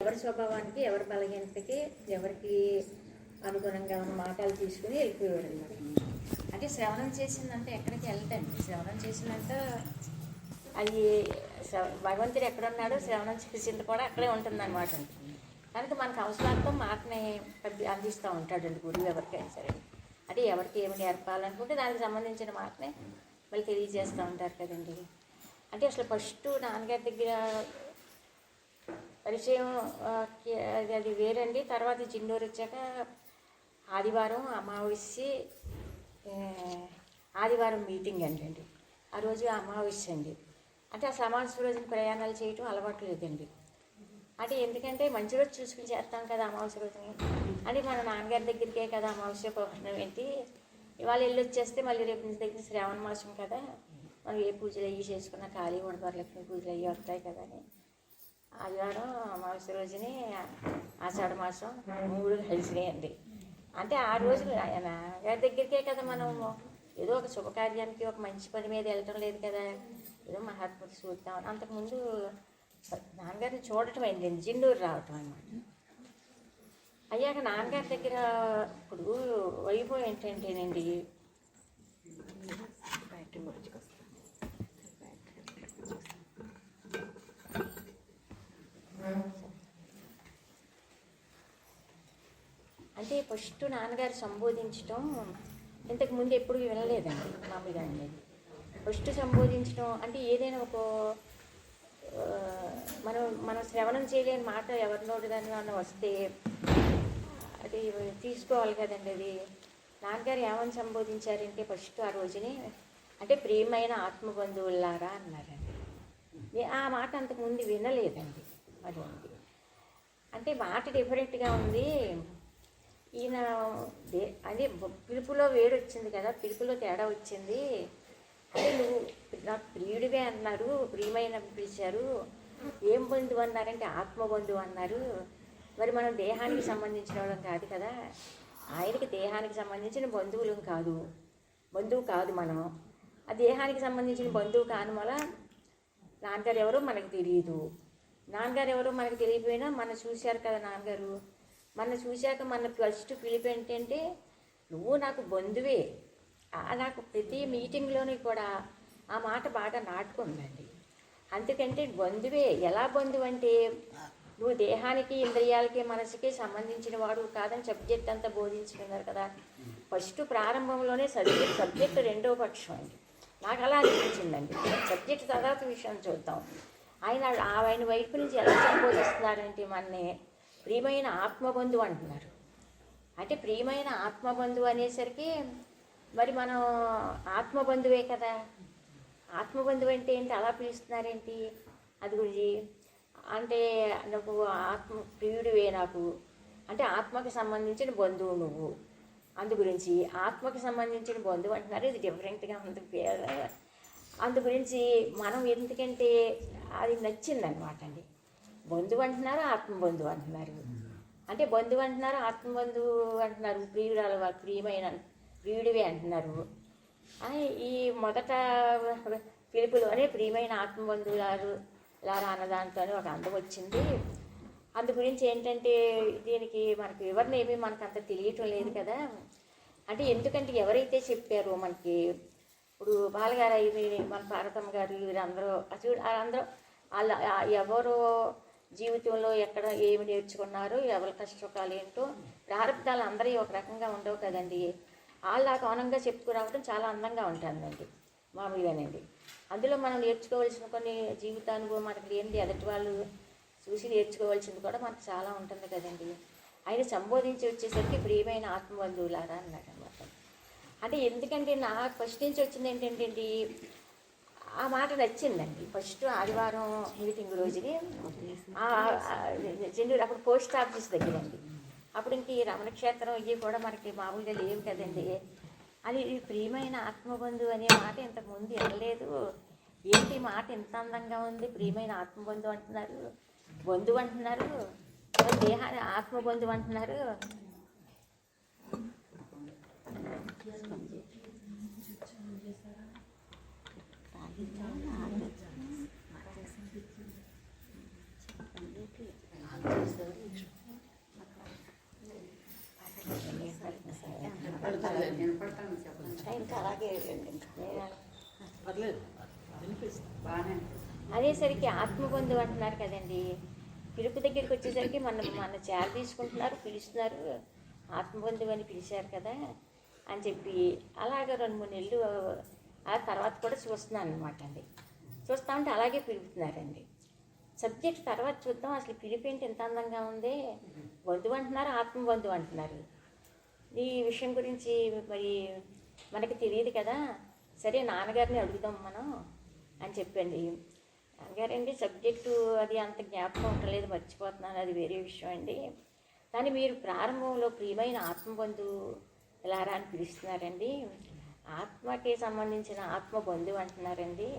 ఎవరి స్వభావానికి, ఎవరి బలహీనతకి, ఎవరికి అనుగుణంగా ఉన్న మాటలు తీసుకుని వెళ్ళిపోయాడు అన్నమాట. అంటే శ్రవణం చేసిందంటే ఎక్కడికి వెళ్తాండి. శ్రవణం చేసిందంటే అది భగవంతుడు ఎక్కడున్నాడో శ్రవణం చేసింది కూడా అక్కడే ఉంటుందన్నమాట. కనుక మనకు అవసరాలతో మాటని అందిస్తూ ఉంటాడండి గురువు ఎవరికైనా సరే. అంటే ఎవరికి ఏమి నేర్పాలనుకుంటే దానికి సంబంధించిన మాటని మళ్ళీ తెలియజేస్తూ ఉంటారు కదండి. అంటే అసలు ఫస్ట్ నాన్నగారి దగ్గర పరిచయం అది వేరండి. తర్వాత జిన్నూరు వచ్చాక ఆదివారం అమావాస్య, ఆదివారం మీటింగ్ అండి. ఆ రోజు అమావాస్య అండి. అంటే ఆ అమావాస్య రోజున ప్రయాణాలు చేయటం అలవాటు లేదండి. అంటే ఎందుకంటే మంచి రోజు చూసుకుని చేస్తాం కదా అమావాస్య రోజుని. అంటే మన నాన్నగారి దగ్గరికే కదా అమావాస్య పౌర్ణం ఏంటి, ఇవాళ వెళ్ళి వచ్చేస్తే మళ్ళీ రేపు నుంచి దగ్గర శ్రావణ మాసం కదా, మనం ఏ పూజలు అయ్యి చేసుకున్నా ఖాళీ ఉండదు, లక్ష్మీ పూజలు అయ్యి వస్తాయి కదా అని ఆదివారం అమావాస్య రోజుని ఆషాఢ మాసం 3 కలిసినాయండి. అంటే ఆ రోజు ఆయన గారి దగ్గరికే కదా మనం ఏదో ఒక శుభకార్యానికి ఒక మంచి పని మీద వెళ్ళటం లేదు కదా, ఏదో మహాత్ముడు చూద్దాం. అంతకుముందు నాన్నగారిని చూడటం అయిందండి, జిన్నూరు రావటం అన్నమాట. అయ్యాక నాన్నగారి దగ్గర ఇప్పుడు వైభవం ఏంటంటేనండి, అంటే ఫస్ట్ నాన్నగారు సంబోధించడం ఇంతకుముందు ఎప్పుడు వినలేదండి మామూలుగా అనేది. ఫస్ట్ సంబోధించడం అంటే ఏదైనా ఒక మనం శ్రవణం చేయలేని మాట ఎవరి నోటిదాన్ని అన్న వస్తే అది తీసుకోవాలి కదండి. అది నాన్నగారు ఏమని సంబోధించారంటే ఫస్ట్ ఆ రోజుని అంటే ప్రియమైన ఆత్మబంధువులారా అన్నారండి. ఆ మాట అంతకుముందు వినలేదండి. అది ఉంది అంటే మాట డిఫరెంట్గా ఉంది. ఈయన అదే పిలుపులో వేడి వచ్చింది కదా, పిలుపులో తేడా వచ్చింది. అంటే నువ్వు నాకు ప్రియుడివే అన్నారు, ప్రియమైన పిలిచారు, ఏం బంధువు అన్నారంటే ఆత్మబంధువు అన్నారు. మరి మనం దేహానికి సంబంధించిన వాళ్ళం కాదు కదా, ఆయనకి దేహానికి సంబంధించిన బంధువులం కాదు, బంధువు కాదు మనం. ఆ దేహానికి సంబంధించిన బంధువు కాని వల్ల నాన్నగారు ఎవరో మనకు తెలియదు. నాన్నగారు ఎవరో మనకు తెలియపోయినా మన చూశారు కదా నాన్నగారు. మన చూశాక మన ఫస్ట్ పిలుపు ఏంటంటే నువ్వు నాకు బంధువే. నాకు ప్రతి మీటింగ్లోని కూడా ఆ మాట బాగా నాటుకుందండి. అందుకంటే బంధువే. ఎలా బంధువు అంటే నువ్వు దేహానికి, ఇంద్రియాలకి, మనసుకి సంబంధించిన వాడు కాదని సబ్జెక్ట్ అంతా బోధించుకున్నారు కదా. ఫస్ట్ ప్రారంభంలోనే సబ్జెక్ట్ రెండో పక్షం అండి. నాకు అలా అనిపించిందండి. సబ్జెక్ట్ తర్వాత విషయం చూద్దాం. ఆయన వైపు నుంచి ఎలా సంబోధిస్తున్నారంటే మనని ప్రియమైన ఆత్మబంధువు అంటున్నారు. అంటే ప్రియమైన ఆత్మబంధువు అనేసరికి మరి మనం ఆత్మబంధువే కదా. ఆత్మబంధువు అంటే ఏంటి, అలా పిలుస్తున్నారేంటి అది గురించి అంటే నువ్వు ఆత్మ ప్రియుడివే నాకు అంటే ఆత్మకి సంబంధించిన బంధువు నువ్వు. అందు గురించి ఆత్మకి సంబంధించిన బంధువు అంటున్నారు. ఇది డిఫరెంట్గా ఉంది పేరు. అందు గురించి మనం ఎందుకంటే అది నచ్చిందనమాట అండి. బంధువు అంటున్నారు, ఆత్మబంధువు అంటున్నారు. అంటే బంధువు అంటున్నారు, ఆత్మబంధువు అంటున్నారు, ప్రియురాలు ప్రియమైన ప్రియుడివే అంటున్నారు. ఈ మొదట పిలుపులోనే ప్రియమైన ఆత్మబంధువులారు లారా అన్నదాంతో ఒక అందం వచ్చింది. అందు గురించి ఏంటంటే దీనికి మనకి వివరణ ఏమీ మనకు అంత తెలియటం లేదు కదా. అంటే ఎందుకంటే ఎవరైతే చెప్పారో మనకి ఇప్పుడు బాలగారు అయ్యి మన పార్వతమ్మ గారు వీరందరూ వాళ్ళందరూ వాళ్ళ ఎవరో జీవితంలో ఎక్కడ ఏమి నేర్చుకున్నారో, ఎవరి కష్టసుఖాలు ఏంటో, ప్రారంభాలు అందరూ ఒక రకంగా ఉండవు కదండి. వాళ్ళు కోణంగా చెప్పుకురావడం చాలా అందంగా ఉంటుందండి మామూలుగానండి. అందులో మనం నేర్చుకోవాల్సిన కొన్ని జీవితానుభవం మనకి ఏంటి, ఎదటి వాళ్ళు చూసి నేర్చుకోవాల్సింది కూడా మనకు చాలా ఉంటుంది కదండి. ఆయన సంబోధించి వచ్చేసరికి ప్రియమైన ఆత్మబంధువులారా అన్నాడు అన్నమాట. అంటే ఎందుకంటే నాకు ఫస్ట్ నుంచి వచ్చింది ఏంటంటే ఆ మాట నచ్చిందండి. ఫస్ట్ ఆదివారం మీటింగ్ రోజుని చెన్నూరు అప్పుడు పోస్ట్ ఆఫీస్ దగ్గరండి. అప్పుడు ఇంక ఈ రమణక్షేత్రం ఇవి కూడా మనకి మామూలుగా లేవు కదండి. అది ప్రియమైన ఆత్మబంధువు అనే మాట ఇంతకుముందు వినలేదు. ఏంటి మాట ఇంత అందంగా ఉంది, ప్రియమైన ఆత్మబంధువు అంటున్నారు, బంధువు అంటున్నారు, దేహాన్ని ఆత్మబంధువు అంటున్నారు. ఇంకా అలాగే పర్లేదు బాగానే అదేసరికి ఆత్మబంధు అంటున్నారు కదండి. పిలుపు దగ్గరికి వచ్చేసరికి మన చేర తీసుకుంటున్నారు, పిలుస్తున్నారు, ఆత్మబంధువు అని పిలిచారు కదా అని చెప్పి అలాగ 2-3 నెలలు ఆ తర్వాత కూడా చూస్తున్నాను అనమాట అండి. చూస్తా ఉంటే అలాగే పిలుపుతున్నారండి. సబ్జెక్ట్ తర్వాత చూద్దాం, అసలు పిలుపు ఏంటి ఎంత అందంగా ఉంది. బంధువు అంటున్నారు, ఆత్మబంధువు అంటున్నారు. ఈ విషయం గురించి మరి మనకి తెలియదు కదా, సరే నాన్నగారిని అడుగుదాం మనం అని చెప్పండి. నాన్నగారండి సబ్జెక్టు అది అంత జ్ఞాపకం ఉండలేదు, మర్చిపోతున్నాను, అది వేరే విషయం అండి. కానీ మీరు ప్రారంభంలో ప్రియమైన ఆత్మబంధువు ఎలారా అని పిలుస్తున్నారండి. ఆత్మకి సంబంధించిన ఆత్మబంధువు అంటున్నారండి.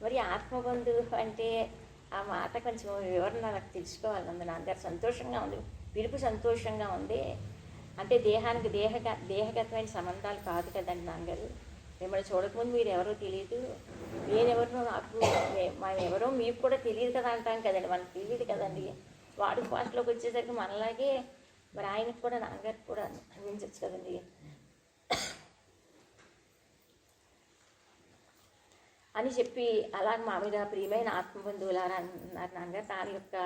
మరి ఆత్మబంధువు అంటే ఆ మాట కొంచెం వివరణ నాకు తెలుసుకోవాలి. నాన్నగారు సంతోషంగా ఉంది, పిలుపు సంతోషంగా ఉంది. అంటే దేహానికి దేహగతమైన సంబంధాలు కాదు కదండి నాన్నగారు. మిమ్మల్ని చూడకముందు మీరు ఎవరో తెలియదు, నేనెవరో నాకు మనం ఎవరో మీకు కూడా తెలియదు కదా అంటాం కదండి. మనకు తెలియదు కదండి. వాడి భాషలోకి వచ్చేసరికి మనలాగే మరి ఆయనకు కూడా నాన్నగారికి కూడా అనిపించవచ్చు కదండి అని చెప్పి అలాగ మామూలుగా ప్రియమైన ఆత్మబంధువులారా అన్నారు నాన్నగారు. దాని యొక్క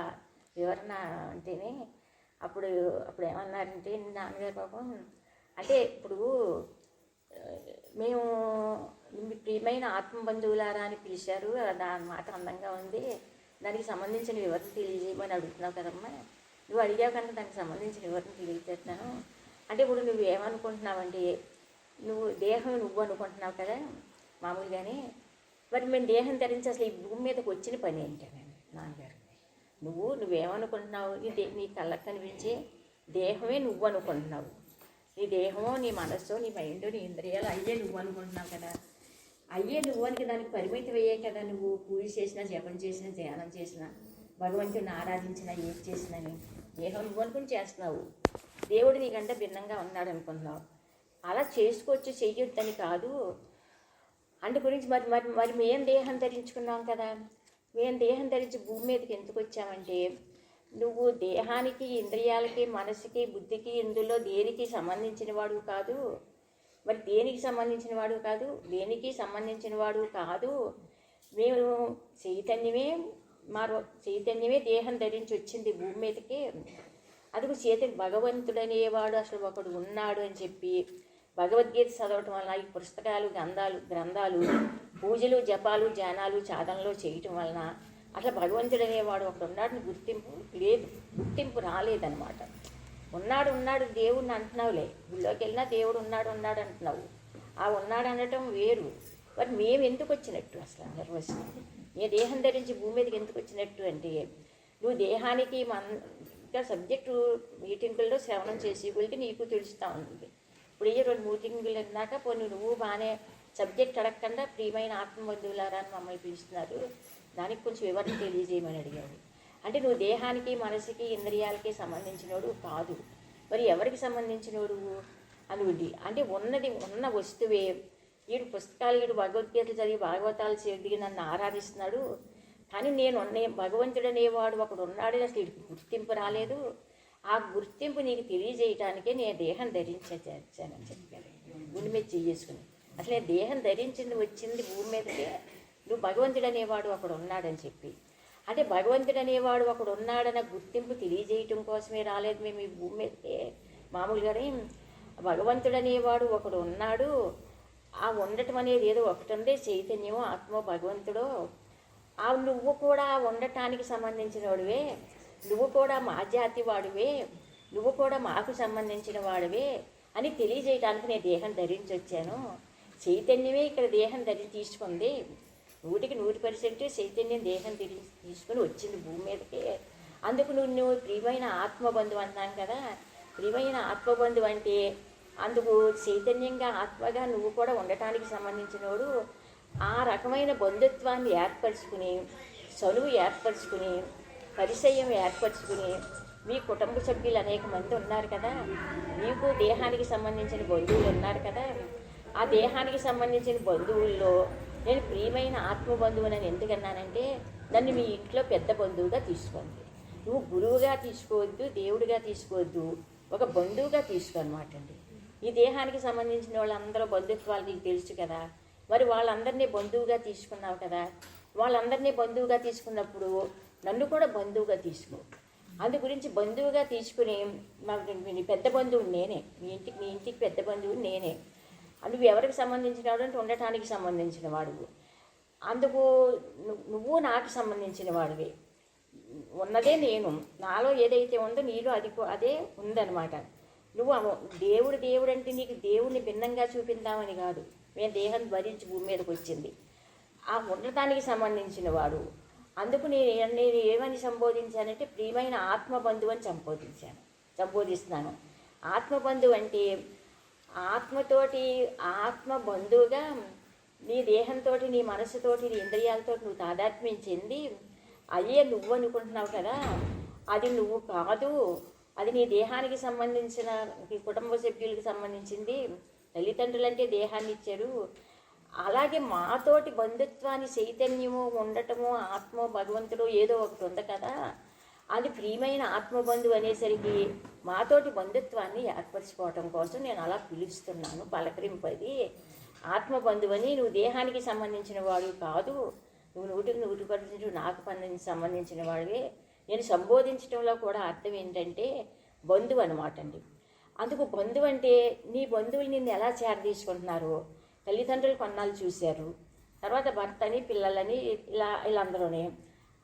వివరణ అంటేనే అప్పుడు ఏమన్నారంటే నాన్నగారు పాపం అంటే ఇప్పుడు మేము ప్రియమైన ఆత్మబంధువులారా అని పిలిచారు, దాని మాట అందంగా ఉంది, దానికి సంబంధించిన వివరణ తెలియజేయమని అడుగుతున్నావు కదమ్మా. నువ్వు అడిగావు కనుక దానికి సంబంధించిన వివరణ తెలియజేస్తాను. అంటే ఇప్పుడు నువ్వు ఏమనుకుంటున్నావంటే నువ్వు దేహం నువ్వు అనుకుంటున్నావు కదా మామూలుగానే. మరి మేము దేహం ధరించి అసలు ఈ భూమి మీదకి వచ్చిన పని ఏంటండి నాన్నగారు. నువ్వేమనుకుంటున్నావు, నీ కళ్ళకు కనిపించే దేహమే నువ్వు అనుకుంటున్నావు. నీ దేహమో నీ మనస్సు నీ మైండ్ నీ ఇంద్రియాలు అయ్యే నువ్వు అనుకుంటున్నావు కదా. అయ్యే నువ్వు అని దానికి పరిమితం అయ్యే కదా. నువ్వు పూజ చేసినా, జపం చేసినా, ధ్యానం చేసినా, భగవంతుని ఆరాధించినా, ఏది చేసినని దేహం నువ్వు అనుకుని చేస్తున్నావు. దేవుడు నీకంటే భిన్నంగా ఉన్నాడు అనుకుంటున్నావు. అలా చేసుకోవచ్చు, చెయ్యొద్దని కాదు. అందు గురించి మరి మేము దేహం ధరించుకున్నాం కదా. మేము దేహం ధరించి భూమి మీదకి ఎందుకు వచ్చామంటే నువ్వు దేహానికి, ఇంద్రియాలకి, మనసుకి, బుద్ధికి ఇందులో దేనికి సంబంధించిన వాడు కాదు. మరి దేనికి సంబంధించిన వాడు కాదు, దేనికి సంబంధించిన వాడు కాదు. మేము చైతన్యమే దేహం ధరించి వచ్చింది భూమి మీదకి. అదుగు భగవంతుడనేవాడు అసలు ఒకడు ఉన్నాడు అని చెప్పి భగవద్గీత చదవటం వలన, ఈ పుస్తకాలు, గ్రంథాలు, పూజలు, జపాలు, ధ్యానాలు, సాధనలు చేయటం వలన అసలు భగవంతుడు అనేవాడు ఒకడు ఉన్నాడని గుర్తింపు రాలేదన్నమాట. ఉన్నాడు దేవుడిని అంటున్నావులే, గుళ్ళోకి వెళ్ళినా దేవుడు ఉన్నాడు అంటున్నావు. ఆ ఉన్నాడు అనటం వేరు. మరి మేము ఎందుకు వచ్చినట్టు అసలు నిర్వచనం? నీ దేహం ధరించి భూమి మీదకి ఎందుకు వచ్చినట్టు అంటే నువ్వు దేహానికి ఇంకా సబ్జెక్టు మీటింగుల్లో శ్రవణం చేసి కొలికి నీకు తెలుస్తూ ఉంది. ఇప్పుడు 2 మీటింగులు వెళ్ళినాక పోనీ నువ్వు బాగానే సబ్జెక్ట్ అడగకుండా ప్రియమైన ఆత్మబంధువులారా అని మమ్మల్ని పిలుస్తున్నారు, దానికి కొంచెం వివరణ తెలియజేయమని అడిగాడు. అంటే నువ్వు దేహానికి, మనసుకి, ఇంద్రియాలకి సంబంధించినోడు కాదు. మరి ఎవరికి సంబంధించినోడు అనుడి అంటే ఉన్న వస్తువే. వీడు పుస్తకాలు, భగవద్గీతలు చదివి, భాగవతాలు చదివి నన్ను ఆరాధిస్తున్నాడు. కానీ భగవంతుడు అనేవాడు ఒకడు ఉన్నాడని అసలు వీడికి గుర్తింపు రాలేదు. ఆ గుర్తింపు నీకు తెలియజేయటానికే నేను దేహం ధరించానని చెప్పాను. గుండె మీద చేసుకుని అసలు నేను దేహం ధరించింది వచ్చింది భూమి మీదకి నువ్వు భగవంతుడు అనేవాడు ఒకడు ఉన్నాడని చెప్పి. అంటే భగవంతుడు అనేవాడు ఒకడు ఉన్నాడన్న గుర్తింపు తెలియజేయటం కోసమే రాలేదు మేము ఈ భూమి మీదకి. మామూలుగానే భగవంతుడు అనేవాడు ఒకడు ఉన్నాడు, ఆ ఉండటం అనేది ఏదో ఒకటి ఉంది, చైతన్యమో ఆత్మో భగవంతుడో. ఆ నువ్వు కూడా ఉండటానికి సంబంధించిన వాడివే, నువ్వు కూడా మా జాతి వాడివే, నువ్వు కూడా మాకు సంబంధించిన వాడివే అని తెలియజేయడానికి నేను దేహం ధరించి వచ్చాను. చైతన్యమే ఇక్కడ దేహం ధరించి తీసుకుంది. 100% చైతన్యం దేహం తీసుకుని వచ్చింది భూమి మీదకి. అందుకు నువ్వు ప్రియమైన ఆత్మబంధువు అంటాను కదా. ప్రియమైన ఆత్మబంధువు అంటే అందుకు చైతన్యంగా ఆత్మగా నువ్వు కూడా ఉండటానికి సంబంధించినవాడు. ఆ రకమైన బంధుత్వాన్ని ఏర్పరచుకుని, చనువు ఏర్పరచుకుని, పరిచయం ఏర్పరచుకుని, మీ కుటుంబ సభ్యులు అనేక మంది ఉన్నారు కదా, మీకు దేహానికి సంబంధించిన బంధువులు ఉన్నారు కదా. ఆ దేహానికి సంబంధించిన బంధువుల్లో నేను ప్రియమైన ఆత్మబంధువుని ఎందుకన్నానంటే నన్ను మీ ఇంట్లో పెద్ద బంధువుగా తీసుకోండి. నువ్వు గురువుగా తీసుకోవద్దు, దేవుడిగా తీసుకోవద్దు, ఒక బంధువుగా తీసుకో అనమాట అండి. ఈ దేహానికి సంబంధించిన వాళ్ళందరూ బంధుత్వాలు నీకు తెలుసు కదా, మరి వాళ్ళందరినీ బంధువుగా తీసుకున్నావు కదా, వాళ్ళందరినీ బంధువుగా తీసుకున్నప్పుడు నన్ను కూడా బంధువుగా తీసుకో. అందు గురించి బంధువుగా తీసుకుని నీ పెద్ద బంధువు నేనే, మీ ఇంటికి పెద్ద బంధువు నేనే. నువ్వు ఎవరికి సంబంధించిన వాడు అంటే ఉండటానికి సంబంధించిన వాడువు. అందుకు నువ్వు నాకు సంబంధించిన వాడివి. ఉన్నదే నేను, నాలో ఏదైతే ఉందో నీలో అదే ఉందన్నమాట. నువ్వు దేవుడు అంటే నీకు దేవుడిని భిన్నంగా చూపిందామని కాదు, మేము దేహం భరించి భూమి మీదకి వచ్చింది ఆ ఉండటానికి సంబంధించిన వాడు. అందుకు నేను ఏమని సంబోధించానంటే ప్రియమైన ఆత్మబంధువు అని సంబోధిస్తున్నాను. ఆత్మబంధువు అంటే ఆత్మతోటి ఆత్మబంధువుగా నీ దేహంతో, నీ మనసుతోటి, నీ ఇంద్రియాలతో నువ్వు తాదాత్మ్యం చెంది అయ్యే నువ్వు అనుకుంటున్నావు కదా, అది నువ్వు కాదు. అది నీ దేహానికి సంబంధించిన కుటుంబ సభ్యులకు సంబంధించింది. తల్లిదండ్రులంటే దేహాన్ని ఇచ్చారు. అలాగే మాతోటి బంధుత్వాన్ని చైతన్యము ఉండటము, ఆత్మ భగవంతుడు ఏదో ఒకటి ఉంది కదా, అది ప్రియమైన ఆత్మబంధువు అనేసరికి మాతోటి బంధుత్వాన్ని ఏర్పరచుకోవటం కోసం నేను అలా పిలుస్తున్నాను. పలకరింపది ఆత్మబంధువు అని. నువ్వు దేహానికి సంబంధించిన వాడు కాదు, నువ్వు 100% నాకు సంబంధించిన వాడివే. నేను సంబోధించడంలో కూడా అర్థం ఏంటంటే బంధువు అనమాట అండి. అందుకు బంధువు అంటే నీ బంధువులు నిన్ను ఎలా చేరదీసుకుంటున్నారు. తల్లిదండ్రులు కొన్నాళ్ళు చూశారు, తర్వాత భర్తని, పిల్లలని, వీళ్ళందరూనే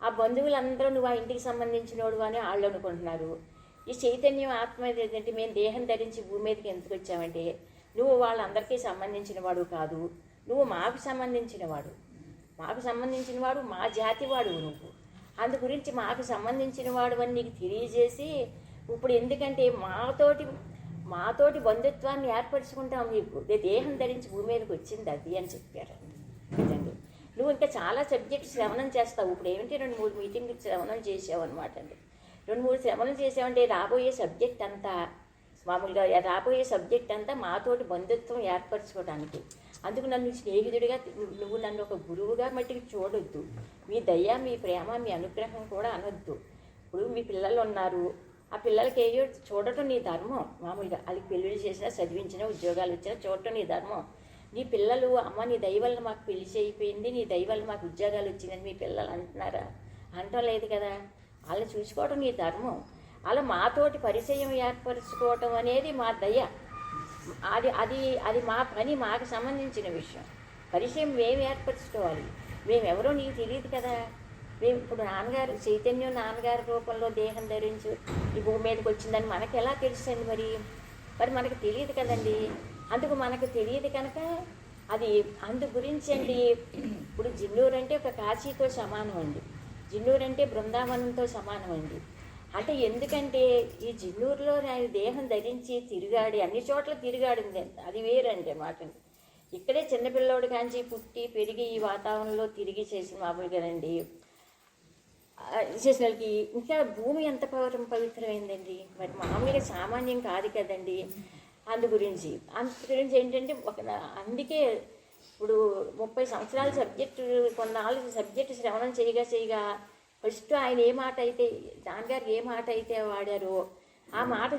ఆ బంధువులందరూ నువ్వు ఆ ఇంటికి సంబంధించినోడు అని వాళ్ళు అనుకుంటున్నారు. ఈ చైతన్యం ఆత్మ ఏంటంటే మేము దేహం ధరించి భూమి మీదకి ఎందుకు వచ్చామంటే నువ్వు వాళ్ళందరికీ సంబంధించిన వాడు కాదు, నువ్వు మాకు సంబంధించిన వాడు, మా జాతి వాడు నువ్వు. అందు గురించి మాకు సంబంధించిన వాడు అని నీకు తెలియజేసి ఇప్పుడు ఎందుకంటే మాతోటి బంధుత్వాన్ని ఏర్పరచుకుంటాం. నీకు దేహం ధరించి భూమి మీదకి వచ్చింది అది అని చెప్పారండి. కదండి, నువ్వు ఇంకా చాలా సబ్జెక్ట్ శ్రవణం చేస్తావు. ఇప్పుడు ఏమంటే 2-3 మీటింగ్లు శ్రవణం చేసావు అనమాట అండి. 2-3 శ్రవణం చేసావంటే రాబోయే సబ్జెక్ట్ అంతా మాతోటి బంధుత్వం ఏర్పరచుకోవడానికి. అందుకు నన్ను స్నేహితుడిగా, నువ్వు నన్ను ఒక గురువుగా మట్టికి చూడొద్దు. మీ దయ, మీ ప్రేమ, మీ అనుగ్రహం కూడా అనొద్దు. ఇప్పుడు మీ పిల్లలు ఉన్నారు, ఆ పిల్లలకి ఏయో చూడటం నీ ధర్మం. మామూలుగా వాళ్ళకి పెళ్ళిళ్ళు చేసినా, చదివించినా, ఉద్యోగాలు వచ్చినా చూడటం నీ ధర్మం. నీ పిల్లలు అమ్మ నీ దయ వల్ల మాకు పెళ్లి చేయిపోయింది, నీ దయ వల్ల మాకు ఉద్యోగాలు వచ్చిందని మీ పిల్లలు అంటున్నారా? అంటం లేదు కదా. వాళ్ళని చూసుకోవటం నీ ధర్మం. అలా మాతోటి పరిచయం ఏర్పరచుకోవటం అనేది మా దయ. అది మా పని, మాకు సంబంధించిన విషయం. పరిచయం మేము ఏర్పరచుకోవాలి. మేమెవరో నీకు తెలియదు కదా. మేము ఇప్పుడు చైతన్యం నాన్నగారి రూపంలో దేహం ధరించి ఈ భూమి మీదకి వచ్చిందని మనకి ఎలా తెలుసండి? మరి మనకు తెలియదు కదండి. అందుకు మనకు తెలియదు కనుక అది అందు గురించి అండి. ఇప్పుడు జిన్నూరు అంటే ఒక కాశీతో సమానం అండి, జిన్నూరు అంటే బృందావనంతో సమానం అండి. అంటే ఎందుకంటే ఈ జిన్నూరులో ఆయన దేహం ధరించి తిరిగాడి, అన్ని చోట్ల తిరిగాడింది, అది వేరండి మాట. ఇక్కడే చిన్నపిల్లోడు కాంచి పుట్టి పెరిగి ఈ వాతావరణంలో తిరిగి చేసిన మామూలుగానండి చేసిన వాళ్ళకి ఇంకా భూమి ఎంత పవిత్రమైందండి. మరి మామూలుగా సామాన్యం కాదు కదండి. అందు గురించి ఏంటంటే అందుకే ఇప్పుడు 30 సంవత్సరాల కొన్నాళ్ళు సబ్జెక్టు శ్రవణం చేయగా ఫస్ట్ ఆయన నాన్నగారు ఏ మాట అయితే వాడారో ఆ మాట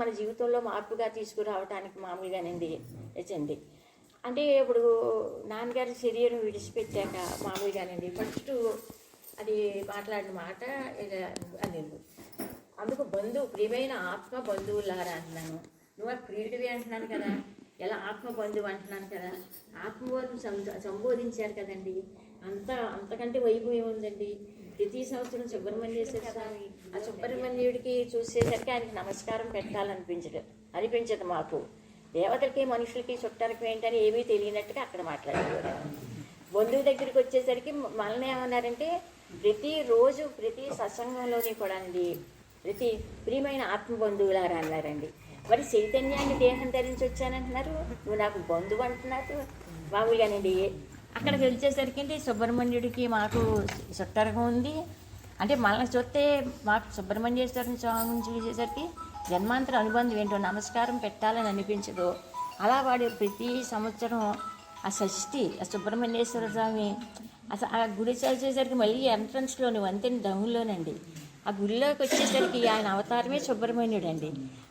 మన జీవితంలో మార్పుగా తీసుకురావడానికి మామూలుగానండి వచ్చండి. అంటే ఇప్పుడు నాన్నగారి శరీరం విడిచిపెట్టాక మామూలుగానండి ఫస్ట్ అది మాట్లాడిన మాట అనేది. అందుకు ప్రియమైన ఆత్మ బంధువులారా అంటున్నాను. నువ్వు ప్రియుడివి అంటున్నాను కదా, ఎలా ఆత్మ బంధువు అంటున్నాను కదా. ఆత్మబంధువు సంబోధించారు కదండి. అంతకంటే వైభవం ఉందండి. ప్రతి సంవత్సరం సుబ్రహ్మణ్యేశ్వర స్వామి ఆ సుబ్రహ్మణ్యుడికి చూసేసరికి ఆయనకి నమస్కారం అనిపించదు మాకు. దేవతలకి, మనుషులకి, చుట్టాలకి ఏంటని ఏమీ తెలియనట్టుగా అక్కడ మాట్లాడేవారు. బంధువు దగ్గరికి వచ్చేసరికి మనల్ని ఏమన్నారంటే ప్రతిరోజు ప్రతి సత్సంగంలోని కూడా అండి ప్రియమైన ఆత్మబంధువులారా అన్నారండి. మరి చైతన్యాన్ని దేహం ధరించి వచ్చానంటున్నారు, నువ్వు నాకు బంధువు అంటున్నారు. మామూలుగానండి అక్కడికి వచ్చేసరికి అంటే సుబ్రహ్మణ్యుడికి మాకు చుట్టరకం ఉంది. అంటే మనల్ని చూస్తే మాకు సుబ్రహ్మణ్యేశ్వర స్వామి చూసేసరికి జన్మాంతర అనుబంధం ఏంటో నమస్కారం పెట్టాలని అనిపించదు. అలా వాడు ప్రతి సంవత్సరం ఆ షష్ఠి ఆ సుబ్రహ్మణ్యేశ్వర స్వామి ఆ గుడి చేసేసరికి మళ్ళీ ఎంట్రన్స్లోని వంతెన డౌన్లోనండి ఆ గుడిలోకి వచ్చేసరికి ఆయన అవతారమే సుబ్రహ్మణ్యుడు అండి.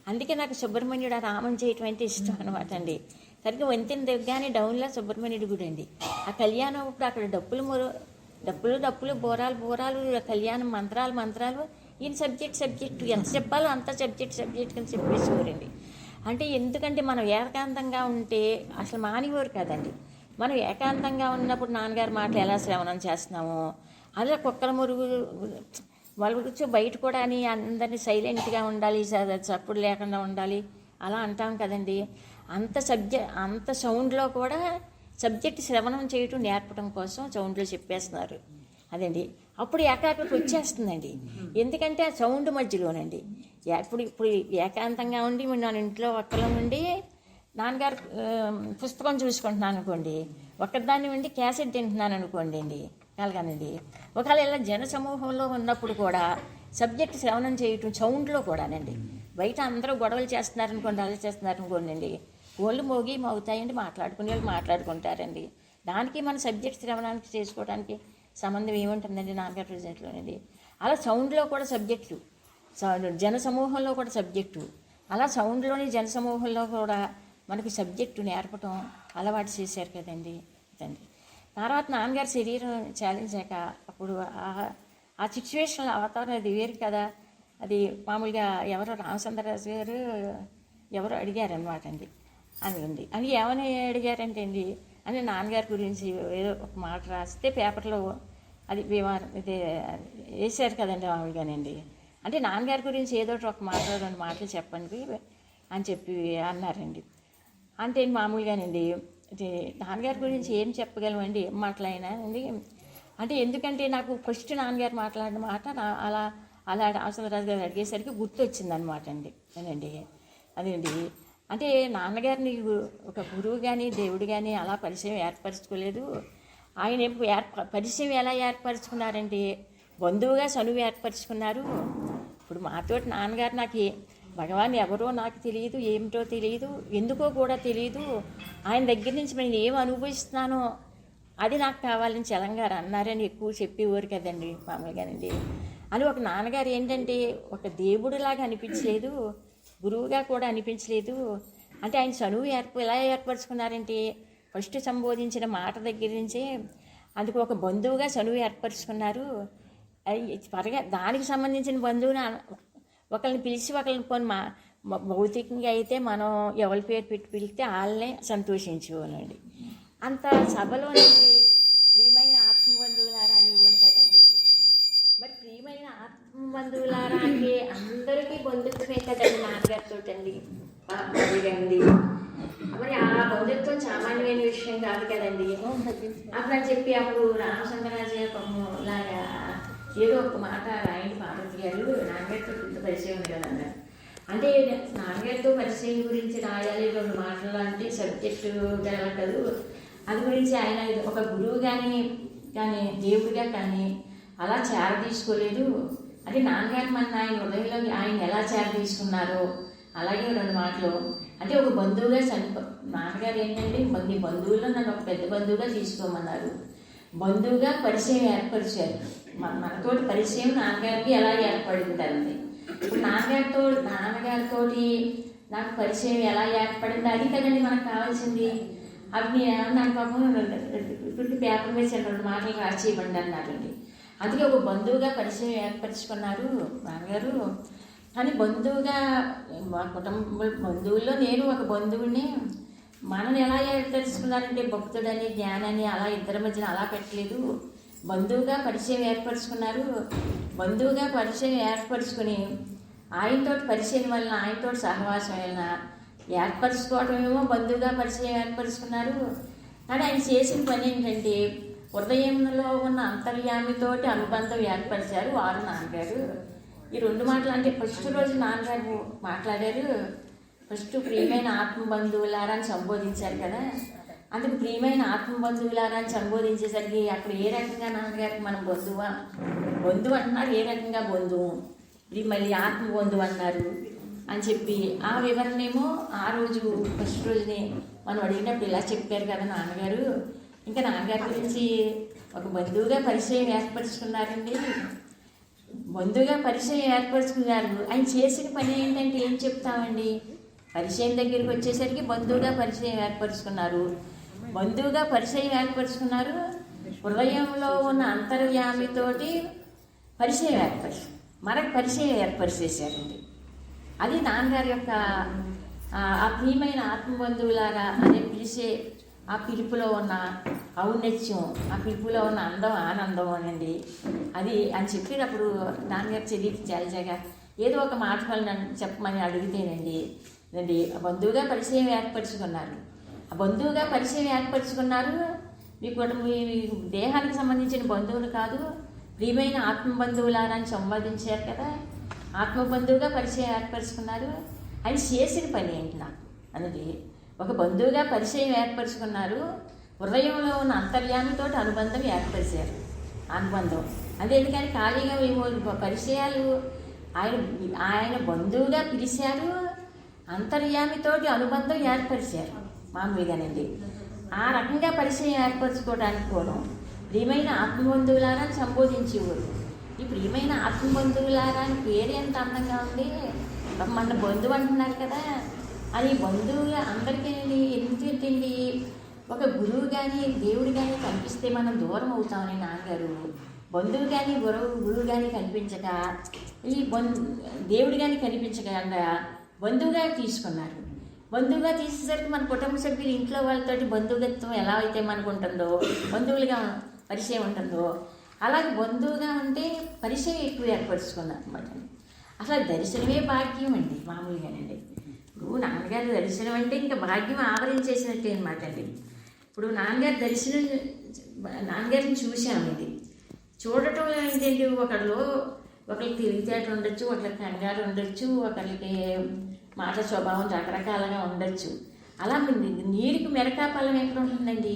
అందుకే నాకు సుబ్రహ్మణ్యుడు ఆ రామం చేయటం అంటే ఇష్టం అనమాట అండి. సరిగ్గా వంతెన దగ్గరగానే డౌన్లో సుబ్రహ్మణ్యుడి గుడి అండి. ఆ కళ్యాణం అప్పుడు అక్కడ డప్పులు బోరాలు కళ్యాణం మంత్రాలు ఈయన సబ్జెక్టు ఎంత చెప్పాలో అంత సబ్జెక్ట్ అని చెప్పేసేవారండి. అంటే ఎందుకంటే మనం ఏకాంతంగా ఉంటే అసలు మానేవారు కదండి. మనం ఏకాంతంగా ఉన్నప్పుడు నాన్నగారి మాటలు ఎలా శ్రవణం చేస్తున్నామో అలా కుక్కల మురుగు వాళ్ళ గురించి బయట కూడా అని అందరినీ సైలెంట్గా ఉండాలి, చప్పుడు లేకుండా ఉండాలి అలా అంటాం కదండి. అంత సౌండ్లో కూడా సబ్జెక్ట్ శ్రవణం చేయటం నేర్పడం కోసం సౌండ్లో చెప్పేస్తున్నారు అదండి. అప్పుడు ఏకాగ్రత వచ్చేస్తుందండి. ఎందుకంటే ఆ సౌండ్ మధ్యలోనండి ఇప్పుడు ఏకాంతంగా ఉండి నేను ఇంట్లో ఒక్కలో ఉండి నాన్నగారు పుస్తకం చూసుకుంటున్నాను అనుకోండి, ఒక్కదాన్ని ఉండి క్యాసెట్ తింటున్నాను అనుకోండి అండి అలాగానండి. ఒకవేళ ఇలా జన సమూహంలో ఉన్నప్పుడు కూడా సబ్జెక్ట్ శ్రవణం చేయటం సౌండ్లో కూడానండి. బయట అందరూ గొడవలు చేస్తున్నారనుకోండి, అలా చేస్తున్నారనుకోండి అండి, ఓళ్ళు మోగుతాయండి, మాట్లాడుకునే వాళ్ళు మాట్లాడుకుంటారండి. దానికి మన సబ్జెక్ట్ శ్రవణానికి చేసుకోవడానికి సంబంధం ఏముంటుందండి నాన్నగారి ప్రజెంట్లోనండి. అలా సౌండ్లో కూడా సబ్జెక్టు, జన సమూహంలో కూడా సబ్జెక్టు, అలా సౌండ్లోని జన సమూహంలో కూడా మనకి సబ్జెక్టు నేర్పటం అలవాటు చేశారు కదండి అదండి. తర్వాత నాన్నగారి శరీరం చాలించాక అప్పుడు ఆ సిచ్యువేషన్లో అవతారం అది వేరు కదా. అది మామూలుగా ఎవరో రామచంద్రరాజు గారు ఎవరో అడిగారనమాట అండి అని ఏమని అడిగారంటే అండి అని నాన్నగారి గురించి ఏదో ఒక మాట రాస్తే పేపర్లో అది ఇది వేశారు కదండి మామూలుగానండి. అంటే నాన్నగారి గురించి ఏదో ఒక మాట 2 మాటలు చెప్పండి అని చెప్పి అన్నారండి. అంటే మామూలుగానండి నాన్నగారి గురించి ఏం చెప్పగలమండి, ఏం మాట్లాడినా అండి. అంటే ఎందుకంటే నాకు ఫస్ట్ నాన్నగారు మాట్లాడిన మాట అలా రామచంద్రరాజు గారు అడిగేసరికి గుర్తొచ్చిందనమాట అండి అదండి. అంటే నాన్నగారిని ఒక గురువు కానీ దేవుడు కానీ అలా పరిచయం ఏర్పరచుకోలేదు. ఆయన పరిచయం ఎలా ఏర్పరచుకున్నారంటే బంధువుగా చనువు ఏర్పరచుకున్నారు. ఇప్పుడు మాతోటి నాన్నగారు నాకు భగవాన్ ఎవరో నాకు తెలియదు, ఏమిటో తెలియదు, ఎందుకో కూడా తెలియదు, ఆయన దగ్గర నుంచి నేను ఏం అనుభవిస్తున్నానో అది నాకు కావాలని చలంగారు అన్నారని ఎక్కువ చెప్పేవారు కదండి మామూలుగానండి. అని ఒక నాన్నగారు ఏంటంటే ఒక దేవుడిలాగా అనిపించలేదు, గురువుగా కూడా అనిపించలేదు. అంటే ఆయన చనువు ఎలా ఏర్పరచుకున్నారంటే ఫస్ట్ సంబోధించిన మాట దగ్గర నుంచే అందుకు ఒక బంధువుగా చనువు ఏర్పరచుకున్నారు. త్వరగా దానికి సంబంధించిన బంధువుని ఒకరిని పిలిచి ఒకరిని పోని భౌతికంగా అయితే మనం ఎవరి పేరు పెట్టి పిలిస్తే వాళ్ళనే సంతోషించేవాళ్ళండి. అంత సభలోనండి ప్రియమైన ఆత్మబంధువులారా అని ఊరు కదండి. మరి ప్రియమైన ఆత్మబంధువులారా అంటే అందరికీ బంధుత్వమే కదండి నాన్నగారితో అండి అడిగండి. మరి ఆ బంధుత్వం సామాన్యమైన విషయం కాదు కదండి. అప్పుడు చెప్పి అప్పుడు రామచంద్రరాజు లాగా ఏదో ఒక మాట రాయండి పార్వతి గారు, నాన్నగారితో కొంత పరిచయం ఉంది కదన్నారు. అంటే నాన్నగారితో పరిచయం గురించి రాయాలి 2 మాటలు అంటే సబ్జెక్టు కలగదు. అది గురించి ఆయన ఒక గురువు కానీ దేవుడిగా కానీ అలా చేరదీసుకోలేదు. అంటే నాన్నగారు ఆయన హృదయంలో ఆయన ఎలా చేరదీసుకున్నారో అలాగే 2 మాటలు అంటే ఒక బంధువుగా నాన్నగారు ఏంటంటే కొన్ని బంధువుల్లో నన్ను ఒక పెద్ద బంధువుగా తీసుకోమన్నారు. బంధువుగా పరిచయం ఏర్పరిచారు. మనతోటి పరిచయం నాన్నగారికి ఎలా ఏర్పడిందండి. ఇప్పుడు నాన్నగారితో నాకు పరిచయం ఎలా ఏర్పడింది అది కదండి మనకు కావాల్సింది. అవి నాకు పాపం 2 పేపర్ మీద 2 మాటలు రాసి ఇవ్వండి అన్నారండి. అందుకే ఒక బంధువుగా పరిచయం ఏర్పరచుకున్నారు నాన్నగారు. కానీ బంధువుగా మా కుటుంబ బంధువుల్లో నేను ఒక బంధువుని మనని ఎలా ఏర్పరచుకున్నారంటే భక్తుడని జ్ఞానాన్ని అలా ఇద్దరి మధ్యన అలా పెట్టలేదు. బంధువుగా పరిచయం ఏర్పరచుకున్నారు. బంధువుగా పరిచయం ఏర్పరచుకుని ఆయనతో పరిచయం వలన ఆయనతో సహవాసం వలన ఏర్పరచుకోవటమేమో బంధువుగా పరిచయం ఏర్పరచుకున్నారు. కానీ ఆయన చేసిన పని ఏంటంటే హృదయంలో ఉన్న అంతర్యామితోటి అనుబంధం ఏర్పరిచారు వారు నాన్నగారు. ఈ 2 మాటలు అంటే ఫస్ట్ రోజు నాన్నగారు మాట్లాడారు. ఫస్ట్ ప్రియమైన ఆత్మబంధువులారా అని సంబోధించారు కదా. అందుకు ప్రియమైన ఆత్మబంధువులారా అని సంబోధించేసరికి అక్కడ ఏ రకంగా నాన్నగారికి మనం బంధువు అంటున్నారు, ఏ రకంగా బంధువు మళ్ళీ ఆత్మబంధువు అన్నారు అని చెప్పి ఆ వివరణేమో ఆ రోజు ఫస్ట్ రోజుని మనం అడిగినప్పుడు ఇలా చెప్పారు కదా నాన్నగారు. ఇంకా నాన్నగారి గురించి ఒక బంధువుగా పరిచయం ఏర్పరచుకున్నారండి. బంధువుగా పరిచయం ఏర్పరచుకున్నారు. ఆయన చేసిన పని ఏంటంటే ఏం చెప్తామండి, పరిచయం దగ్గరికి వచ్చేసరికి బంధువుగా పరిచయం ఏర్పరచుకున్నారు. బంధువుగా పరిచయం ఏర్పరచుకున్నారు, హృదయంలో ఉన్న అంతర్యామితోటి పరిచయం మనకు పరిచయం ఏర్పరిచేశారండి. అది నాన్నగారి యొక్క ఆ ప్రియమైన ఆత్మబంధువులాగా అనే పిలిచే ఆ పిలుపులో ఉన్న ఔన్నత్యం, ఆ పిలుపులో ఉన్న ఆనందం అనండి. అది అని చెప్పేటప్పుడు నాన్నగారు చదివి చాలిజాగా ఏదో ఒక మాట నన్ను చెప్పమని అడిగితేనండి బంధువుగా పరిచయం ఏర్పరచుకున్నారు. ఆ బంధువుగా పరిచయం ఏర్పరచుకున్నారు. మీ దేహానికి సంబంధించిన బంధువులు కాదు, ప్రియమైన ఆత్మబంధువులారని సంవాదించారు కదా. ఆత్మబంధువుగా పరిచయం ఏర్పరచుకున్నారు. ఆయన చేసిన పని ఏంటి నాకు అన్నది, ఒక బంధువుగా పరిచయం ఏర్పరచుకున్నారు, హృదయంలో ఉన్న అంతర్యామితో అనుబంధం ఏర్పరిచారు. అనుబంధం అంతేందుకని ఖాళీగా పరిచయాలు ఆయన బంధువుగా పిలిచారు, అంతర్యామితోటి అనుబంధం ఏర్పరిచారు మామూలుగానండి. ఆ రకంగా పరిచయం ఏర్పరచుకోవడానికి కూడా ప్రియమైన ఆత్మబంధువులారా సంబోధించేవారు. ఈ ప్రియమైన ఆత్మబంధువులారా అని పేరు ఎంత అందంగా ఉంది. మన బంధువు అంటున్నారు కదా, అది బంధువుగా అందరికీ ఎందుకండి, ఒక గురువు కానీ దేవుడు కానీ కనిపిస్తే మనం దూరం అవుతామని నాన్నగారు బంధువు కానీ గురువు కానీ కనిపించక, ఈ దేవుడు కానీ కనిపించకుండా బంధువుగా తీసుకున్నారు. బంధువుగా తీసేసరికి మన కుటుంబ సభ్యులు ఇంట్లో వాళ్ళతోటి బంధువుగత్వం ఎలా అయితే మనకు ఉంటుందో, బంధువులుగా పరిచయం ఉంటుందో, అలాగే బంధువుగా ఉంటే పరిచయం ఎక్కువ ఏర్పరచుకున్నారు అనమాట. అసలు దర్శనమే భాగ్యం అండి మామూలుగానండి. ఇప్పుడు నాన్నగారి దర్శనం అంటే ఇంకా భాగ్యం ఆవరించేసినట్టే అనమాట అండి. ఇప్పుడు నాన్నగారిని చూసాము. ఇది చూడటం ఏంటంటే ఒకరికి తెలివితేటలు ఉండొచ్చు, ఒకరికి కంగారు ఉండొచ్చు, ఒకరికి మాట స్వభావం రకరకాలుగా ఉండొచ్చు. అలా నీరుకి మెరకాపాలం ఎక్కడ ఉంటుందండి,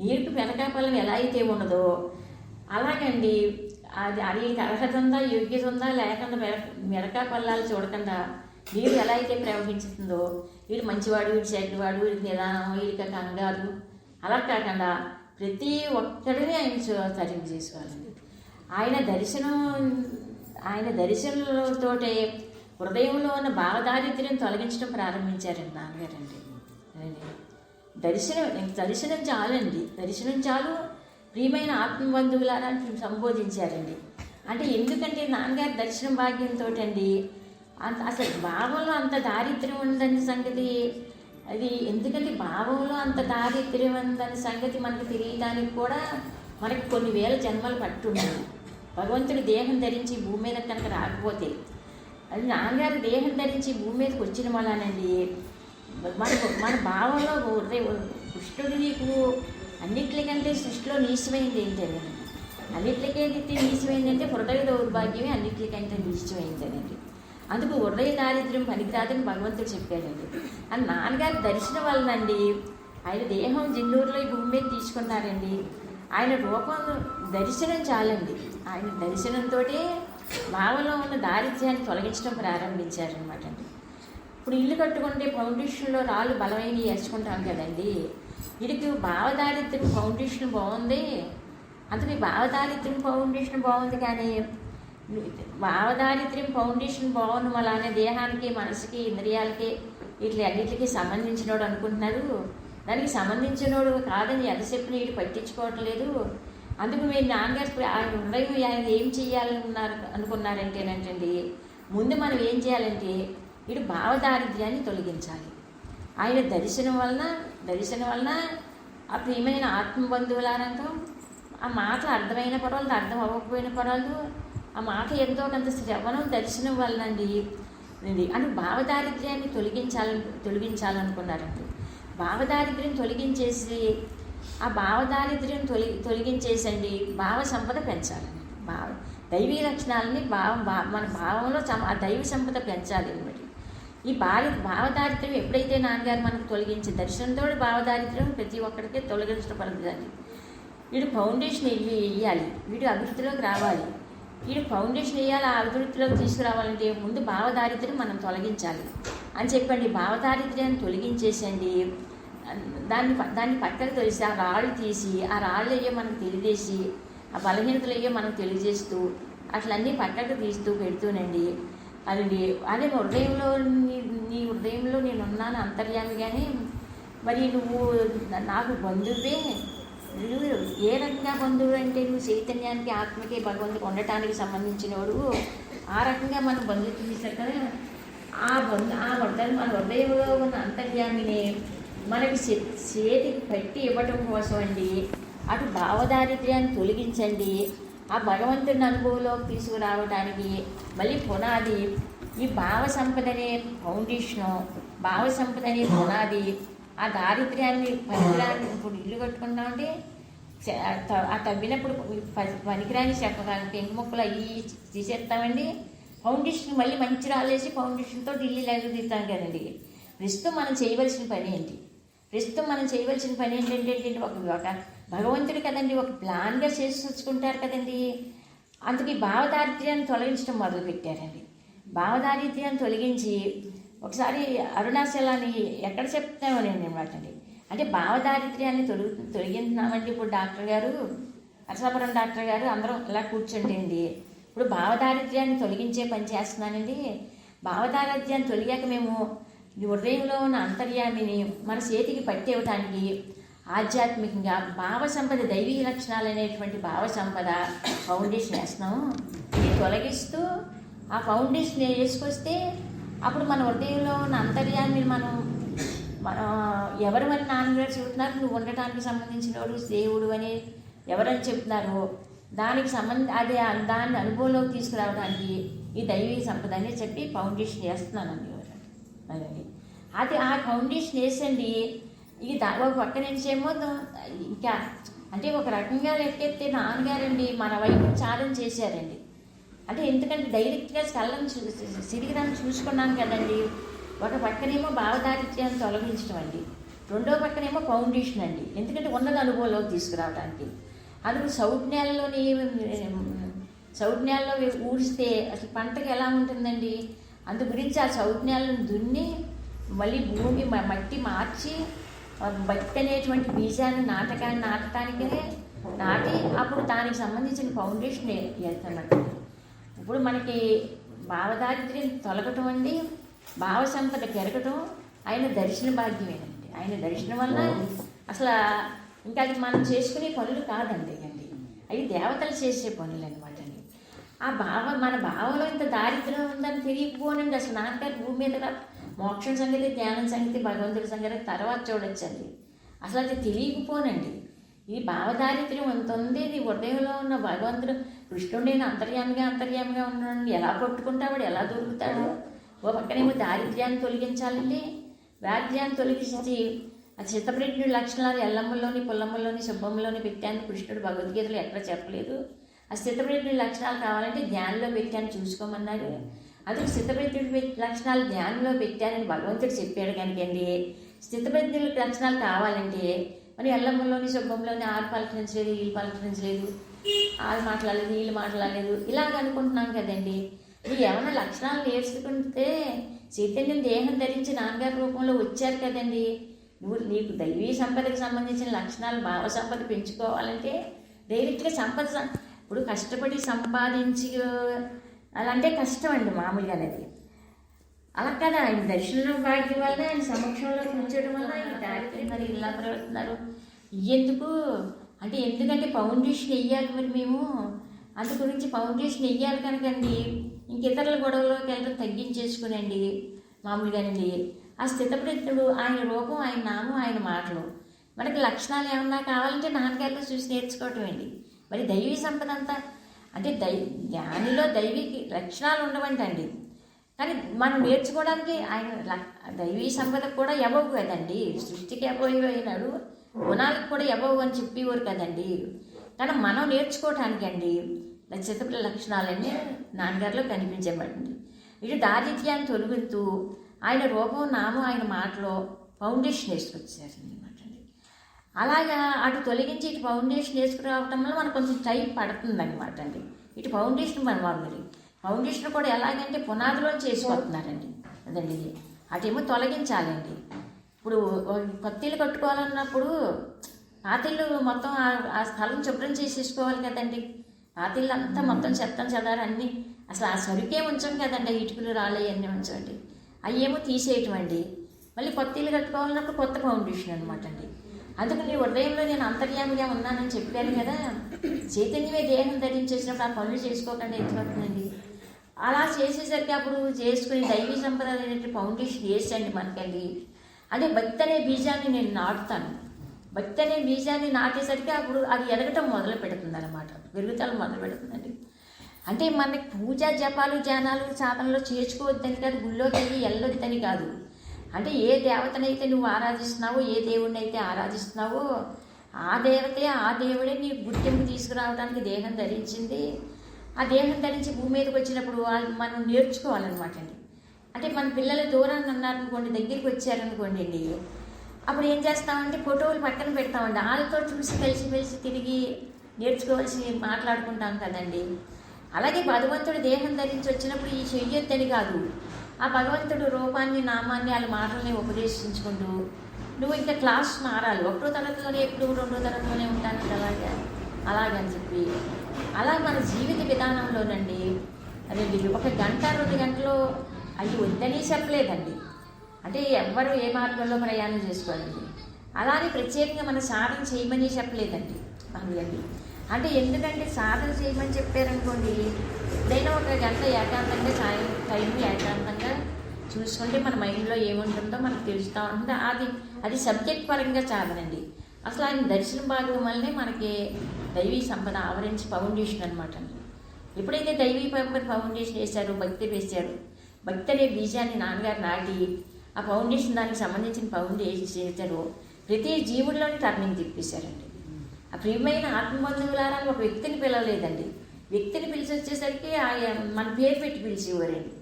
నీరుకి మెరకాపాలం ఎలా అయితే ఉండదో అలాగండి అది అర్హత ఉందా, యోగ్యత ఉందా లేకుండా మెరకా పల్లాలు చూడకుండా నీరు ఎలా అయితే ప్రవహించుతుందో, వీడు మంచివాడు, వీడు చెడ్డవాడు, వీడికి నిదానం, వీడికి కంగారు, అలా కాకుండా ప్రతి ఒక్కడిని ఆయన తరింపు చేసుకోవాలండి. ఆయన దర్శనంతోటే హృదయంలో ఉన్న భావదారిద్ర్యం తొలగించడం ప్రారంభించారండి నాన్నగారండి. దర్శనం చాలండి, దర్శనం చాలు, ప్రియమైన ఆత్మబంధువులారా సంబోధించారండి. అంటే ఎందుకంటే నాన్నగారి దర్శనం భాగ్యంతో అండి అసలు భావంలో అంత దారిద్ర్యం ఉందని సంగతి, అది ఎందుకంటే భావంలో అంత దారిద్ర్యం ఉందని సంగతి మనకు తెలియడానికి కూడా మనకి కొన్ని వేల జన్మలు పట్టుండాలి. భగవంతుడు దేహం ధరించి భూమి మీద కనుక రాకపోతే, అది నాన్నగారు దేహం ధరించి భూమి మీదకి వచ్చిన వల్లనండి మన భావంలో కృష్ణుడు నీకు అన్నిట్లకంటే సృష్టిలో నీచమైంది ఏంటండి, అన్నిట్లకంటే నీచమైందంటే హృదయ దౌర్భాగ్యమే అన్నిట్లకంటే నీచమైందనండి. అందుకు హృదయ దారిద్ర్యం పనికిరాదని భగవంతుడు చెప్పాడండి. అని నాన్నగారి దర్శనం వలనండి ఆయన దేహం జిన్నూరులో ఈ భూమి మీద తీసుకున్నారండి. ఆయన రూపం దర్శనం చాలండి, ఆయన దర్శనంతో భావంలో ఉన్న దారిద్ర్యాన్ని తొలగించడం ప్రారంభించారనమాట అండి. ఇప్పుడు ఇల్లు కట్టుకుంటే ఫౌండేషన్లో రాళ్ళు బలమైన వేసుకుంటాం కదండి, వీడికి భావదారిద్ర్యం ఫౌండేషన్ బాగుంది, అందుకే భావదారిద్ర్యం ఫౌండేషన్ బాగుంది. కానీ భావదారిద్ర్యం ఫౌండేషన్ బాగుంది వల్లనే దేహానికి, మనసుకి, ఇంద్రియాలకి, వీటి అన్నిటికీ సంబంధించినోడు అనుకుంటున్నారు. దానికి సంబంధించినోడు కాదని ఎంత చెప్పిన వీడు పట్టించుకోవట్లేదు. అందుకు మీరు నాన్నగారు ఆయన హృదయం ఆయన ఏం అనుకున్నారంటేనంటండి, ముందు మనం ఏం చేయాలంటే వీడు భావదారిద్ర్యాన్ని తొలగించాలి. ఆయన దర్శనం వలన ఆ ప్రియమైన ఆత్మబంధువులారంతో ఆ మాటలు అర్థమైన పర్వాలేదు, అర్థం అవ్వకపోయిన పర్వాలేదు, ఆ మాట ఎంతో కొంత శ్రవణం దర్శనం వలనండి అంటే భావదారిద్ర్యాన్ని తొలగించాలనుకున్నారండి. భావదారిద్ర్యం తొలగించేసి ఆ భావదారిద్ర్యం తొలగించేసండి భావ సంపద పెంచాలండి. దైవీ లక్షణాలని మన భావంలో ఆ దైవ సంపద పెంచాలి అనమాట. ఈ భావదారిద్ర్యం ఎప్పుడైతే నాన్నగారు మనకు తొలగించి దర్శనంతో భావదారిద్ర్యం ప్రతి ఒక్కడికే తొలగించబడుతుంది. వీడు ఫౌండేషన్ వేయాలి, వీడు అభివృద్ధిలోకి రావాలి. వీడు ఫౌండేషన్ వేయాలి, ఆ అభివృద్ధిలోకి తీసుకురావాలంటే ముందు భావదారిద్ర్యం మనం తొలగించాలి అని చెప్పండి. భావదారిద్ర్యాన్ని తొలగించేసండి దాన్ని పక్కన తొలిసి ఆ రాళ్ళు తీసి, ఆ రాళ్ళు అయ్యో మనకు తెలియజేసి, ఆ బలహీనతలు అయ్యో మనకు తెలియజేస్తూ అట్లన్నీ పక్కకు తీస్తూ పెడుతూనండి అదండి అదే హృదయంలో నీ హృదయంలో నేనున్నాను అంతర్యామిగానే, మరి నువ్వు నాకు బంధువే. నువ్వు ఏ రకంగా బంధువు అంటే నువ్వు చైతన్యానికి ఆత్మకి భగవంతుడికి ఉండటానికి సంబంధించినవాడు. ఆ రకంగా మనం బంధుత్వం తీశారు కదా. ఆ హృదయం మన హృదయంలో ఉన్న అంతర్యామిని మనకి చేతికి పట్టి ఇవ్వటం కోసం అండి. అటు భావదారిద్ర్యాన్ని తొలగించండి. ఆ భగవంతుని అనుభవంలోకి తీసుకురావడానికి మళ్ళీ పునాది ఈ భావ సంపద అనే ఫౌండేషను, భావ సంపద అనే పునాది. ఆ దారిద్ర్యాన్ని పనికిరాని, ఇప్పుడు ఇల్లు కట్టుకున్నామంటే ఆ తవ్వినప్పుడు పనికిరాని పెంకు మొక్కలు అవి తీసేస్తామండి. ఫౌండేషన్ మళ్ళీ మంచి రాలేసి ఫౌండేషన్తో ఢిల్లీ లైవ్ తీస్తాం కదండి. ప్రస్తుతం మనం చేయవలసిన పని ఏంటి? ఏంటంటే ఒక భగవంతుడు కదండి, ఒక ప్లాన్గా చేసి వచ్చుకుంటారు కదండి. అందుకే భావదారిద్ర్యాన్ని తొలగించడం మొదలుపెట్టారండి. భావదారిద్ర్యాన్ని తొలగించి ఒకసారి అరుణాచలాన్ని ఎక్కడ చెప్తామని అనమాట అండి. అంటే భావదారిద్ర్యాన్ని తొలగించినామండి. ఇప్పుడు డాక్టర్ గారు, నరసాపురం డాక్టర్ గారు అందరం ఇలా కూర్చుంటేండి, ఇప్పుడు భావదారిద్ర్యాన్ని తొలగించే పని చేస్తున్నానండి. భావదారిద్ర్యాన్ని తొలగాక మేము హృదయంలో ఉన్న అంతర్యామిని మన చేతికి పట్టి ఇవ్వటానికి ఆధ్యాత్మికంగా భావ సంపద, దైవీ లక్షణాలు అనేటువంటి భావ సంపద ఫౌండేషన్ వేస్తున్నాము. ఇది తొలగిస్తూ ఆ ఫౌండేషన్ వేసుకొస్తే అప్పుడు మన హృదయంలో ఉన్న అంతర్యామిని మనం ఎవరు నాన్నగారు చెబుతున్నారు, నువ్వు ఉండటానికి సంబంధించిన వాడు దేవుడు అని ఎవరని చెప్తున్నారు, దానికి అదే దాన్ని అనుభవంలోకి తీసుకురావడానికి ఈ దైవీ సంపద అని చెప్పి ఫౌండేషన్ వేస్తున్నానండి. అదండి అది ఆ ఫౌండేషన్ వేసండి. ఇది ఒక పక్క నుంచి ఏమో ఇంకా అంటే ఒక రకంగా లెక్కెత్తే నాన్నగారండి మన వైపు చారం చేశారండి. అంటే ఎందుకంటే డైరెక్ట్గా శరీరాన్ని చూసుకున్నాను కదండి. ఒక పక్కనేమో భావదారిద్ర్యాన్ని తొలగించడం అండి, రెండో పక్కనేమో ఫౌండేషన్ అండి. ఎందుకంటే ఉన్నది అనుభవంలోకి తీసుకురావడానికి. అందుకు సౌత్ నేలలో ఊడిస్తే అసలు పంటకి ఎలా ఉంటుందండి. అందు గురించి ఆ సౌత్ నేలను దున్ని మళ్ళీ భూమి మట్టి మార్చి భక్తి అనేటువంటి బీజాన్ని నాటకానికే నాటి అప్పుడు దానికి సంబంధించిన ఫౌండేషన్ వేస్తామండి. ఇప్పుడు మనకి భావదారిద్ర్యం తొలగటం అండి, భావ సంపద పెరగటం ఆయన దర్శన భాగ్యమేనండి. ఆయన దర్శనం వల్ల అసలు ఇంకా అది మనం చేసుకునే పనులు కాదండి అండి, అవి దేవతలు చేసే పనులు అనమాట అండి. ఆ మన భావంలో ఇంత దారిద్ర్యం ఉందని తెలియకపోనండి. అసలు నాన్నగారు భూమి మీద మోక్షం సంగతి, ధ్యానం సంగతి, భగవంతుడి సంగతి తర్వాత చూడొచ్చండి. అసలు అది తెలియకపోనండి. ఈ భావదారిద్ర్యం ఎంత ఉంది. ఇది హృదయంలో ఉన్న భగవంతుడు కృష్ణుడైన అంతర్యామిగా ఉన్నాడు. ఎలా కొట్టుకుంటాడు, ఎలా దొరుకుతాడు. ఓ పక్కనేమో దారిద్ర్యాన్ని తొలగించాలండి. దారిద్ర్యాన్ని తొలగించి ఆ చిత్తప్రజ్ఞుడి లక్షణాలు ఎల్లమ్మల్లోని, పుల్లమ్మల్లోని, శుభంలోని పెట్టాను. కృష్ణుడు భగవద్గీతలో ఎక్కడ చెప్పలేదు. ఆ స్థితప్రజ్ఞుడి లక్షణాలు కావాలంటే ధ్యానంలో పెట్టాను చూసుకోమన్నారు. అందుకు స్థితప్రజ్ఞుడి లక్షణాలు ధ్యానంలో పెట్టానని భగవంతుడు చెప్పాడు కనుకండి. స్థితప్రజ్ఞుడి లక్షణాలు కావాలంటే మరి ఎల్లమ్మలోని, శుభంలోని ఆరు పలకరించలేదు, వీళ్ళు పలకరించలేదు, వాళ్ళు మాట్లాడలేదు, వీళ్ళు మాట్లాడలేదు, ఇలాగ అనుకుంటున్నాం కదండి. మీరు ఏమైనా లక్షణాలు నేర్చుకుంటే చైతన్యం దేహం ధరించి నాన్నగారి రూపంలో వచ్చారు కదండి. నీకు దైవీ సంపదకి సంబంధించిన లక్షణాలు, భావ సంపద పెంచుకోవాలంటే డైరెక్ట్గా సంపద ఇప్పుడు కష్టపడి సంపాదించి అలా అంటే కష్టం అండి మామూలుగా అనేది. అలా కదా ఆయన దర్శనం భాగ్యం వల్ల, ఆయన సమక్షంలో కూర్చోవడం వల్ల ఆయన దారిపోతున్నారు, ఇలా ప్రవర్తున్నారు. ఎందుకు అంటే ఎందుకంటే ఫౌండేషన్ వెయ్యాలి. మరి మేము అందు గురించి ఫౌండేషన్ వెయ్యాలి కనుకండి ఇంక ఇతరుల గొడవలోకి వెళ్ళడం తగ్గించేసుకునండి మామూలుగానండి. ఆ స్థితప్రజ్ఞుడు ఆయన రూపం, ఆయన నామం, ఆయన మాటలు. మనకి లక్షణాలు ఏమన్నా కావాలంటే నాన్నగారిలో చూసి నేర్చుకోవటం అండి. మరి దైవీ సంపద అంతా అంటే జ్ఞానిలో దైవీకి లక్షణాలు ఉండవంటండి. కానీ మనం నేర్చుకోవడానికి ఆయన దైవీ సంపదకు కూడా ఎబవ్ కదండి. సృష్టికి ఎబవ్ అయినాడు, గుణాలకు కూడా ఎబవ్ అని చెప్పేవారు కదండి. కానీ మనం నేర్చుకోవటానికండి చిత్తప్ర లక్షణాలన్నీ నాన్నగారిలో కనిపించబడింది. ఇటు దారిద్ర్యాన్ని తొలగుతూ ఆయన రూపం, నామం, ఆయన మాటలో ఫౌండేషన్ వేసుకొచ్చారు అనమాట అండి. అలాగా అటు తొలగించి ఇటు ఫౌండేషన్ వేసుకురావటం వల్ల మనకు కొంచెం టైం పడుతుంది అనమాట అండి. ఇటు ఫౌండేషన్ మన వాళ్ళు ఫౌండేషన్ కూడా ఎలాగంటే పునాదిలోంచి వేసుకొస్తున్నారండి. అదండి అటేమో తొలగించాలండి. ఇప్పుడు కొత్త ఇల్లు కట్టుకోవాలన్నప్పుడు పాత ఇల్లు మొత్తం ఆ స్థలం శుభ్రం చేసేసుకోవాలి కదండి. పాతిళ్ళు అంతా మొత్తం చెత్తం చెదారు అన్నీ అసలు ఆ సరుకే ఉంచాం కదండి, ఇటుకలు రాళ్ళు అన్నీ ఉంచండి, అవి ఏమో తీసేయటం అండి. మళ్ళీ కొత్త ఇల్లు కట్టుకోవాలన్నప్పుడు కొత్త ఫౌండేషన్ అనమాట అండి. అందుకని హృదయంలో నేను అంతర్యామిగా ఉన్నానని చెప్పాను కదా, చైతన్యమే దేహం ధరించేసినప్పుడు ఆ పనులు చేసుకోకుండా ఎత్తుపడుతుందండి. అలా చేసేసరికి అప్పుడు చేసుకుని దైవీ సంపద అనేటువంటి ఫౌండేషన్ వేసండి మనకండి. అంటే భక్తి అనే బీజాన్ని నేను నాటుతాను. భక్తి అనే బీజాన్ని నాటేసరికి అప్పుడు అది ఎదగటం మొదలు పెడుతుంది అనమాట, పెరుగుదల మొదలు పెడుతుందండి. అంటే మనకి పూజ జపాలు ధ్యానాలు సాధనలో చేర్చుకోవద్దని కాదు, గుళ్ళోకి వెళ్ళి వెళ్ళొద్దని కాదు. అంటే ఏ దేవతనైతే నువ్వు ఆరాధిస్తున్నావో, ఏ దేవుడిని అయితే ఆరాధిస్తున్నావో ఆ దేవతే ఆ దేవుడే నీ గుర్తింపు తీసుకురావడానికి దేహం ధరించింది. ఆ దేహం ధరించి భూమి మీదకి వచ్చినప్పుడు మనం నేర్చుకోవాలన్నమాట అండి. అంటే మన పిల్లలు దూరాన్ని ఉన్నారనుకోండి, దగ్గరికి వచ్చారనుకోండి అండి, అప్పుడు ఏం చేస్తామంటే ఫోటోలు పక్కన పెడతామండి, వాళ్ళతో చూసి కలిసి తిరిగి నేర్చుకోవాల్సి మాట్లాడుకుంటాం కదండి. అలాగే భగవంతుడు దేహం ధరించి వచ్చినప్పుడు ఈ చెయ్యొద్దని కాదు, ఆ భగవంతుడు రూపాన్ని నామాన్ని వాళ్ళ మాటల్ని ఉపదేశించుకుంటూ నువ్వు ఇంకా క్లాస్ మారాలి, 1వ తరగతిలోనే ఎప్పుడు 2వ తరగతిలోనే ఉంటాను అలాగని చెప్పి అలా మన జీవిత విధానంలోనండి అదండి 1 గంట 2 గంటలు అవి వద్దని చెప్పలేదండి. అంటే ఎవ్వరు ఏ మార్గంలో ప్రయాణం చేసుకోవాలండి, అలానే ప్రత్యేకంగా మన సాధన చేయమని చెప్పలేదండి మనకి. అంటే ఎందుకంటే సాధన చేయమని చెప్పారనుకోండి, ఎప్పుడైనా 1 గంట ఏకాంతంగా టైం ఏకాంతంగా చూసుకుంటే మన మైండ్లో ఏముంటుందో మనకు తెలుస్తూ ఉంటుంది. అది సబ్జెక్ట్ పరంగా సాధనండి. అసలు ఆయన దర్శన భాగం వల్లనే మనకి దైవీ సంపద ఆవరించి ఫౌండేషన్ అనమాట అండి. ఎప్పుడైతే దైవీ ఫౌండేషన్ వేశారో, భక్తి వేశారు, భక్తి అనే బీజాన్ని నాన్నగారు నాటి ఆ ఫౌండేషన్ దానికి సంబంధించిన ఫౌండేషన్ చేశారో ప్రతి జీవుల్లోని టర్నింగ్ తిప్పేశారండి. ఆ ప్రియమైన ఆత్మబంధువులారా ఒక వ్యక్తిని పిలవలేదండి, వ్యక్తిని పిలిచి వచ్చేసరికి మన పేరు పెట్టి పిలిచేవారండి.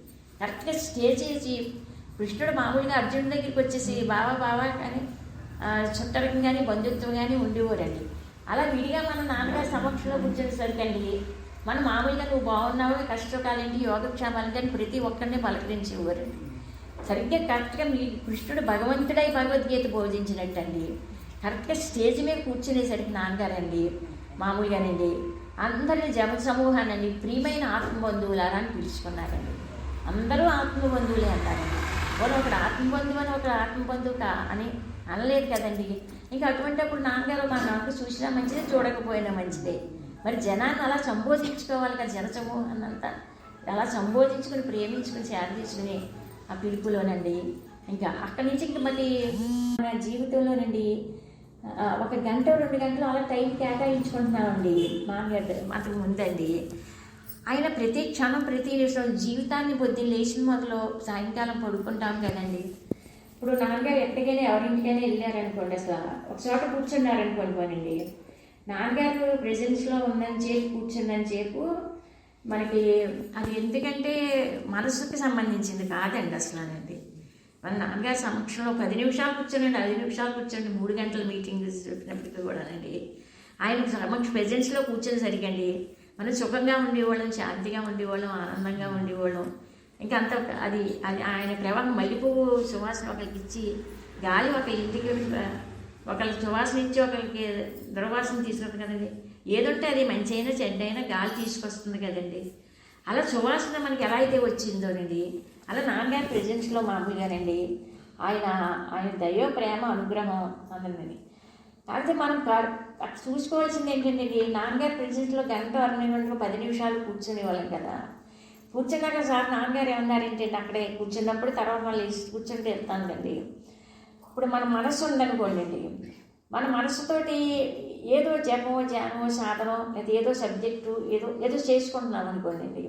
కరెక్ట్గా స్టేజ్ చేసి కృష్ణుడు మామూలుగా అర్జునుడి దగ్గరికి వచ్చేసి బావా కానీ చుట్టరికం కానీ బంధుత్వం కానీ ఉండేవారండి. అలా విడిగా మన నాన్నగారి సమక్షంలో కూర్చునేసరికండి మనం మామూలుగా నువ్వు బాగున్నావు, కష్టకాలేంటి, యోగక్షేమాలంటే అని ప్రతి ఒక్కరిని పలకరించేవారండి. సరిగ్గా కరెక్ట్గా మీ కృష్ణుడు భగవంతుడై భగవద్గీత బోధించినట్టండి. కరెక్ట్గా స్టేజ్ మీద కూర్చునేసరికి నాన్నగారండి మామూలుగానండి అందరినీ జన సమూహానండి ప్రియమైన ఆత్మబంధువులారా అని పిలుచుకున్నారండి. అందరూ ఆత్మబంధువులే అన్నారండి. ఒకడు ఆత్మబంధువు అని ఒకడు ఆత్మబంధువు అని అనలేదు కదండి. ఇంకా అటువంటిప్పుడు నాన్నగారు మా నాకు చూసినా మంచిదే, చూడకపోయినా మంచిదే. మరి జనాన్ని అలా సంబోధించుకోవాలి కదా, జన సమూహాన్ని అంతా అలా సంబోధించుకుని ప్రేమించుకుని సేవ తీసుకుని ఆ పిలుపులోనండి ఇంకా అక్కడి నుంచి ఇంక మరి మన జీవితంలోనండి 1 గంట 2 గంటలు అలా టైం కేటాయించుకుంటున్నామండి. నాన్నగారు అంతకు ముందండి ఆయన ప్రతి క్షణం ప్రతి నిమిషం జీవితాన్ని పొద్దున్న లేచిన మొదలు సాయంకాలం పడుకుంటాం కదండి. ఇప్పుడు నాన్నగారు ఎక్కడికైనా ఎవరింటికైనా వెళ్ళారనుకోండి, అసలు ఒక చోట కూర్చున్నారనుకోండి పోనండి, నాన్నగారు ప్రెజెన్స్లో ఉందని చెప్పి కూర్చుందని చెప్పు మనకి అది ఎందుకంటే మనసుకి సంబంధించింది కాదండి అసలు అనండి. మన నాన్నగారి సమక్షంలో 10 నిమిషాలు కూర్చోండి, 5 నిమిషాలు కూర్చోండి, 3 గంటల మీటింగ్ చెప్పినప్పటికీ కూడానండి ఆయన సమక్ష ప్రెజెన్స్లో కూర్చొని సరిగండి మనం సుఖంగా ఉండేవాళ్ళం, శాంతిగా ఉండేవాళ్ళం, ఆనందంగా ఉండేవాళ్ళం. ఇంకా అంత అది ఆయన ప్రవాహం మల్లెపువ్వు సువాసన ఒకరికి ఇచ్చి గాలి ఒక ఇంటికి ఒకరికి సువాసన ఇచ్చి ఒకరికి దుర్వాసన తీసుకొస్తుంది కదండి. ఏదంటే అది మంచి అయినా చెడ్డైనా గాలి తీసుకొస్తుంది కదండి. అలా సువాసన మనకి ఎలా అయితే వచ్చిందోనండి అలా నాన్నగారి ప్రెజెన్స్లో మామూలుగానండి ఆయన దైవ ప్రేమ అనుగ్రహం అందరినీ. కాకపోతే మనం చూసుకోవాల్సింది ఏంటంటే నాన్నగారి ప్రెజెన్స్లో 1 గంట 2 గంటలు 10 నిమిషాలు కూర్చునేవాళ్ళం కదా. కూర్చున్నాక సార్ నాన్నగారు ఏమన్నారేంటంటే అక్కడే కూర్చున్నప్పుడు తర్వాత మళ్ళీ కూర్చుంటే వెళ్తాను కండి. ఇప్పుడు మన మనసు ఉందనుకోండి, మన మనసుతోటి ఏదో జపమో ధ్యానమో సాధనో లేదా ఏదో సబ్జెక్టు ఏదో చేసుకుంటున్నాం అనుకోండి.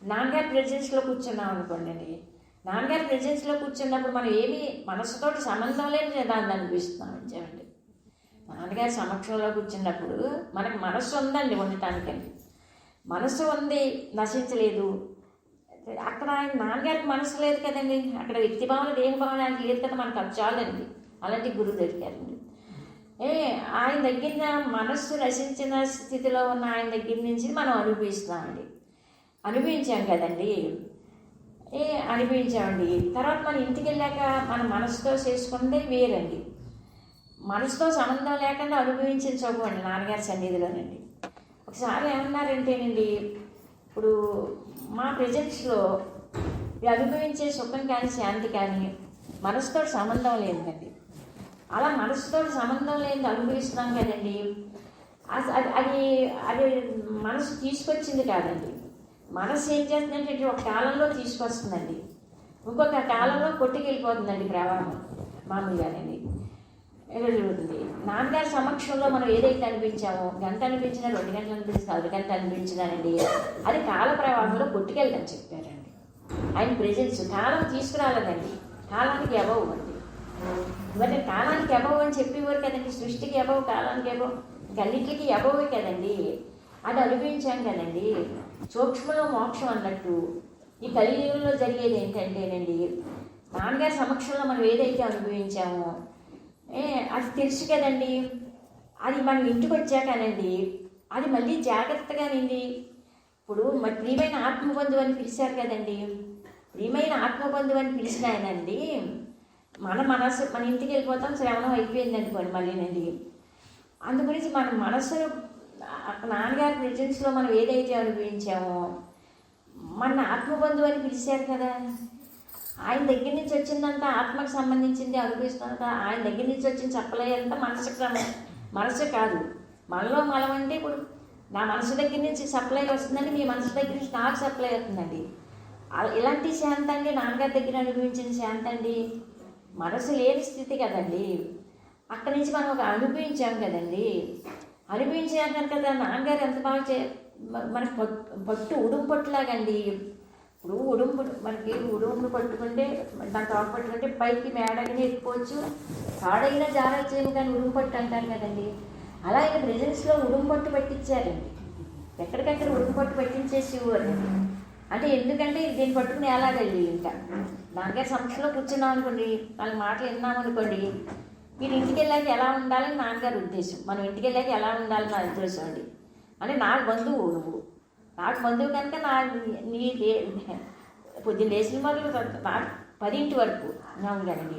నాన్నగారి ప్రెజెన్స్లో కూర్చున్నాం అనుకోండి, నాన్నగారి ప్రెజెన్స్లో కూర్చున్నప్పుడు మనం ఏమీ మనసుతోటి సంబంధం లేని దాన్ని అనిపిస్తున్నాం చెప్పండి. నాన్నగారి సమక్షంలో కూర్చున్నప్పుడు మనకు మనస్సు ఉందండి ఉండటానికండి, మనస్సు ఉంది, నశించలేదు. అక్కడ ఆయన నాన్నగారికి మనసు లేదు కదండి, అక్కడ వ్యక్తిభావన దేహభావన ఆయనకి లేదు కదా, మనకు అది చాలండి. అలాంటి గురువు దొరికారండి. ఆయన దగ్గర మనస్సు నశించిన స్థితిలో ఉన్న ఆయన దగ్గర నుంచి మనం అనుభవించాం కదండి. అనిపించామండి. తర్వాత మన ఇంటికి వెళ్ళాక మన మనసుతో చేసుకుంటే వేరండి. మనసుతో సంబంధం లేకుండా అనుభవించిన చదువు అండి నాన్నగారి సన్నిధిలోనండి. ఒకసారి ఏమన్నారంటేనండి, ఇప్పుడు మా ప్రజెన్స్లో అనుభవించే సుఖం కానీ శాంతి కానీ మనసుతో సంబంధం లేదండి. అలా మనసుతో సంబంధం లేని అనుభవిస్తున్నాం కదండి, అది అది మనసు తీసుకొచ్చింది కాదండి. మనసు ఏం చేస్తుందంటే ఒక కాలంలో తీసుకొస్తుందండి, ఇంకొక కాలంలో కొట్టుకెళ్ళిపోతుందండి ప్రవాహం మామూలుగానండి. జరుగుతుంది. నాన్నగారి సమక్షంలో మనం ఏదైతే అనిపించామో, గంట అనిపించినా 2 గంటలు అనిపించినా 10 గంటలు అనిపించినానండి, అది కాల ప్రవాహంలో కొట్టుకెళ్ళని చెప్పారండి. ఆయన ప్రెజెన్స్ కాలం తీసుకురాలేదండి, కాలానికి అబవ్ అండి. మరి కాలానికి అబవ్ అని చెప్పేవారు కదండి, సృష్టికి అబవ్, కాలానికి అబవ్, అన్నింటికి అబవే కదండి. అది అనుభవించాం కదండి. సూక్ష్మలో మోక్షం అన్నట్టు ఈ కలియుగంలో జరిగేది ఏంటంటేనండి, నాన్నగారి సమక్షంలో మనం ఏదైతే అనుభవించామో అది తెలుసు కదండి. అది మనం ఇంటికి వచ్చాకనండి అది మళ్ళీ జాగ్రత్తగానండి. ఇప్పుడు మరి ప్రియమైన ఆత్మబంధువు అని పిలిచారు కదండి, ప్రియమైన ఆత్మబంధువు అని పిలిచిన ఆయనండి మన ఇంటికి వెళ్ళిపోతాం, శ్రవణం అయిపోయింది అనుకోండి మళ్ళీనండి. అందు గురించి మన మనసు నాన్నగారి ప్రెజెన్స్లో మనం ఏదైతే అనుభవించామో మన ఆత్మబంధువు అని పిలిచారు కదా. ఆయన దగ్గర నుంచి వచ్చిందంతా ఆత్మకు సంబంధించింది అనుభవిస్తున్నంత, ఆయన దగ్గర నుంచి వచ్చింది చెప్పలేదంతా మనసు కాదు. మనలో మనం అంటే ఇప్పుడు నా మనసు దగ్గర నుంచి సప్లై వస్తుందండి, మీ మనసు దగ్గర నుంచి నాకు సప్లై అవుతుందండి. ఇలాంటి శాంతి అండి నాన్నగారి దగ్గర అనుభవించిన శాంతి అండి. మనసు లేని స్థితి కదండి, అక్కడి నుంచి మనం ఒక అనుభవించాం కదండి. అనుభవించాక కదా నాన్నగారు ఎంత బాగా మన పట్టు ఉడుము పట్టులాగండి. ఇప్పుడు మనకి ఉడుమును పట్టుకుంటే దాని తోట పట్టుకుంటే పైకి మేడగిన ఎత్తుకోవచ్చు, తాడైనా జారచ్చేమో కానీ ఉడుము పట్టు అంటారు కదండి. అలా ఆయన ప్రెజెన్స్లో ఉడుము పట్టు పట్టించారండి, ఎక్కడికక్కడ ఉడుము పట్టు పట్టించేసి ఇవ్వరండి. అంటే ఎందుకంటే దీన్ని పట్టుకుని ఎలాగండి, ఇంకా నాన్నగారి సమక్షంలో కూర్చున్నాం అనుకోండి, వాళ్ళ మాటలు విన్నామనుకోండి, మీరు ఇంటికి వెళ్ళాక ఎలా ఉండాలని నాన్నగారి ఉద్దేశం, మనం ఇంటికి వెళ్ళాక ఎలా ఉండాలని నా ఉద్దేశం అండి. అంటే నాకు బంధువు నువ్వు, నాకు బంధువు కనుక నీ పొద్దున్న లేచిన మొదలు 10 వరకు అవునండి.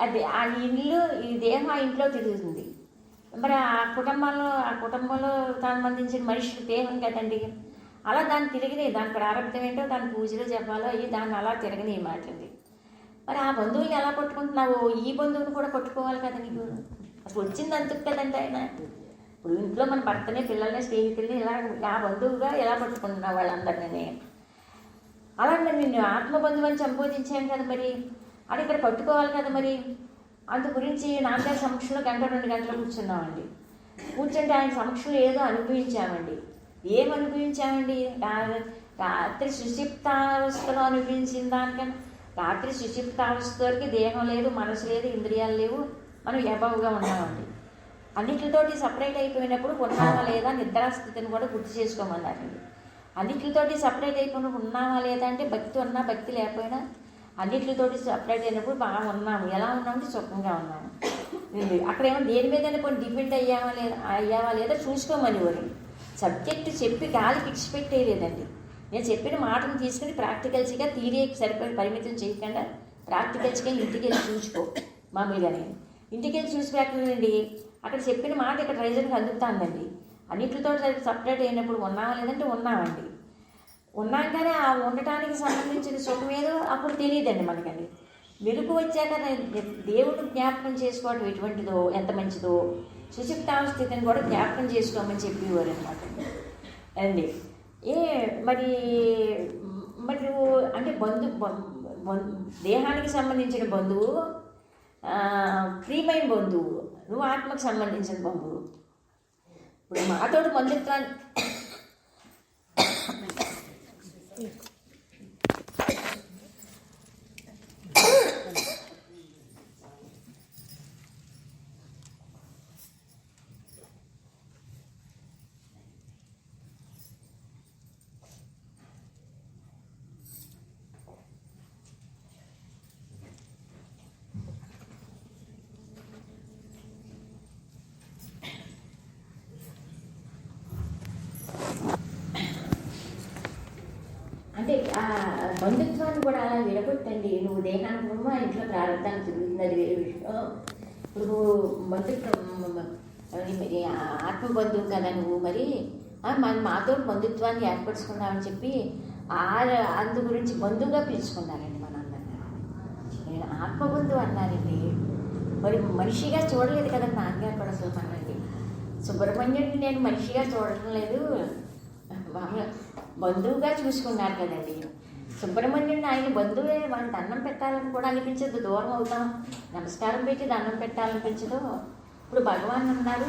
అది ఆ ఇల్లు ఈ దేహం ఆ ఇంట్లో తిరుగుతుంది. మరి ఆ కుటుంబంలో సంబంధించిన మనిషి దేహం కదండి. అలా దాన్ని తిరిగినాయి, దాని ప్రారంభం ఏంటో దాని పూజలు జపాలో అయ్యి దాన్ని అలా తిరగని మాటండి. మరి ఆ బంధువుల్ని ఎలా పట్టుకుంటున్నావు, ఈ బంధువుని కూడా పట్టుకోవాలి కదా నీకు. అసలు వచ్చింది అంతకు కదండి ఆయన. ఇప్పుడు ఇంట్లో మన భర్తని, పిల్లల్ని, స్నేహితుల్ని ఇలా ఆ బంధువుగా ఎలా పట్టుకుంటున్నావు వాళ్ళందరినీ. అలాగే నిన్ను ఆత్మబంధువు అని సంబోధించాను కదా, మరి అది ఇక్కడ పట్టుకోవాలి కదా. మరి అందు గురించి నాన్నగారి సమక్షంలో 1-2 గంటలు కూర్చున్నామండి. కూర్చుంటే ఆయన సమక్షంలో ఏదో అనుభవించామండి. ఏం అనుభవించామండి, రాత్రి సుషిప్తావస్థలో అనుభవించిన దానికన్నా రాత్రి సుషిప్తావస్థ వరకు దేహం లేదు, మనసు లేదు, ఇంద్రియాలు లేవు, మనం ఎబవ్గా ఉన్నామండి. అన్నిటితోటి సపరేట్ అయిపోయినప్పుడు ఉన్నామా లేదా నిద్రాస్థితిని కూడా గుర్తు చేసుకోమన్నారండి. అన్నిటితోటి సపరేట్ అయిపోయినప్పుడు ఉన్నామా లేదా అంటే భక్తి ఉన్నా భక్తి లేకపోయినా అన్నిటితోటి సపరేట్ అయినప్పుడు బాగా ఉన్నాము. ఎలా ఉన్నామంటే సుఖంగా ఉన్నాము. అక్కడ ఏమో దేని మీద కొన్ని డిపెండ్ అయ్యావా లేదా చూసుకోమని వారు. సబ్జెక్టు చెప్పి గాలికి ఇచ్చిపెట్టేయలేదండి. నేను చెప్పిన మాటను తీసుకుని ప్రాక్టికల్స్గా థియరీకి సరిపడి పరిమితం చేయకుండా ప్రాక్టికల్స్గా ఇంటికి వెళ్ళి చూసుకో. మామూలుగానే ఇంటికి వెళ్ళి చూసిపోయాకండి, అక్కడ చెప్పిన మాట ఇక్కడ రైజర్కి అందుతుందండి. అన్నిటితో సపరేట్ అయినప్పుడు ఉన్నామా లేదంటే ఉన్నామండి. ఉన్నాం కానీ ఆ ఉండటానికి సంబంధించిన సుఖం ఏదో అప్పుడు తెలియదండి మనకండి. మెరుగు వచ్చాక దేవుడు జ్ఞాపకం చేసుకోవడం ఎటువంటిదో ఎంత మంచిదో సుషిప్తావస్థితిని కూడా జ్ఞాపకం చేసుకోమని చెప్పేవారు అనమాట అండి. మరి నువ్వు అంటే దేహానికి సంబంధించిన బంధువు, ప్రియమైన బంధువు, నువ్వు ఆత్మకు సంబంధించిన బంధువు. ఇప్పుడు మాతోడు బంధుత్వాన్ని అంటే ఆ బంధుత్వాన్ని కూడా అలా విడగొట్టండి. నువ్వు దేహానికి బొమ్మ ఇంట్లో ప్రారంభాన్ని తిరుగుతుంది, అది వేరే విషయం. ఇప్పుడు బంధుత్వం ఆత్మబంధువు కదా నువ్వు, మరి మాతో బంధుత్వాన్ని ఏర్పరచుకున్నామని చెప్పి అందు గురించి బంధువుగా పిలుచుకున్నారండి మా నాన్నగారు. నేను ఆత్మబంధువు అన్నారండి. మరి మనిషిగా చూడలేదు కదా నాన్నగారు కూడా అసలు మనకి. సుబ్రహ్మణ్యుడిని నేను మనిషిగా చూడటం లేదు, బంధువుగా చూసుకున్నారు కదండి. సుబ్రహ్మణ్యుడిని ఆయన బంధువే, వాళ్ళని దండం పెట్టాలని కూడా అనిపించదు, దూరం అవుతాం, నమస్కారం పెట్టి దండం పెట్టాలనిపించదు. ఇప్పుడు భగవాన్ అన్నారు,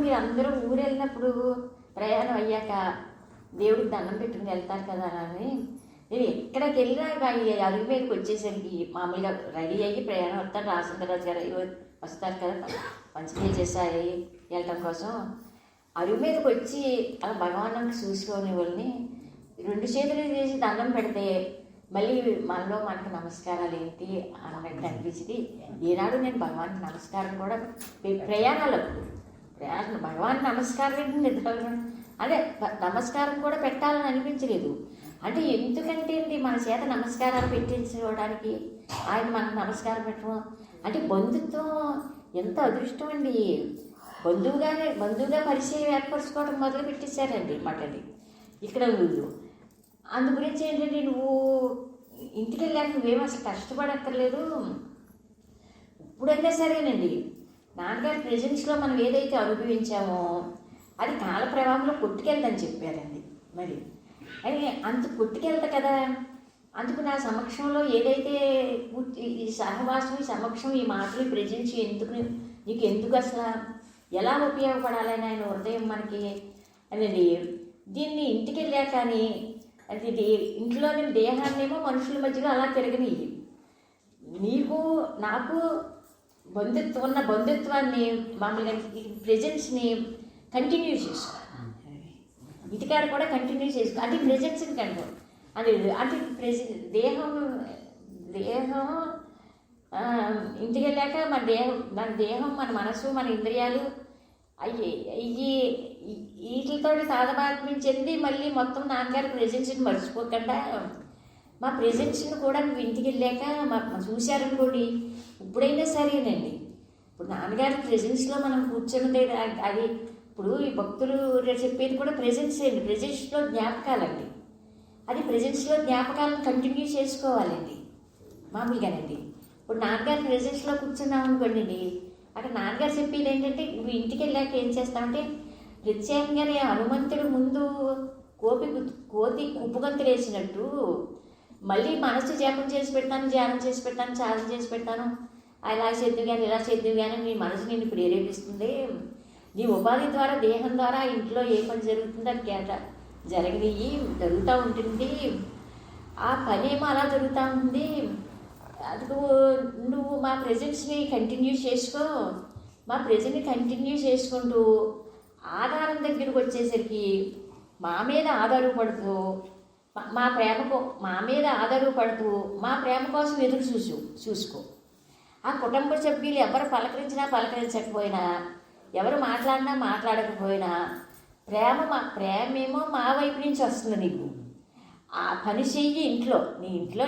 మీరందరూ ఊరు వెళ్ళినప్పుడు ప్రయాణం అయ్యాక దేవుడికి దండం పెట్టుకుని వెళ్తారు కదా అని. నేను ఎక్కడికి వెళ్ళినా అరుగు మీదకి వచ్చేసరికి మామూలుగా రెడీ అయ్యి ప్రయాణం వస్తాను. రాజేంద్రరాజు గారు వస్తారు కదా పంచమీ చేసాయి వెళ్ళటం కోసం. అరుగు మీదకి వచ్చి అలా భగవాన్ని చూసుకొని వాళ్ళని 2 చేతులు చేసి దండం పెడితే మళ్ళీ మనకు నమస్కారాలు ఏంటి అన్నట్టు అనిపించింది. ఈనాడు నేను భగవాన్కి నమస్కారం కూడా ప్రయాణాలకు భగవాన్ నమస్కారం ఏంటి నిద్ర అదే నమస్కారం కూడా పెట్టాలని అనిపించలేదు. అంటే ఎందుకంటే అండి మన చేత నమస్కారాలు పెట్టించుకోవడానికి ఆయన మనకు నమస్కారం పెట్టడం అంటే బంధుత్వం ఎంత అదృష్టం అండి. బంధువుగా పరిచయం ఏర్పరచుకోవడం మొదలు పెట్టేశారండి మాటని ఇక్కడ వీళ్ళు. అందు గురించి ఏంటంటే నువ్వు ఇంటికి వెళ్ళాక నువ్వేమో అసలు కష్టపడక్కర్లేదు, ఇప్పుడైనా సరేనండి నాన్నగారి ప్రెజెన్స్లో మనం ఏదైతే అనుభవించామో అది కాల ప్రవాహంలో కొట్టుకెళ్దని చెప్పారండి. మరి అది అంత కొట్టుకెళ్తా కదా, అందుకు నా సమక్షంలో ఏదైతే ఈ సహవాసం, ఈ సమక్షం, ఈ మాటలు, ఈ ప్రెజెన్స్ నీకు ఎందుకు అసలు ఎలా ఉపయోగపడాలని ఆయన హృదయం మనకి అనేది. దీన్ని ఇంటికి వెళ్ళాక కానీ అది ఇంట్లోని దేహాన్నేమో మనుషుల మధ్యలో అలా తిరగనియ్యి. నీకు నాకు బంధుత్వాన్ని మామూలుగా ప్రెజెన్స్ని కంటిన్యూ చేసుకో. ఇంటికాడ కూడా కంటిన్యూ చేసుకో. అది ప్రెజెన్స్ని కంట్రోల్ అది అంటే దేహం ఇంటికి వెళ్ళాక మన దేహం మన మనసు మన ఇంద్రియాలు వీటితో తాదాత్మ్యం చెంది మళ్ళీ మొత్తం నాన్నగారి ప్రెజెన్స్ని మర్చిపోకుండా మా ప్రెజెన్స్ని కూడా నువ్వు ఇంటికి వెళ్ళాక చూశారనుకోండి ఇప్పుడైనా సరేనండి. ఇప్పుడు నాన్నగారి ప్రెజెన్స్లో మనం కూర్చున్నదే అది ఇప్పుడు ఈ భక్తులు చెప్పేది కూడా ప్రెజెన్స్ అండి, ప్రెజెన్స్లో జ్ఞాపకాలండి. అది ప్రెజెన్స్లో జ్ఞాపకాలను కంటిన్యూ చేసుకోవాలండి మామూలుగానండి. ఇప్పుడు నాన్నగారి ప్రెజెన్స్లో కూర్చున్నాం అనుకోండి, అక్కడ నాన్నగారు చెప్పేది ఏంటంటే నువ్వు ఇంటికి వెళ్ళాక ఏం చేస్తామంటే ప్రత్యేకంగానే హనుమంతుడు ముందు కోతి ఉప్పుగంతులు వేసినట్టు మళ్ళీ మనసు జపం చేసి పెడతాను, ధ్యానం చేసి పెడతాను, సాధన చేసి పెడతాను, అలా చేద్దు కానీ ఇలా చేద్దు కానీ నీ మనసు నిన్ను ప్రేరేపిస్తుంది. నీ ఉపాధి ద్వారా దేహం ద్వారా ఇంట్లో ఏ పని జరుగుతుందో అది జరుగుతూ ఉంటుంది. ఆ పని ఏమో అలా జరుగుతూ ఉంటుంది. అది నువ్వు మా ప్రెజెన్స్ని కంటిన్యూ చేసుకో. మా ప్రెజెంట్ని కంటిన్యూ చేసుకుంటూ ఆధారం దగ్గరకు వచ్చేసరికి మా మీద ఆధారపడుతూ మా మీద ఆధారపడుతూ మా ప్రేమ కోసం ఎదురు చూసుకో. ఆ కుటుంబ సభ్యులు ఎవరు పలకరించకపోయినా, ఎవరు మాట్లాడకపోయినా ప్రేమేమో మా వైపు నుంచి వస్తుంది. నీకు ఆ పని చెయ్యి ఇంట్లో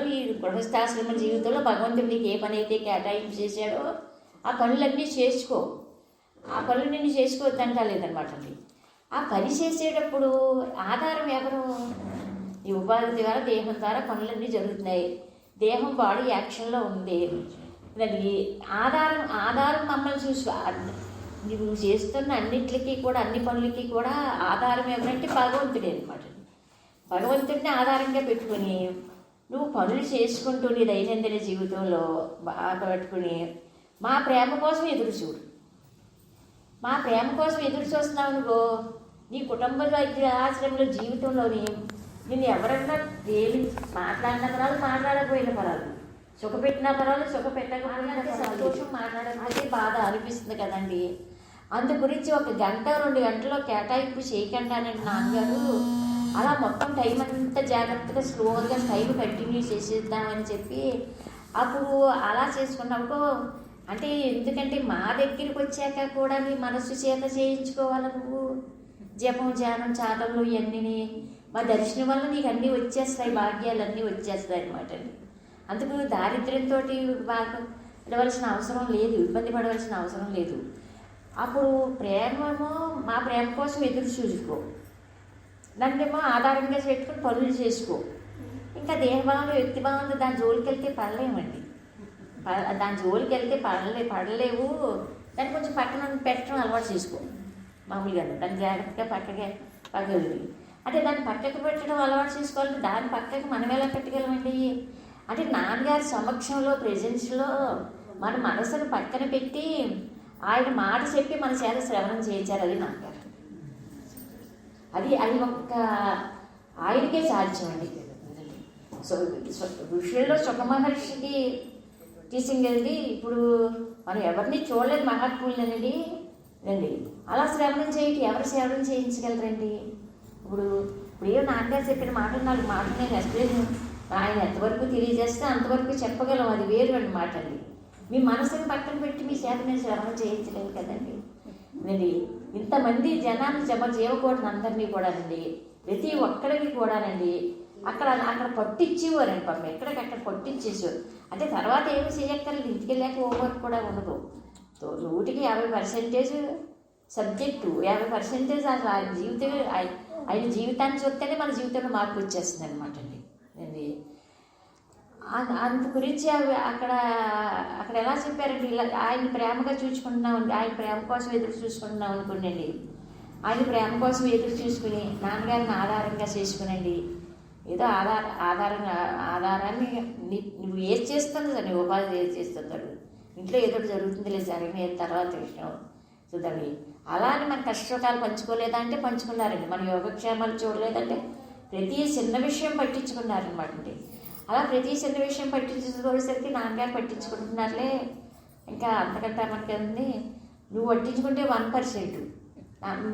నీ గృహస్థాశ్రమ జీవితంలో భగవంతుడు నీకు ఏ పని అయితే కేటాయింపు చేశాడో ఆ పనులన్నీ చేసుకో. ఆ పనులు నిన్ను చేసుకోవద్దంటా లేదనమాట అండి. ఆ పని చేసేటప్పుడు ఆధారం ఎవరు? ఈ ఉపాధి ద్వారా దేహం ద్వారా పనులన్నీ జరుగుతున్నాయి, దేహం బాడీ యాక్షన్లో ఉంది. అది ఆధారం మమ్మల్ని చూసుకో. నువ్వు చేస్తున్న అన్నింటికి కూడా అన్ని పనులకి కూడా ఆధారం ఎవరంటే భగవంతుడే అనమాట. భగవంతుడిని ఆధారంగా పెట్టుకుని నువ్వు పనులు చేసుకుంటూ నీ దైనందిన జీవితంలో బాగా పెట్టుకుని మా ప్రేమ కోసం ఎదురు చూడు. మా ప్రేమ కోసం ఎదురు చూస్తున్నావు అనుకో, నీ కుటుంబ ఆశ్రమంలో జీవితంలోని నేను ఎవరన్నా మాట్లాడిన పరాలు, మాట్లాడకపోయిన పరాలు, సుఖపెట్టిన పరాలు, సుఖపెట్టకపోయినా సంతోషం, మాట్లాడకపోతే బాధ అనిపిస్తుంది కదండి. అందు గురించి 1 గంట 2 గంటలో కేటాయింపు చేయకుండానండి నాన్నగారు అలా మొత్తం టైం అంతా జాగ్రత్తగా స్లోగా టైం కంటిన్యూ చేసేద్దామని చెప్పి అప్పుడు అలా చేసుకున్నాకో అంటే ఎందుకంటే మా దగ్గరికి వచ్చాక కూడా నీ మనసు చేత చేయించుకోవాలి నువ్వు. జపం, ధ్యానం, చాతలు ఇవన్నీ మా దర్శనం వల్ల నీకు అన్నీ వచ్చేస్తాయి, భాగ్యాలన్నీ వచ్చేస్తాయి అనమాట. అందుకు దారిద్ర్యంతో బాధపడవలసిన అవసరం లేదు, ఇబ్బంది పడవలసిన అవసరం లేదు. అప్పుడు ప్రేమేమో మా ప్రేమ కోసం ఎదురు చూసుకో, నన్నేమో ఆధారంగా పెట్టుకుని పనులు చేసుకో. ఇంకా దేహభావంలో వ్యక్తిభావంలో దాని జోలికి వెళ్తే పడలేమండి. దాని జోలికి వెళ్తే పడలేవు. దాన్ని కొంచెం పక్కన పెట్టడం అలవాటు చేసుకో. మామూలుగా దాన్ని జాగ్రత్తగా పక్కకి అంటే దాన్ని పక్కకు పెట్టడం అలవాటు చేసుకోవాలంటే దాని పక్కకి మనం ఎలా పెట్టగలమండి? అంటే నాన్నగారి సమక్షంలో ప్రెజెన్స్లో మన మనసును పక్కన పెట్టి ఆయన మాట చెప్పి మన చేత శ్రవణం చేయించారు. అది నాన్నగారు. అది ఒక్క ఆయనకే సాధ్యం అండి. సో ఋషుల్లో సుఖ మహర్షికి టీచింగ్ అండి. ఇప్పుడు మనం ఎవరిని చూడలేదు మహాత్ములనండి రండి, అలా శ్రవణం చేయటి ఎవరు శ్రవణం చేయించగలరండి? ఇప్పుడు ఏమో నాన్నగారు చెప్పిన మాటలు 4 మాటలు నేను ఎక్స్ప్లెయిన్ ఆయన ఎంతవరకు తెలియజేస్తే అంతవరకు చెప్పగలం. అది వేరు అన్నమాట అండి. మీ మనసుని పక్కన పెట్టి మీ చేత నేను శ్రవణం చేయించలేదు కదండి. మరి ఇంతమంది జనాన్ని జీవకోటిని అందరినీ కూడానండి, ప్రతి ఒక్కరికి కూడానండి అక్కడ పట్టించేవారండి. పాపం ఎక్కడికక్కడ పట్టించేసేవారు. అంటే తర్వాత ఏమి చేయక్కర్లేదు, ఇంటికి వెళ్ళాక హోంవర్క్ కూడా ఉండదు. 100కి 50% సబ్జెక్టు, 50% అసలు ఆయన జీవితాన్ని చూస్తేనే మన జీవితంలో మార్పు వచ్చేస్తుంది అనమాట అండి. అందు గురించి అక్కడ ఎలా చెప్పారండి, ఇలా ఆయన ప్రేమగా చూసుకుంటున్నాం, ఆయన ప్రేమ కోసం ఎదురు చూసుకుంటున్నాం అనుకోండి. ఆయన ప్రేమ కోసం ఎదురు చూసుకుని నాన్నగారిని ఆధారంగా చేసుకునండి. ఏదో ఆధారాన్ని నువ్వు ఏది చేస్తుందో నీ ఉపాధి ఏది చేస్తుంటాడు, ఇంట్లో ఏదో జరుగుతుంది లేదు జరిగిన తర్వాత విషయం చూద్దాం. అలానే మన కష్టకాలు పంచుకోలేదా అంటే పంచుకున్నారండి. మన యోగక్షేమాలు చూడలేదంటే ప్రతి చిన్న విషయం పట్టించుకున్నారనమాట అండి. అలా ప్రతి చిన్న విషయం పట్టించుకోసరికి నాన్నగారు పట్టించుకుంటున్నారులే, ఇంకా అంతకంటే మనకి నువ్వు పట్టించుకుంటే 1%,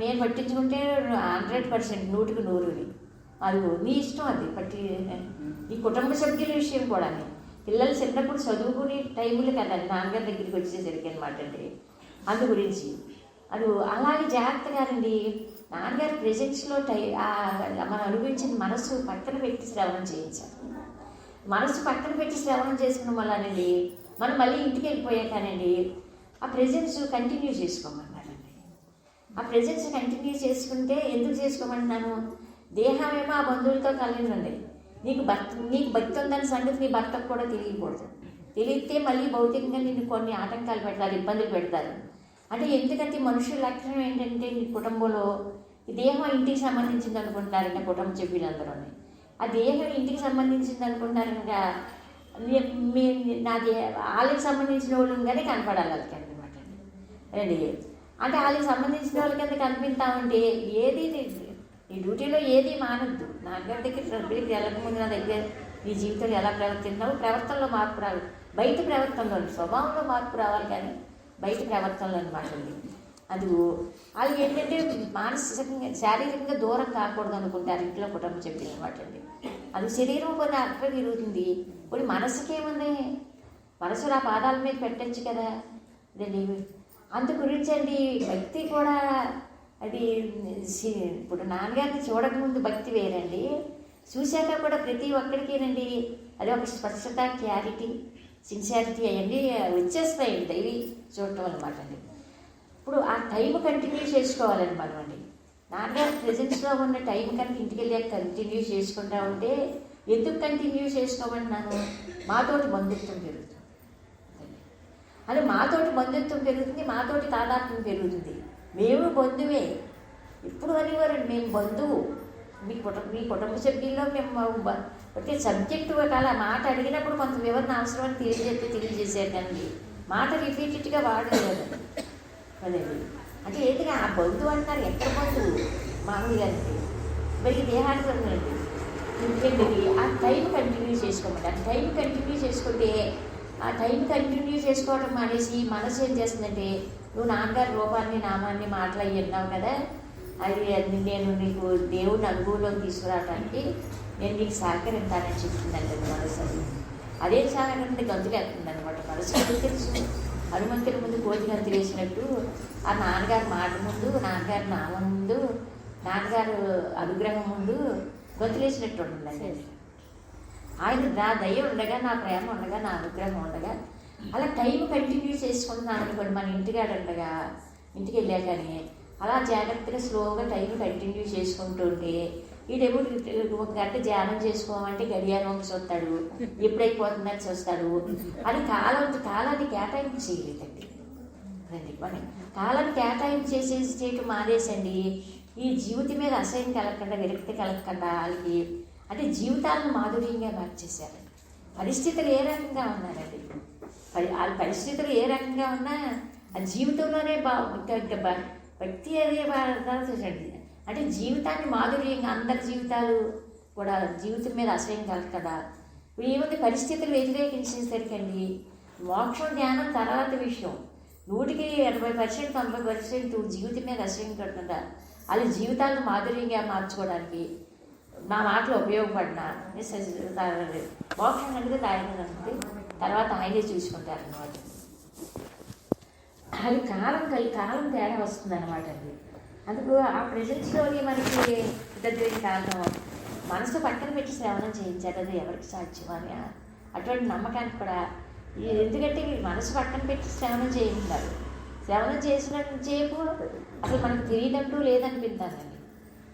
నేను పట్టించుకుంటే 100%, 100కి 100. అది నీ ఇష్టం. అది నీ కుటుంబ సభ్యుల విషయం కూడా. పిల్లలు చిన్నప్పుడు చదువుకునే టైంలో కదండి నాన్నగారి దగ్గరికి వచ్చేసరికి అనమాట అండి. అందు గురించి అది అలాగే జాగ్రత్తగానండి నాన్నగారి ప్రెజెన్స్లో మనం అనుభవించిన మనసు పక్కన పెట్టి శ్రవణం చేయించాలి. మనసు పక్కన పెట్టి శ్రవణం చేసుకున్న వల్లనండి మనం మళ్ళీ ఇంటికి వెళ్ళిపోయాకనండి ఆ ప్రెజెన్స్ కంటిన్యూ చేసుకోమన్నారండి. ఆ ప్రెజెన్స్ కంటిన్యూ చేసుకుంటే ఎందుకు చేసుకోమంటున్నాను, దేహమేమో ఆ బంధువులతో కలిగిందండి. నీకు భక్తి ఉందని సంగతి నీ భర్తకు కూడా తెలియకూడదు. తెలిస్తే మళ్ళీ భౌతికంగా నిన్ను కొన్ని ఆటంకాలు పెడతారు, ఇబ్బందులు పెడతారు. అంటే ఎందుకంటే మనుషుల లక్షణం ఏంటంటే నీ కుటుంబంలో ఈ దేహం ఇంటికి సంబంధించింది అనుకుంటున్నారంటే కుటుంబ సభ్యులందరూ ఆ దేహం ఇంటికి సంబంధించింది అనుకుంటున్నారనగా నాది వాళ్ళకి సంబంధించిన వాళ్ళు కానీ కనపడాలి వాళ్ళకి అనమాట అండి. అంటే వాళ్ళకి సంబంధించిన వాళ్ళకి ఎంత కనిపిస్తామంటే ఏది నీ డ్యూటీలో ఏది మానద్దు. నాన్నగారి దగ్గరికి వెళ్ళకముందు నా దగ్గర నీ జీవితంలో ఎలా ప్రవర్తిస్తున్నావు, ప్రవర్తనలో మార్పు రావాలి. బయట ప్రవర్తనలో స్వభావంలో మార్పు రావాలి, కానీ బయట ప్రవర్తనలో అనమాట అండి. అది వాళ్ళకి ఏంటంటే మానసికంగా శారీరకంగా దూరం కాకూడదు అనుకుంటారు ఇంట్లో కుటుంబం చెప్పిన అనమాట అండి. అది శరీరం కొన్ని అక్కడ తిరుగుతుంది, కొన్ని మనసుకేముంది, మనసు నా పాదాల మీద పెట్టచ్చు కదా. అదండి అందు గురించి అండి భక్తి కూడా అది ఇప్పుడు నాన్నగారిని చూడకముందు భక్తి వేరండి, చూశాక కూడా ప్రతి ఒక్కడికేనండి అది ఒక స్పష్టత, క్లారిటీ, సిన్సియారిటీ అవన్నీ వచ్చేస్తాయండి డైలీ చూడటం అనమాట అండి. ఇప్పుడు ఆ టైం కంటిన్యూ చేసుకోవాలన్నమాట అండి. నాన్నగారి ప్రెజెన్స్లో ఉన్న టైం కనుక ఇంటికి వెళ్ళాక కంటిన్యూ చేసుకుంటా ఉంటే, ఎందుకు కంటిన్యూ చేసుకోమంటున్నాను, మాతోటి బంధుత్వం పెరుగుతుంది. అది మాతోటి బంధుత్వం పెరుగుతుంది, మాతోటి తాదాత్మ్యం పెరుగుతుంది. మేము బంధువే ఇప్పుడు అనేవారండి, మేము బంధువు. మీ కుటుంబ సభ్యుల్లో మేము ఒకే సబ్జెక్టు అలా మాట అడిగినప్పుడు కొంత వివరణ అవసరమని తెలియజేశారు, కానీ మాట రిపీటెడ్గా వాడలేదు అదే. అంటే ఏదిగా ఆ బంధువు అంటారు, ఎక్కడ బంధువు మామూలుగా అంటే మరి దేహానికి ఉందండి. ఇంకేంటి ఆ టైం కంటిన్యూ చేసుకోమండి. ఆ టైం కంటిన్యూ చేసుకుంటే ఆ టైం కంటిన్యూ చేసుకోవడం మానేసి మనసు ఏం చేస్తుందంటే, నువ్వు నాన్నగారి రూపాన్ని నామాన్ని మాటలు విన్నావు కదా, అది నేను నీకు దేవుడిని అనుభవంలోకి తీసుకురావడానికి నేను నీకు సహకరిస్తానని చెప్తుందండి మనసు. అదే సహకరించే గంతులు వేస్తుంది అనమాట మనసు. తెలుసు హనుమంతుడి ముందు కోతి గంతులు వేసినట్టు ఆ నాన్నగారి మాట ముందు, నాన్నగారి నామం ముందు, నాన్నగారు అనుగ్రహం ముందు గంతులు వేసినట్టు ఉంటుందండి. ఆయన నా దయ ఉండగా, నా ప్రేమ ఉండగా, నా అనుగ్రహం ఉండగా అలా టైం కంటిన్యూ చేసుకుంటున్నాను అనుకోండి. మన ఇంటికాడ ఉండగా ఇంటికి వెళ్ళాకని అలా జాగ్రత్తగా స్లోగా టైం కంటిన్యూ చేసుకుంటూ ఉంటే వీడేమో 1 గంట ధ్యానం చేసుకోమంటే గడియారం చూస్తాడు, ఎప్పుడైపోతుందని చూస్తాడు. అది కాలాన్ని కేటాయింపు చేయలేదండి. మనం కాలాన్ని కేటాయింపు చేయటం మానేసండి. ఈ జీవితం మీద అసహ్యం కలగకుండా, విరక్తి కలగకుండా వాళ్ళకి అంటే జీవితాలను మాధుర్యంగా మార్చేశారు. పరిస్థితులు ఏ రకంగా ఉన్నారండి, వాళ్ళ పరిస్థితులు ఏ రకంగా ఉన్నా ఆ జీవితంలోనే భక్తి అదే చూసండి. అంటే జీవితాన్ని మాధుర్యంగా, అందరి జీవితాలు కూడా జీవితం మీద అసహ్యం కలగదు కదా. ఇప్పుడు ఏముంది, పరిస్థితులు వ్యతిరేకించేసరికండి మోక్షం ధ్యానం తర్వాత విషయం. 100కి 80%, 90% జీవితం మీద అసహ్యం కలగకుండా వాళ్ళ జీవితాలను మాధుర్యంగా మార్చుకోవడానికి నా మాటలు ఉపయోగపడిన మోక్షం అనేది ఆయన తర్వాత ఆయనే చూసుకుంటారు అన్నమాట. అది కాలం తేడా వస్తుంది అనమాట అండి. అందుకు ఆ ప్రెజెన్స్లోని మనకి దగ్గర కారణం మనసు పక్కన పెట్టి శ్రవణం చేయించారు. అది ఎవరికి సాధ్యం అని అటువంటి నమ్మకానికి కూడా ఎందుకంటే మనసు పక్కన పెట్టి శ్రవణం చేయించారు. శ్రవణం చేసినంతసేపు అసలు మనకు తెలియదంటూ లేదనిపించానండి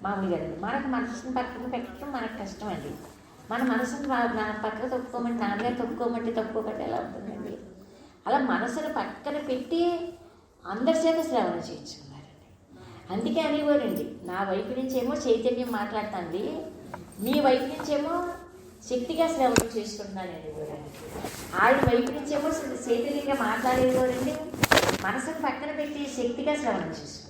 మామూలుగా. మనకు మనసుని పక్కన పెట్టడం మనకు కష్టం అండి. మన మనసుని పక్కన తప్పుకోమంటే, నాన్నగారు తప్పుకోమంటే తప్పుకోమంటే ఎలా ఉంటుందండి. అలా మనసును పక్కన పెట్టి అందరి చేత శ్రవణం చేయించుకున్నారండి. అందుకే అనేవారండి, నా వైపు నుంచేమో చైతన్యం మాట్లాడుతుంది, మీ వైపు నుంచేమో శక్తిగా శ్రవణం చేసుకుంటున్నాను అనేవారండి. ఆయన వైపు నుంచేమో చైతన్యంగా మాట్లాడేవారండి, మనసును పక్కన పెట్టి శక్తిగా శ్రవణం చేసుకున్నాను.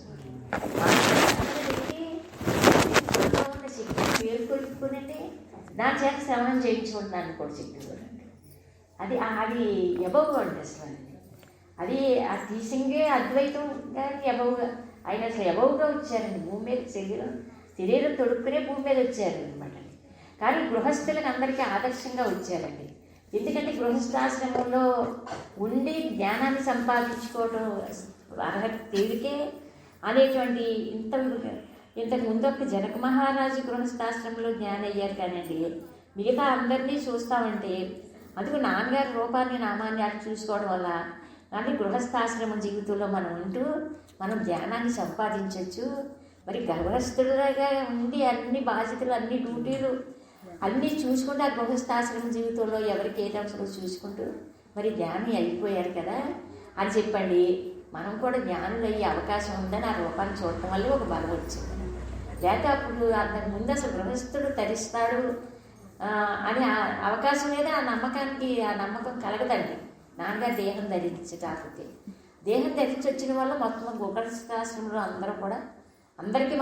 శక్తిని పేరుకొలుపుకునండి నా చేత శ్రవణం చేయించుకుంటున్నాను కూడా చెప్పేవారండి. అది ఎబవ్ అండి అసలు. అది ఆ టీచింగే అద్వైతం కానీ ఎబవ్గా ఆయన అసలు ఎబవ్గా వచ్చారండి. భూమి మీద శరీరం తొడుక్కునే భూమి మీద వచ్చారు అనమాట. కానీ గృహస్థులకు అందరికీ ఆదర్శంగా వచ్చారండి. ఎందుకంటే గృహస్థాశ్రమంలో ఉండి జ్ఞానాన్ని సంపాదించుకోవడం అర్హత తేలికే అనేటువంటి ఇంతకు ముందు ఒక జనక మహారాజు గృహస్థాశ్రమంలో జ్ఞానం అయ్యారు కానండి. మిగతా అందరినీ చూస్తామంటే అందుకు నాన్నగారి రూపాన్ని నామాన్ని అటు చూసుకోవడం వల్ల కానీ గృహస్థాశ్రమం జీవితంలో మనం ఉంటూ మనం జ్ఞానాన్ని సంపాదించవచ్చు. మరి గర్భస్థులుగా ఉండి అన్ని బాధ్యతలు, అన్ని డ్యూటీలు అన్నీ చూసుకుంటూ ఆ గృహస్థాశ్రమం జీవితంలో ఎవరికి ఏదో అవసరం చూసుకుంటూ మరి జ్ఞాని అయిపోయారు కదా అని చెప్పండి. మనం కూడా జ్ఞానులు అయ్యే అవకాశం ఉందని ఆ రూపాన్ని చూడటం వల్ల ఒక బలం వచ్చింది. లేక అప్పుడు అంతకు ముందు అసలు గృహస్థుడు తరిస్తాడు అని అవకాశం లేదా ఆ నమ్మకం కలగదండి. నాన్నగారు దేహం ధరించకపోతే దేహం ధరించి వచ్చిన వల్ల మొత్తం గృహస్థాశ్రమంలో అందరూ కూడా మనందరికీ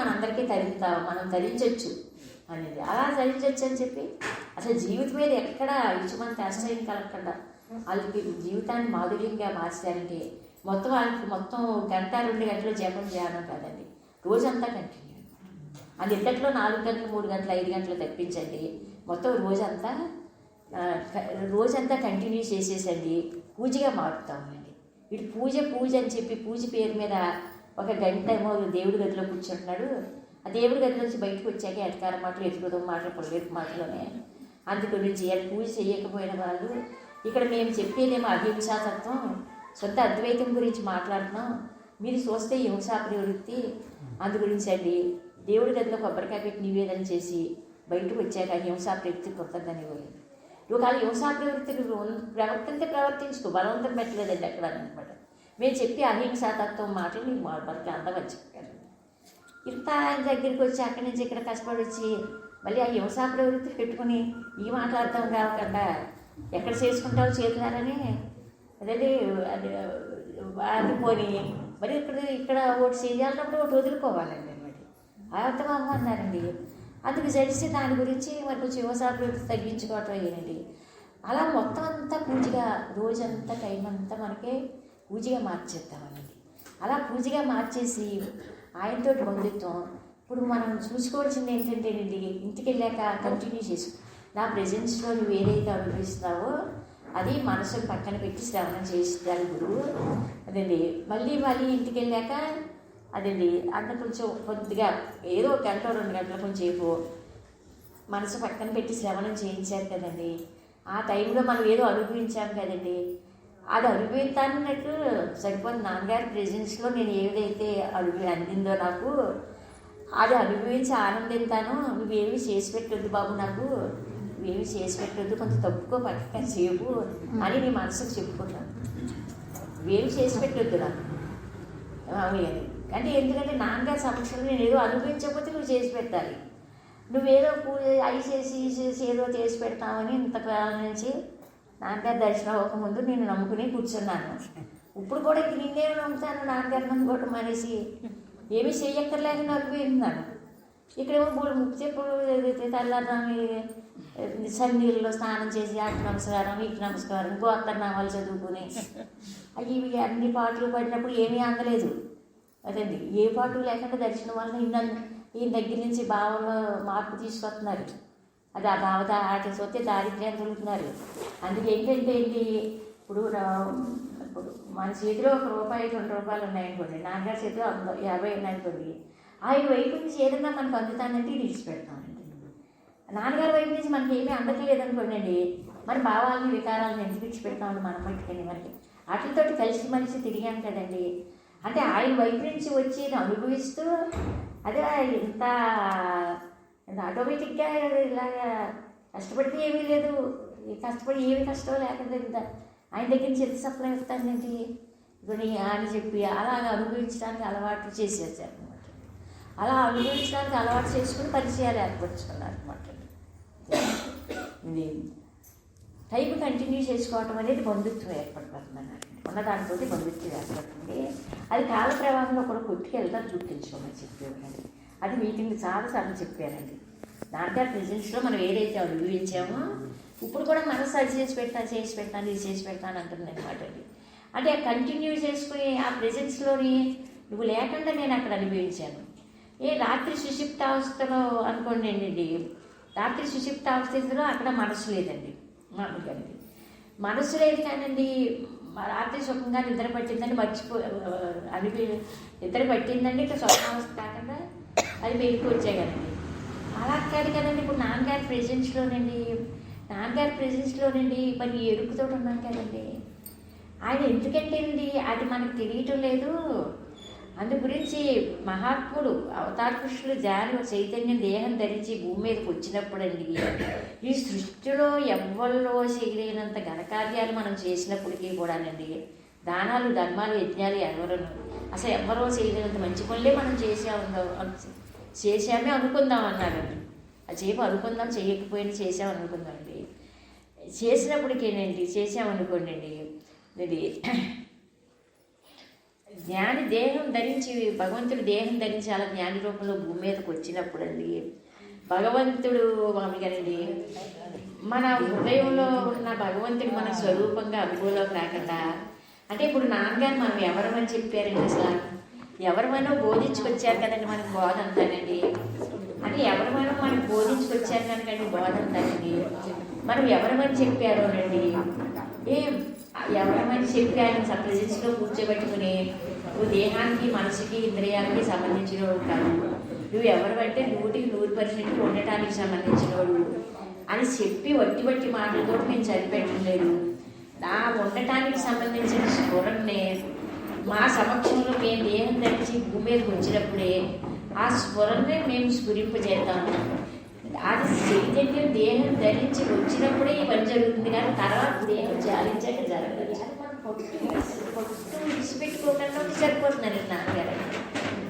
మనం ధరించవచ్చు అనేది అలా ధరించవచ్చు అని చెప్పి అసలు జీవితం మీద ఎక్కడ ఇచ్చుమంత ఆశ్చర్యం కలగకుండా వాళ్ళకి జీవితాన్ని మాధుర్యంగా మార్చారంటే మొత్తం గంట 2 గంటలు జపం ధ్యానం కాదండి, రోజంతా కంటిన్యూ. అది ఇద్దట్లో 4 గంటలు 3 గంటలు 5 గంటలు తప్పించండి, మొత్తం రోజంతా కంటిన్యూ చేసేసండి పూజగా మారుతామండి. వీడు పూజ అని చెప్పి పూజ పేరు మీద 1 గంట ఏమో దేవుడి గదిలో కూర్చుంటున్నాడు. ఆ దేవుడి గది నుంచి బయటకు వచ్చాక ఎటకార మాటలు, ఎదుగుదం మాటలు, పొడిగేపు మాటలోనే అందు గురించి పూజ చేయకపోయిన వాళ్ళు ఇక్కడ మేము చెప్పేదేమో అహింసాతత్వం, సొంత అద్వైతం గురించి మాట్లాడుతున్నాం, మీరు చూస్తే హింసా ప్రవృత్తి. అందు గురించి అండి దేవుడి గదిలో కొబ్బరికాయ పెట్టి నివేదన చేసి బయటకు వచ్చాక హింసా ప్రవృత్తి కొత్తదని పోయింది. ఒకవేళ హింసా ప్రవృత్తికి ప్రవర్తించుకో, బలవంతం పెట్టలేదండి అక్కడ అనమాట. మేము చెప్పి అహింసాతత్వం మాటలు నీకు మనకి అందమని చెప్పారు. ఇంత ఆయన దగ్గరికి వచ్చి అక్కడి నుంచి ఇక్కడ కష్టపడి వచ్చి మళ్ళీ ఆ హింసా ప్రవృత్తి పెట్టుకుని మాట్లాడతాం కాకుండా ఎక్కడ చేసుకుంటావు చేతులారని అదే అది పోని మరి ఇక్కడ ఒకటి చేయాలన్నప్పుడు ఒకటి వదులుకోవాలండి అనమాట. అర్థం అన్నారండి. అందుకు జరిసి దాని గురించి మరి కొంచెం హింసా ప్రవృత్తి తగ్గించుకోవటం అయ్యేనండి. అలా మొత్తం అంతా పూజగా రోజంతా టైం అంతా మనకే పూజగా మార్చేద్దామనండి. అలా పూజగా మార్చేసి ఆయనతో బంధుత్వం ఇప్పుడు మనం చూసుకోవాల్సింది ఏంటంటేనండి, ఇంటికి వెళ్ళాక కంటిన్యూ చేసుకో. నా ప్రెజెన్స్లో నువ్వు ఏదైతే అనుభవిస్తున్నావో అది మనసును పక్కన పెట్టి శ్రవణం చేస్తాడు గురువు. అదండి మళ్ళీ ఇంటికి వెళ్ళాక అదండి అంటే కొంచెం కొద్దిగా ఏదో 1 గంట 2 గంటల కొంచెంసేపు మనసు పక్కన పెట్టి శ్రవణం చేయించారు కదండి. ఆ టైంలో మనం ఏదో అనుభవించాం కదండి, అది అనుభవిస్తాను నాకు సరిపోతుంది. నాన్నగారి ప్రెజెన్స్లో నేను ఏదైతే అందిందో నాకు అది అనుభవించి ఆనందిస్తాను. నువ్వేమి చేసి పెట్టొద్దు బాబు, నాకు నువ్వేమి చేసి పెట్టొద్దు, కొంత తప్పుకో పక్కన సేపు అని నీ మనసుకు చెప్పుకున్నాను. నువ్వేమి చేసి పెట్టొద్దు నాకు అని. అంటే ఎందుకంటే నాన్నగారి సమక్షంలో నేను ఏదో అనుభవించకపోతే నువ్వు చేసి పెట్టాలి. నువ్వేదో పూజ అవి చేసి ఏదో చేసి పెడతామని ఇంతకాలం నుంచి నాన్నగారి దర్శనం అవ్వకముందు నేను నమ్ముకుని కూర్చున్నాను. ఇప్పుడు కూడా ఇంక నిన్నేను నమ్ముతాను, నాన్నగారు నమ్ముకోవటం అనేసి ఏమీ చేయక్కర్లేక అనుభవిస్తున్నాను. ఇక్కడేమో మూడు ముప్పు చెప్పులు తెల్లారి సన్నీళ్ళలో స్నానం చేసి అటు నమస్కారం ఇటు నమస్కారం గోత్రనామాలు చదువుకుని అవి అన్ని పాటలు పడినప్పుడు ఏమీ అందలేదు. అదండి ఏ పాటలు లేకుండా దర్శనం వలన ఈయన దగ్గర నుంచి భావంలో మార్పు తీసుకొస్తున్నారు. అది ఆ భావత ఆట చూస్తే దారిద్ర్యం తొలుగుతున్నారు. అందుకే ఏంటంటే ఇప్పుడు మన చేతిలో ₹1 ₹2 ఉన్నాయనుకోండి, నాన్నగారి చేతిలో 50 ఉన్నాయనుకోండి, ఆయన వైపు నుంచి ఏదన్నా మనకు అందుతానంటే విడిచిపెడతామండి. నాన్నగారి వైపు నుంచి మనకి ఏమీ అందట్లేదనుకోండి అండి, మన భావాలని వికారాలను ఎందుకు విడిచిపెడతామండి మనం మట్టుకని మనకి వాటితోటి కలిసి మనిషి తిరిగాం కదండి. అంటే ఆయన వైపు నుంచి వచ్చి అనుభవిస్తూ అదే ఇంత ఆటోమేటిక్గా ఇలాగా కష్టపడితే ఏమీ లేదు, కష్టపడి ఏమి కష్టం లేకుండా ఇంత ఆయన దగ్గర నుంచి ఎంత సప్లై అవుతానండి ఇప్పుడు అని చెప్పి అలాగ అనుభవించడానికి అలవాటు చేసేసారు అనమాట. అలా అనుభవించడానికి అలవాటు చేసుకుని పరిచయాలు ఏర్పరచుకున్నారు అనమాట. ఇది టైం కంటిన్యూ చేసుకోవటం అనేది బంధుత్వం ఏర్పడుతుందన్నమాట. ఉన్నదానితో బంధుత్వం ఏర్పడుతుంది. అది కాల ప్రవాహంలో కూడా కొట్టుకెళ్తారు, గుర్తించుకోమని చెప్పేవారండి. అది మీటింగ్ చాలాసార్లు చెప్పారండి. నాన్నగారి ప్రెజెన్స్లో మనం ఏదైతే అనుభవించామో ఇప్పుడు కూడా మనసు అది చేసి పెడతాను ఇది చేసి పెడతాను అంటుంది అనమాట అండి. అంటే కంటిన్యూ చేసుకుని ఆ ప్రెజెన్స్లోని నువ్వు లేకుండా నేను అక్కడ అనుభవించాను. రాత్రి సుషిప్తావస్థలో అనుకోండి అండి, రాత్రి సుషిప్తావస్థలో అక్కడ మనసు లేదండి. మామూలుగా మనసు లేదు కానండి, రాత్రి సుఖంగా నిద్ర పట్టిందని నిద్ర పట్టిందండి, ఇట్లా స్వప్నావస్థ కాకుండా అది వెలికి వచ్చాయి కదండి. అలా కాదు కదండి. ఇప్పుడు నాన్నగారి ప్రెజెన్స్లోనండి మరి ఎరుకుతో ఉన్నాం కదండి. ఆయన ఎందుకంటే అండి అది మనకు తెలియటం లేదు. అందు గురించి మహాత్ముడు అవతార పురుషులు చైతన్యం దేహం ధరించి భూమి మీదకి వచ్చినప్పుడు అండి, ఈ సృష్టిలో ఎవ్వరిలో చేయలేనంత ఘనకార్యాలు మనం చేసినప్పటికీ కూడానండి, దానాలు ధర్మాలు యజ్ఞాలు అసలు ఎవరో చేయలేనంత మంచి పనులే మనం చేసామే అనుకుందాం అన్నారండి. అది అనుకుందాం, చేయకపోయినా చేసామనుకుందామండి. చేసినప్పటికేనండి చేసామనుకోండి అండి, ఇది జ్ఞాని దేహం ధరించి భగవంతుడు దేహం ధరించి అలా జ్ఞాని రూపంలో భూమి మీదకి వచ్చినప్పుడు అండి, భగవంతుడు మామూలుగానండి మన హృదయంలో ఉన్న భగవంతుడు మన స్వరూపంగా అనుభవంలోకి రాకుండా, అంటే ఇప్పుడు నాన్నగారు మనం ఎవరమని చెప్పారండి, అసలు ఎవరమైనా బోధించుకొచ్చారు కదండి మనకు బోధ అంతానండి. అంటే ఎవరమైనా మనకు బోధించుకొచ్చారు కనుకండి బోధ అంతానండి. మనం ఎవరమని చెప్పారోనండి, ఎవరమని చెప్పి ఆయన ప్రెజెన్స్లో కూర్చోబెట్టుకుని నువ్వు దేహానికి మనసుకి ఇంద్రియాలకి సంబంధించినవాడు కాదు, నువ్వు ఎవరివంటే 100% ఉండటానికి సంబంధించినవాడు అని చెప్పి వట్టి మాటలతో మేము సరిపెట్టలేదు. నా ఉండటానికి సంబంధించిన స్ఫురణనే మా సమక్షంలో మేము దేహం ధరించి భూమి మీదకి వచ్చినప్పుడే ఆ స్ఫురణనే మేము స్ఫురింపజేస్తాము. అది చైతన్యం దేహం ధరించి వచ్చినప్పుడే ఈ పని జరుగుతుంది, కానీ తర్వాత దేహం జాలించాక జరగదు. అది మనం పొట్టు విడిచిపెట్టుకోకుండా సరిపోతుందండి నాన్నగారు.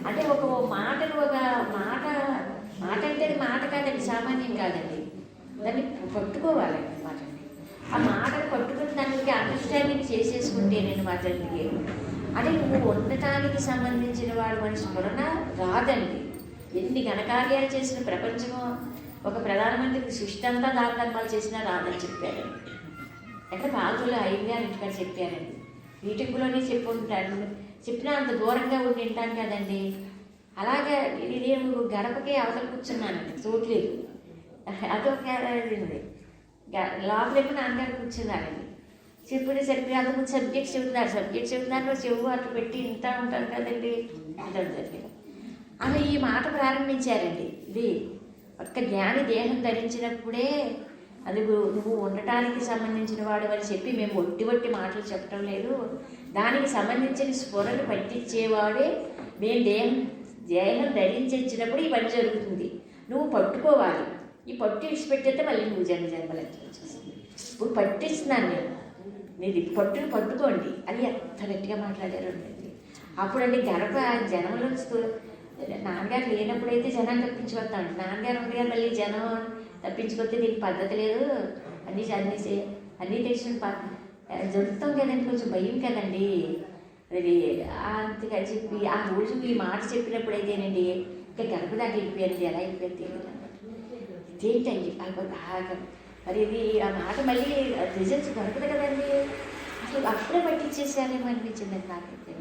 అంటే ఒక మాట అంటే అది మాట కాదండి, సామాన్యం కాదండి. దాన్ని పట్టుకోవాలండి అన్నమాట. ఆ మాటను పట్టుకుని దానికి అండర్స్టాండింగ్ చేసేసుకుంటే నేను మాటలకి అంటే నువ్వు ఉండటానికి సంబంధించిన వాడు మన స్మరణ రాదండి. ఎన్ని ఘనకార్యాలు చేసిన ప్రపంచము ఒక ప్రధానమంత్రికి సృష్టి అంతా దాన ధర్మాలు చేసినా రాదని చెప్పారండి. ఎక్కడ పాల్గొలు ఐదుగారు ఇంటికాడ చెప్పారండి. మీటింగ్లోనే చెప్పుకుంటారు, చెప్పినా అంత దూరంగా ఉండి వింటాను కదండి. అలాగే నేను గడపకే అవతల కూర్చున్నానండి, చూడలేదు. అదొక లోపల ఎప్పుడు నాన్నగారు కూర్చున్నారండి. చెప్పేసరికి అంతకుముందు సబ్జెక్ట్స్ చెబుతున్నారు చెవు అట్లా పెట్టి వింటూ ఉంటాను కదండి. అందరికీ అలా ఈ మాట ప్రారంభించారండి. ఇది ఒక్క జ్ఞాని దేహం ధరించినప్పుడే అందుకు నువ్వు ఉండటానికి సంబంధించిన వాడు అని చెప్పి మేము ఒట్టి మాటలు చెప్పడం లేదు. దానికి సంబంధించిన స్ఫురను పట్టించేవాడే మేము దేహం ధరించినప్పుడు ఈ పని జరుగుతుంది. నువ్వు పట్టుకోవాలి. ఈ పట్టు విడిచిపెట్టేస్తే మళ్ళీ నువ్వు జన్మలు వచ్చేస్తుంది. ఇప్పుడు పట్టిస్తున్నాను నేను, మీరు పట్టును పట్టుకోండి అని ఎంత గట్టిగా మాట్లాడారు అండి. అప్పుడండి జనంలో నాన్నగారు లేనప్పుడైతే జనాన్ని తప్పించుకొస్తాడు. నాన్నగారు ఉండగా మళ్ళీ జనం తప్పించుకొస్తే దీనికి పద్ధతి లేదు, అన్నీ తెలిసిన జరుగుతాం కదండి, కొంచెం భయం కదండి. అది అంతగా చెప్పి ఆ రోజు ఈ మాట చెప్పినప్పుడైతేనండి ఇంకా గడప దాకా వెళ్ళిపోయానండి. ఎలా వెళ్ళిపోయింది తెలియదు అనమాట. ఇదేంటండి మరి ఇది ఆ మాట మళ్ళీ రిజల్ట్స్ దొరకదు కదండి. అసలు అప్పుడే పట్టించేసారేమో అనిపించిందండి నాకైతే.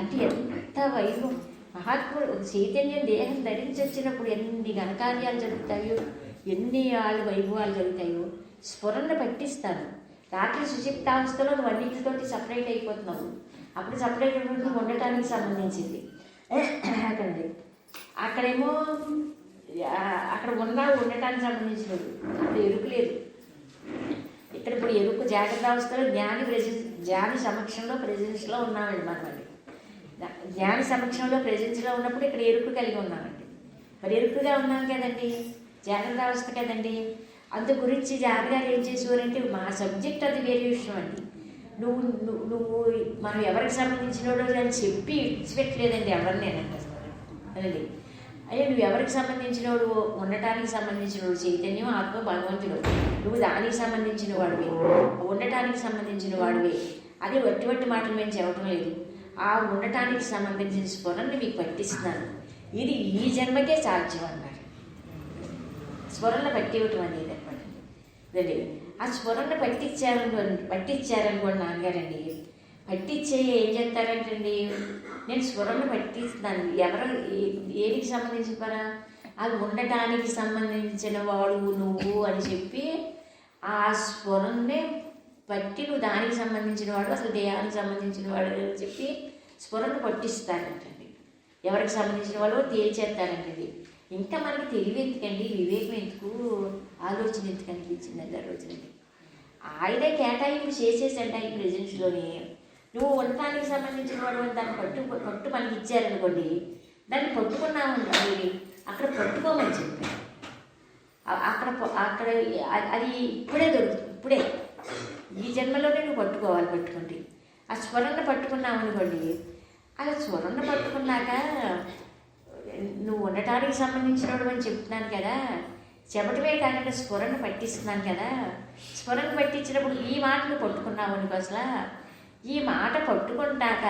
అంటే ఎంత వైభవం మహాత్ముడు చైతన్యం దేహం ధరించి వచ్చినప్పుడు ఎన్ని ఘనకార్యాలు జరుగుతాయో, ఎన్ని వైభవాలు జరుగుతాయో స్ఫురణ పట్టిస్తాను. రాత్రి సుషిప్తావస్థలో నువ్వు అన్నింటితోటి సపరేట్ అయిపోతున్నావు. అప్పుడు సపరేట్ నువ్వు ఉండటానికి సంబంధించింది అక్కడండి. అక్కడేమో అక్కడ ఉండటానికి సంబంధించినది. అప్పుడు ఎరుకు లేదు. ఇక్కడ ఇప్పుడు ఎరుకు జాగ్రత్త అవస్థలో జ్ఞాని సమక్షంలో ప్రెజెన్స్లో ఉన్నామండి మనమండి. జ్ఞాని సమక్షంలో ప్రెజెన్స్లో ఉన్నప్పుడు ఇక్కడ ఎరుకు కలిగి ఉన్నామండి. మరి ఎరుకుగా ఉన్నాం కదండి, జాగ్రత్త అవస్థ కదండి. అందు గురించి జాగ్రత్తగా ఏం చేసేవారంటే మా సబ్జెక్ట్ అది వేరే విషయం అండి. నువ్వు మనం ఎవరికి సంబంధించినోడో అని చెప్పి ఇచ్చిపెట్టలేదండి ఎవరినేనండి అనండి. అయ్యో నువ్వు ఎవరికి సంబంధించినోడు, ఉండటానికి సంబంధించినోడు చైతన్యం ఆత్మ భగవంతుడు, నువ్వు దానికి సంబంధించిన వాడివి, ఉండటానికి సంబంధించిన వాడివి. అది వట్టి మాటలు మేము చెప్పడం లేదు. ఆ ఉండటానికి సంబంధించిన స్ఫురణని మీకు పట్టిస్తున్నాను. ఇది ఈ జన్మకే సాధ్యం అన్నారు. స్ఫురణ పట్టివ్వటం అనేది అనమాట. అదే ఆ స్ఫురణ పట్టించారనుకోండి నాన్నగారండి. పట్టించే ఏం చెప్తారంటండి, నేను స్ఫురణ పట్టిస్తున్నాను. ఏనికి సంబంధించిన పరా, అది ఉండటానికి సంబంధించిన వాడు నువ్వు అని చెప్పి ఆ స్ఫురణనే పట్టి నువ్వు దానికి సంబంధించిన వాడు, అసలు దేహానికి సంబంధించిన వాడు అని చెప్పి స్ఫురణ పట్టిస్తారంటండి. ఎవరికి సంబంధించిన వాళ్ళు తేల్చేస్తారంటండి. ఇంకా మనకి తెలివి ఎందుకండి, వివేకం ఎందుకు, ఆలోచన ఎందుకు అనిపించిందండి ఆ రోజునండి. ఆయనే కేటాయింపు చేసేసండి ఈ ప్రెజెన్స్లోని. నువ్వు ఉండటానికి సంబంధించిన వాడు అని దాన్ని పట్టు మనకి ఇచ్చారనుకోండి, దాన్ని పట్టుకున్నాము అక్కడ పట్టుకోమని చెప్పి అక్కడ అది ఇప్పుడే దొరుకుతుంది. ఇప్పుడే ఈ జన్మలోనే నువ్వు పట్టుకుంటే ఆ స్వరణ పట్టుకున్నావు అనుకోండి. అలా స్వరణ పట్టుకున్నాక నువ్వు ఉండటానికి సంబంధించినోడు అని చెప్తున్నాను కదా, చెప్పటమే కాకుండా స్ఫురణ పట్టిస్తున్నాను కదా. స్ఫురణ పట్టించినప్పుడు ఈ మాట నువ్వు పట్టుకున్నావు అనుకో, అసలు ఈ మాట పట్టుకుంటాక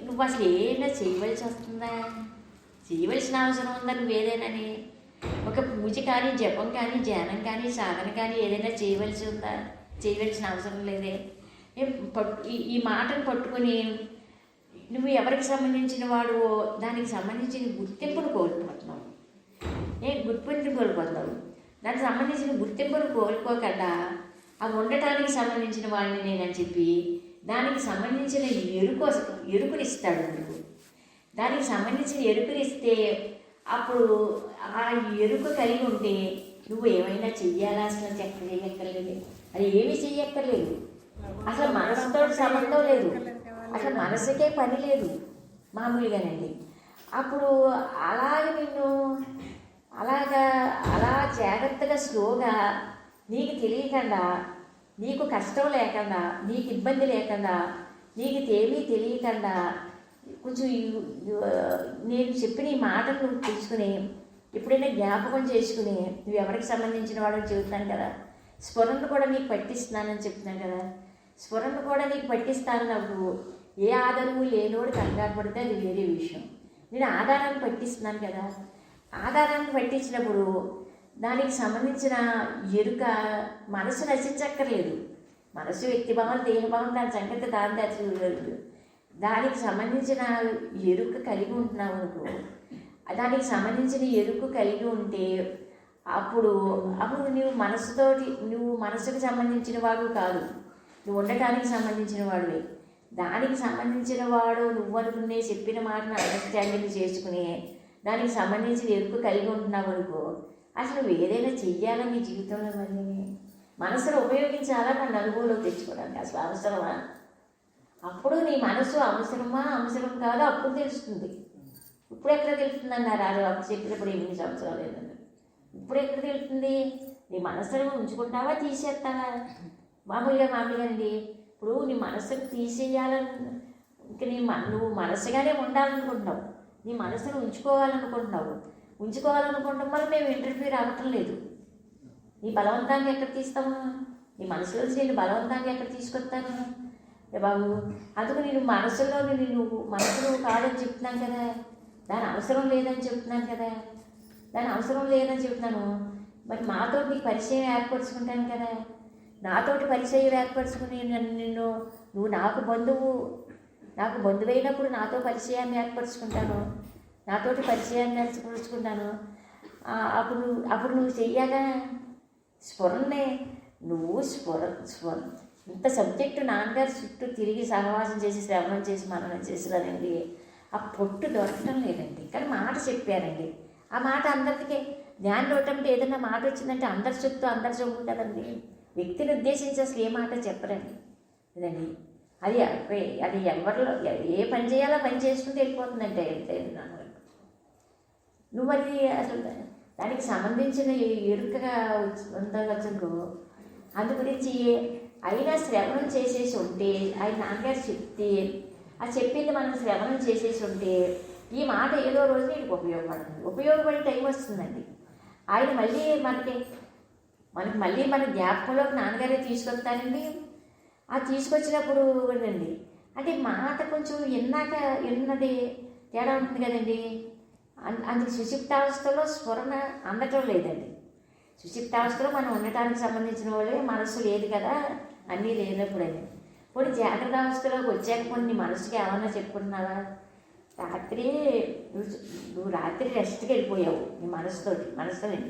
నువ్వు అసలు ఏమైనా చేయవలసి వస్తుందా, చేయవలసిన అవసరం ఉందా నువ్వేదేనని? ఒక పూజ కానీ, జపం కానీ, ధ్యానం కానీ, సాధన కానీ ఏదైనా చేయవలసిన అవసరం లేదే. ఈ మాటను పట్టుకొని నువ్వు ఎవరికి సంబంధించిన వాడు దానికి సంబంధించిన గుర్తింపును కోల్పోతున్నావు. దానికి సంబంధించిన గుర్తింపును కోల్పోకుండా ఆ ఉండటానికి సంబంధించిన వాడిని నేనని చెప్పి దానికి సంబంధించిన ఎరుకునిస్తాడు నువ్వు. దానికి సంబంధించిన ఎరుకునిస్తే అప్పుడు ఆ ఎరుక కలిగి ఉంటే నువ్వు ఏమైనా చెయ్యాలా, అసలు చెయ్యక్కర్లేదు. అది ఏమీ చెయ్యక్కర్లేదు. అసలు మనసుతో సంబంధం లేదు, అసలు మనసుకే పని లేదు మామూలుగానండి. అప్పుడు అలా జాగ్రత్తగా స్లోగా నీకు తెలియకుండా, నీకు కష్టం లేకుండా, నీకు ఇబ్బంది లేకుండా, నీకు తెలియకుండా కొంచెం నేను చెప్పిన ఈ మాటలు నువ్వు తెలుసుకుని ఎప్పుడైనా జ్ఞాపకం చేసుకుని నువ్వు ఎవరికి సంబంధించిన వాడని చెబుతున్నాను కదా, స్ఫురణ కూడా నీకు పట్టిస్తున్నానని చెప్తున్నాను కదా. స్ఫురణ కూడా నీకు పట్టిస్తాను. నాకు ఏ ఆధారము లేనోడు కంగారు పడితే అది వేరే విషయం. నేను ఆధారాన్ని పట్టిస్తున్నాను కదా. ఆధారాన్ని పట్టించినప్పుడు దానికి సంబంధించిన ఎరుక మనసు నశించక్కర్లేదు. మనసు వ్యక్తిభావం, దేహభావం, దాని సంగతి దాని దాచలేదు. దానికి సంబంధించిన ఎరుక కలిగి ఉంటున్నావు అనుకో, దానికి సంబంధించిన ఎరుక కలిగి ఉంటే అప్పుడు నువ్వు మనసుకు సంబంధించిన వాడు కాదు, నువ్వు ఉండటానికి సంబంధించిన వాడువే. దానికి సంబంధించిన వాడు నువ్వు అనుకునే చెప్పిన మాటను అండర్స్టాండింగ్ చేసుకుని దానికి సంబంధించిన ఎరుక కలిగి ఉంటున్నావు అనుకో, అసలు నువ్వు ఏదైనా చెయ్యాలని నీ జీవితంలో మరి మనసును ఉపయోగించాలా నన్ను అనుభవంలో తెచ్చుకోవడానికి అసలు అవసరమా? అప్పుడు నీ మనసు అవసరమా అవసరం కాదో అప్పుడు తెలుస్తుంది. ఇప్పుడు ఎక్కడ తెలుస్తుంది అన్నారు అప్పుడు చెప్పినప్పుడు 8 సంవత్సరాలు లేదన్నారు. ఇప్పుడు ఎక్కడ తెలుస్తుంది? నీ మనసును ఉంచుకుంటావా తీసేస్తావా? మామూలుగా అండి, ఇప్పుడు నీ మనసును తీసేయాలని ఇంక నువ్వు మనసుగానే ఉండాలనుకుంటున్నావు, నీ మనసును ఉంచుకోవాలనుకుంటున్నావు. ఉంచుకోవాలనుకుంటాం వల్ల మేము ఇంటర్ఫీర్ అవ్వటం లేదు. నీ బలవంతాన్ని ఎక్కడ తీస్తాము? నీ మనసులో నేను బలవంతాన్ని ఎక్కడ తీసుకొస్తాను బాబు? అందుకు నేను మనసులో నువ్వు మనసులో కాదని చెప్తున్నాను కదా, దాని అవసరం లేదని చెప్తున్నాను కదా, దాని అవసరం లేదని చెప్తున్నాను. మరి నాతో నీకు పరిచయం ఏర్పరచుకుంటాను కదా, నాతోటి పరిచయం ఏర్పరచుకుని నువ్వు నాకు బంధువైనప్పుడు నాతో పరిచయాన్ని ఏర్పరచుకుంటాను, నాతోటి పరిచయాన్ని ఏర్పరచుకుంటాను. అప్పుడు నువ్వు చెయ్యగా స్ఫురణే నువ్వు ఇంత సబ్జెక్టు నాన్నగారు చుట్టూ తిరిగి సహవాసం చేసి శ్రవణం చేసి మననం చేసినారండి. ఆ పొట్టు దొరకటం లేదండి, కానీ మాట చెప్పారండి. ఆ మాట అందరికీ జ్ఞానం అంటే ఏదైనా మాట వచ్చిందంటే అందరి చుట్టూ అందరి చెప్తుంది కదండి. వ్యక్తిని ఉద్దేశించి అసలు ఏ మాట చెప్పరండి కదండి. అది ఎవరిలో ఏ పని చేయాలో పని చేసుకుంటూ వెళ్ళిపోతుందంటే నువ్వు మరి అసలు దానికి సంబంధించిన ఎరుకగా ఉండవచ్చుకో. అందు గురించి అయినా శ్రవణం చేసేసి ఉంటే ఆయన నాన్నగారు చెప్తే ఆ చెప్పింది మనం శ్రవణం చేసేసి ఉంటే ఈ మాట ఏదో రోజు నీకు ఉపయోగపడే టైం వస్తుందండి. ఆయన మళ్ళీ మనకి మళ్ళీ మన జ్ఞాపకంలోకి నాన్నగారే తీసుకొస్తానండి. ఆ తీసుకొచ్చినప్పుడు అండి అంటే మాట కొంచెం ఎన్నది తేడా ఉంటుంది కదండి. అందుకు సుషిప్తావస్థలో స్ఫురణ అందటం లేదండి. సుషిప్తావస్థలో మనం ఉండటానికి సంబంధించిన వాళ్ళే మనసు లేదు కదా, అన్నీ లేనప్పుడని. కొన్ని జాగ్రత్త అవస్థలోకి వచ్చాక కొన్ని మనసుకి ఏమన్నా చెప్పుకుంటున్నావా? నువ్వు రాత్రి రెస్ట్కి వెళ్ళిపోయావు నీ మనసుని.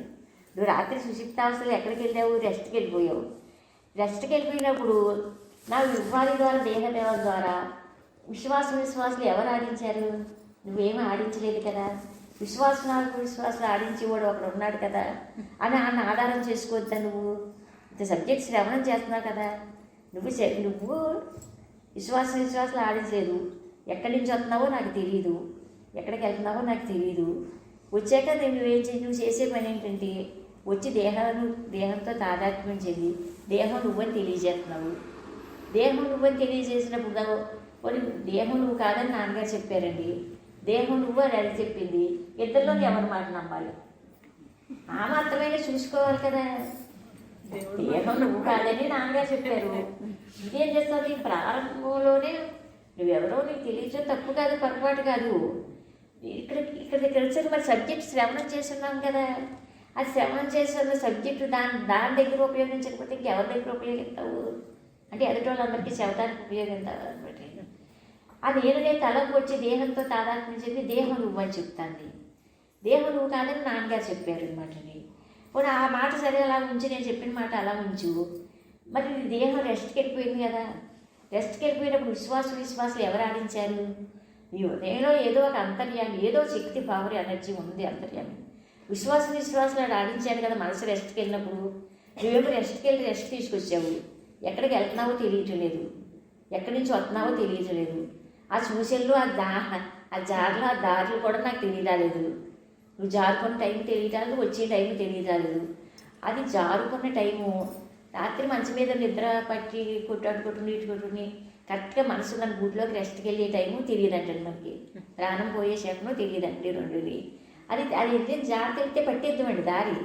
నువ్వు రాత్రి సుషిప్తావస్థలో ఎక్కడికి వెళ్ళావు? రెస్ట్కి వెళ్ళిపోయావు. రెస్ట్కి వెళ్ళిపోయినప్పుడు నా ఉపాధి ద్వారా దేహదేవం ద్వారా విశ్వాసాలు ఎవరు ఆడించారు? నువ్వేమీ ఆడించలేదు కదా. విశ్వాసాలు ఆడించేవాడు ఒకడు ఉన్నాడు కదా అని ఆయన ఆధారం చేసుకోవద్దా? నువ్వు ఇంత సబ్జెక్ట్ శ్రవణం చేస్తున్నావు కదా, నువ్వు విశ్వాసాలు ఆడించలేదు. ఎక్కడి నుంచి వస్తున్నావో నాకు తెలియదు, ఎక్కడికి వెళ్తున్నావో నాకు తెలియదు. వచ్చాక నువ్వు చేసే పని ఏంటంటే వచ్చి దేహంతో తాదాత్మ్యం చెంది దేహం నువ్వని తెలియజేస్తున్నావు. దేహం నువ్వని తెలియజేసినప్పుడు దేహం నువ్వు కాదని నాన్నగారు చెప్పారండి. దేహం నువ్వు అని అది చెప్పింది. ఇద్దరిలో ఎవరి మాట నమ్మాలి? ఆ మాత్రమే చూసుకోవాలి కదా. దేహం నువ్వు కాదని నాన్నగారు చెప్పారు. ఇదేం చేస్తుంది? ప్రారంభంలోనే నువ్వెవరో నీకు తెలియచో తప్పు కాదు, పొరపాటు కాదు. ఇక్కడ తెలిసిన మరి సబ్జెక్ట్ శ్రవణం చేస్తున్నాం కదా, అది శ్రవణం చేసిన సబ్జెక్టు దాని దగ్గర ఉపయోగించకపోతే ఇంకెవరి దగ్గర ఉపయోగిస్తావు? అంటే ఎదుటి వాళ్ళందరికీ చెవటానికి ఉపయోగిస్తావు అనమాట. అది నేను తలకు వచ్చి దేహంతో తాదాత్మ్యం చెప్పి దేహం నువ్వు అని చెప్తాంది. దేహం నువ్వు కాదని నాన్నగారు చెప్పారు అనమాట. పోనీ ఆ మాట సరే అలా ఉంచి, నేను చెప్పిన మాట అలా ఉంచు. మరి దేహం రెస్ట్కి వెళ్ళిపోయింది కదా. రెస్ట్కి వెళ్ళిపోయినప్పుడు విశ్వాసాలు ఎవరు ఆడించారు? నేను ఏదో ఒక అంతర్యామి, ఏదో శక్తి పవర్ ఎనర్జీ ఉంది అంతర్యామి. విశ్వాసాలు ఆడించాడు కదా మనసు రెస్ట్కి వెళ్ళినప్పుడు. నువ్వేమో రెస్ట్కి వెళ్ళి రెస్ట్ తీసుకొచ్చావు. ఎక్కడికి వెళ్తున్నావో తెలియటం లేదు, ఎక్కడి నుంచి వస్తున్నావో తెలియటం లేదు. ఆ సూచనలు ఆ జార్లు ఆ దారులు కూడా నాకు తెలియరాలేదు. నువ్వు జారుకున్న టైం తెలియరాలేదు, వచ్చే టైం తెలియరాలేదు. అది జారుకున్న టైము రాత్రి మంచం మీద నిద్ర పట్టి కొట్టుకుని కరెక్ట్గా మనసు మన గూట్లోకి రెస్ట్కి వెళ్ళే టైము తెలియదంటండి. మనకి ప్రాణం పోయే శకనం తెలియదండి. రెండుది అది వెళ్ళే జాగ్రత్త వెళ్తే పట్టేద్దామండి దారి.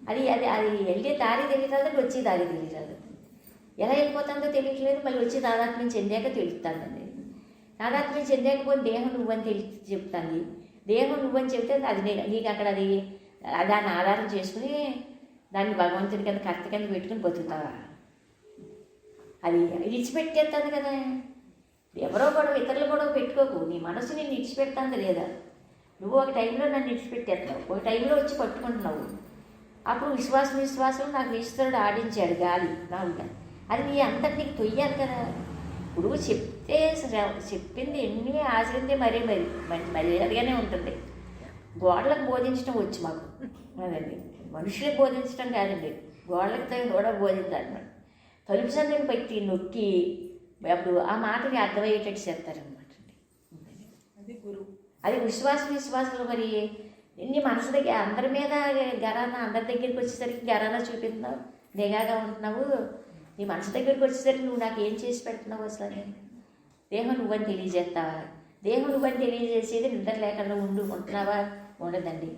అది వెళ్ళే దారి తెలియరాదు, వచ్చే దారి తెలియరాదు. ఎలా వెళ్ళిపోతుందో తెలియట్లేదు. మళ్ళీ వచ్చి తాదాత్మ్యం చెందాక తెలుస్తుందండి. తాదాత్మ్యం చెందాకపోతే దేహం నువ్వని చెప్తాను. దేహం నువ్వని చెప్తే అది నీకు అక్కడ దాన్ని ఆధారం చేసుకుని దాన్ని భగవంతుడి కింద కర్త కింద పెట్టుకుని బతుకుతావా? అది ఇడిచిపెట్టేస్తుంది కదా. ఎవరో గొడవ ఇతరులు గొడవ పెట్టుకోకు. నీ మనసు నేను ఇడిచిపెడతాను లేదా? నువ్వు ఒక టైంలో నన్ను ఇడిచిపెట్టేస్తావు, ఒక టైంలో వచ్చి పట్టుకుంటున్నావు. అప్పుడు విశ్వాసం నాకు ఈశ్వరుడు ఆడించాడు గాలి నావుగా. అది నీ అంతటి నీకు తొయ్యాలి కదా. ఇప్పుడు చెప్పింది ఎన్ని ఆచరిస్తే మరీ మర్యాదగానే ఉంటుంది. గోడలకు బోధించడం వచ్చు మాకు. అదండి, మనుషులకు బోధించడం కాదండి, గోడలకి కూడా బోధించాలి మనం. తలుపు సందుని పెట్టి నొక్కి అప్పుడు ఆ మాటని అర్థమయ్యేటట్టు చేస్తారనమాట అండి. అది విశ్వాసాలు మరి నీ మనసు దగ్గర అందరి మీద గరానా, అందరి దగ్గరికి వచ్చేసరికి గరానా చూపిస్తున్నావు, నిఘాగా ఉంటున్నావు. నీ మనసు దగ్గరికి వచ్చేసరికి నువ్వు నాకు ఏం చేసి పెడుతున్నావు అసలు? దేహం నువ్వని తెలియజేస్తావా? దేహం నువ్వని తెలియజేసేది నిద్ర లేకుండా ఉంటున్నావా? ఉండదండి.